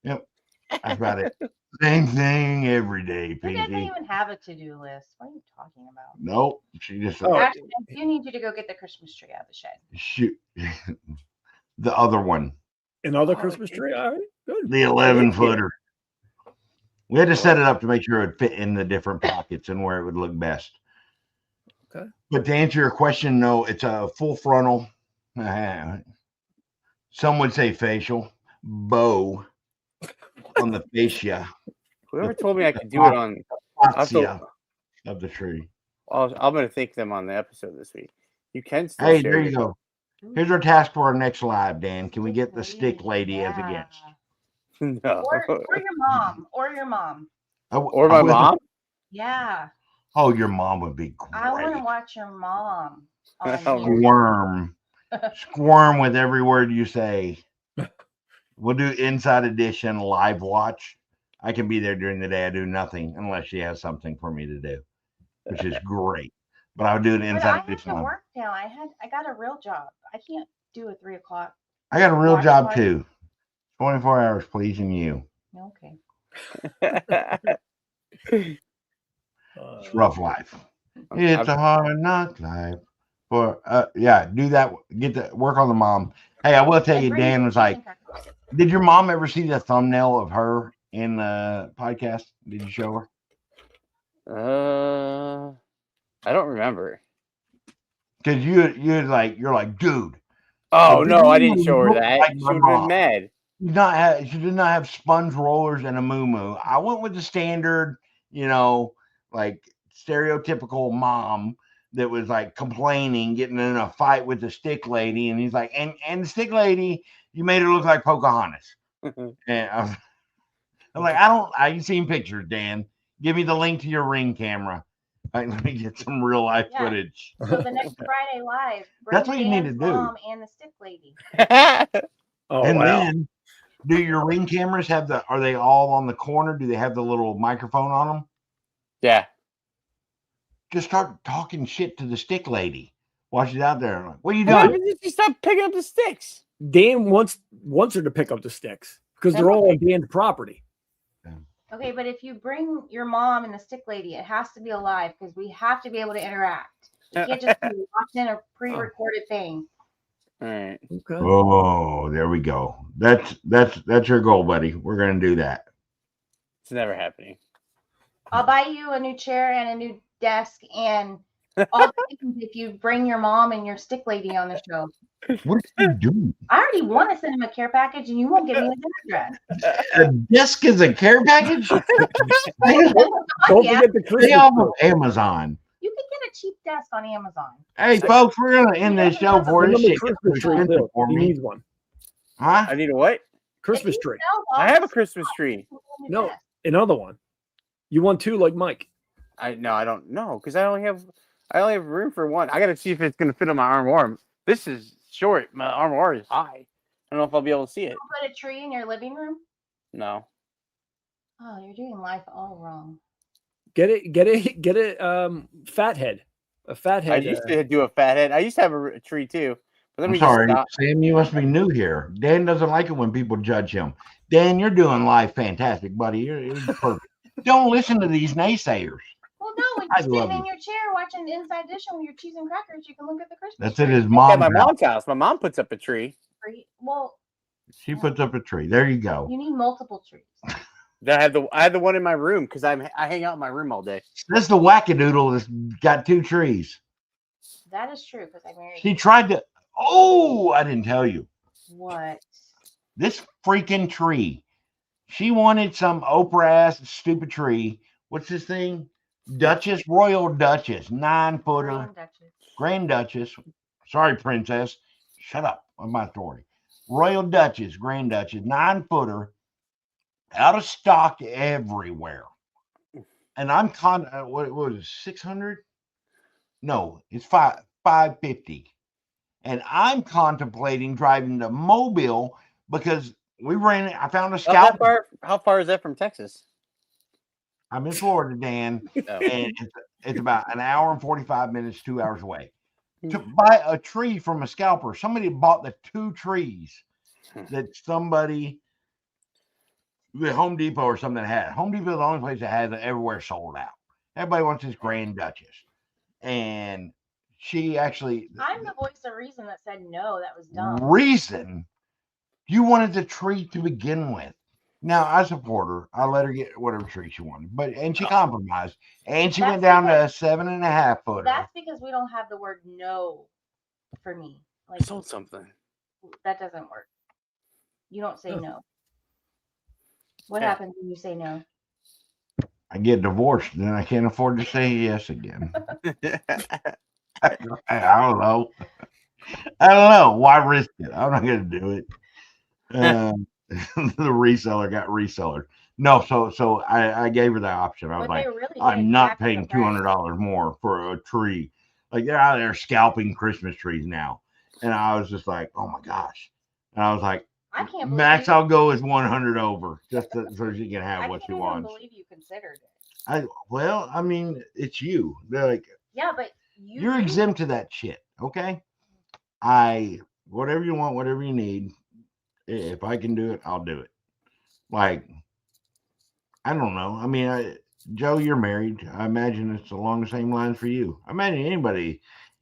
Yep. That's about it. Same thing every day, You guys don't Pinky. even have a to-do list. What are you talking about? Nope. She just Actually, I do need you to go get the Christmas tree out of the shed. shoot. The other one. Another Christmas tree. All right. Good. The 11-footer. We had to set it up to make sure it would fit in the different pockets and where it would look best. Okay. But to answer your question, no, it's a full frontal. Some would say facial bow on the fascia. Whoever told me I could do it on Fascia of the tree. I'm going to thank them on the episode this week. You can still Hey, share there it. you go. Here's our task for our next live, Dan. Can we get the stick lady as a guest? No. Or your mom. Or your mom. Or my mom? Yeah. Oh, your mom would be I want to great. watch your mom. On here. Squirm. Squirm with every word you say. We'll do Inside Edition live watch. I can be there during the day. I do nothing unless she has something for me to do, which is great. But I'll do an But I Inside have Edition. to work now. I got a real job. I can't do a 3 o'clock. I got a real watch job party. too. 24 hours pleasing you. Okay. It's rough life. It's a hard knock life. For yeah, do that. Get to work on the mom. Hey, I will tell you, Dan was like, did your mom ever see the thumbnail of her in the podcast? Did you show her? I don't remember. Because you're like, dude. Oh if no, I you didn't show her look that. like She my would have been mom, mad. She did not have sponge rollers and a moo. I went with the standard, like stereotypical mom that was like complaining, getting in a fight with the stick lady, and he's like, and the stick lady, you made her look like Pocahontas. And I'm like, I seen pictures, Dan. Give me the link to your Ring camera. Let me get some real life footage. So the next Friday live, That's what you need to Dan's do. mom and the stick lady. Oh, and wow. then, do your Ring cameras are they all on the corner? Do they have the little microphone on them? Yeah. Just start talking shit to the stick lady while she's out there. Like, what are you Why doing? did you stop picking up the sticks? Dan wants her to pick up the sticks because they're all on Dan's property. Okay, but if you bring your mom and the stick lady, it has to be alive because we have to be able to interact. You can't just be watching a pre-recorded thing. All right. Okay. Oh, there we go. That's your goal, buddy. We're gonna do that. It's never happening. I'll buy you a new chair and a new desk and all the things if you bring your mom and your stick lady on the show. What are you doing? I already want to send him a care package, and you won't give me his address. A desk is a care package? Don't Yeah. forget the Stay Christmas off tree. of Amazon. You can get a cheap desk on Amazon. Hey, folks, we're going to end this show for Send this him a shit. gets Christmas tree expensive too. for He me. needs one. Huh? I need a what? Christmas tree. I have a Christmas tree. No, another one. You want two like Mike? I don't know because I only have room for one. I gotta see if it's gonna fit on my armoire. This is short. My armoire is high. I don't know if I'll be able to see it. Put a tree in your living room. No. Oh, you're doing life all wrong. Get it. Fat head. A fat head. I used to do a fat head. I used to have a tree too. But let I'm me sorry, just stop. Sam, you must be new here. Dan doesn't like it when people judge him. Dan, you're doing life fantastic, buddy. You're perfect. Don't listen to these naysayers. Well, no, when I you're love sitting in you. your chair watching the Inside Dish with your cheese and crackers, you can look at the Christmas That's tree. at his At mom's my house. mom's house. My mom puts up a tree. Well, She puts up a tree. There you go. you need multiple trees. I had the one in my room because I hang out in my room all day. That's the wackadoodle that's got two trees. That is true because I married. She tried to. Oh, I didn't tell you. What? This freaking tree. She wanted some Oprah ass stupid tree. What's this thing? Duchess, Royal Duchess, 9-footer. Grand Duchess. Sorry, Princess. Shut up. I'm my authority. Royal Duchess, Grand Duchess, 9-footer. Out of stock everywhere. And I'm what was it, 600? No, it's 550. And I'm contemplating driving to Mobile because I found a scalp. How far is that from Texas? I'm in Florida, Dan, and it's about an hour and 45 minutes, 2 hours away. To buy a tree from a scalper, somebody bought the two trees that somebody with Home Depot or something had. Home Depot is the only place that has it everywhere sold out. Everybody wants this Grand Duchess. And she actually... I'm the voice of reason that said no, that was dumb. Reason? You wanted the tree to begin with. Now, I support her. I let her get whatever tree she wanted. And she compromised. And she went down to a 7.5 footer. That's because we don't have the word no for me. Like, sold something. That doesn't work. You don't say no. What happens when you say no? I get divorced, then I can't afford to say yes again. I don't know. I don't know. Why risk it? I'm not going to do it. The reseller got reseller. No, so I gave her the option. I was like, I'm not paying $200 more for a tree. Like they're out there scalping Christmas trees now. And I was just like, oh my gosh. And I was like, I can't Max, I'll go as 100 over just so she can have what she wants. I can't believe you considered it. I mean, it's you. They're like, yeah, but you're exempt to that shit. Okay. Whatever you want, whatever you need. If I can do it, I'll do it. Like, I don't know. I mean, Joe, you're married. I imagine it's along the same lines for you. I imagine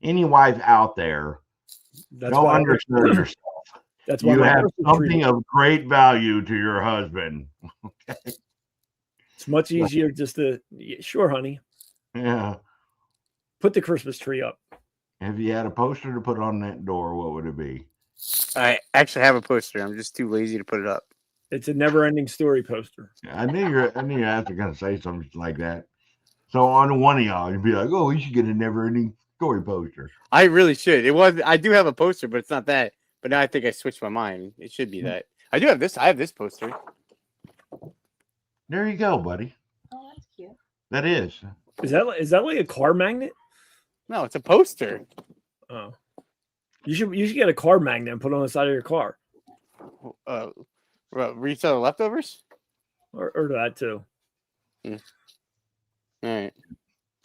any wife out there, don't understand yourself. That's why you have something of great value to your husband. Okay. It's much easier just to, sure, honey. Yeah. Put the Christmas tree up. If you had a poster to put on that door, what would it be? I actually have a poster. I'm just too lazy to put it up. It's a never-ending story poster. I knew you guys were going to say something like that. So on one of y'all, you'd be like, "Oh, we should get a never-ending story poster." I really should. I do have a poster, but it's not that. But now I think I switched my mind. It should be that. I do have this. I have this poster. There you go, buddy. Oh, that's cute. That is. Is that like a car magnet? No, it's a poster. Oh. You should get a car magnet and put it on the side of your car. Reseller Leftovers? Or that too. All right.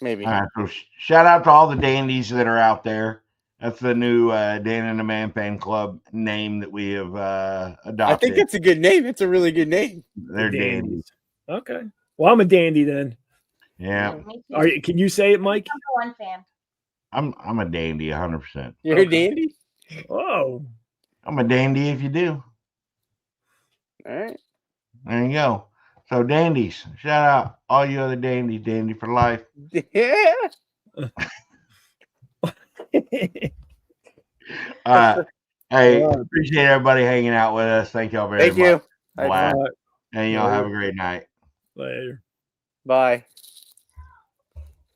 Maybe. All right, so shout out to all the dandies that are out there. That's the new Dan and the Man Fan Club name that we have adopted. I think it's a good name. It's a really good name. They're dandies. Okay. Well, I'm a dandy then. Yeah. Can you say it, Mike? I'm one fan. I'm a dandy 100%. You're a dandy? Oh. I'm a dandy if you do. All right. There you go. So dandies, shout out all you other dandies, dandy for life. Yeah. All right. Hey, appreciate everybody hanging out with us. Thank y'all very Thank much. you. Glad. And y'all have a great night. Later. Bye.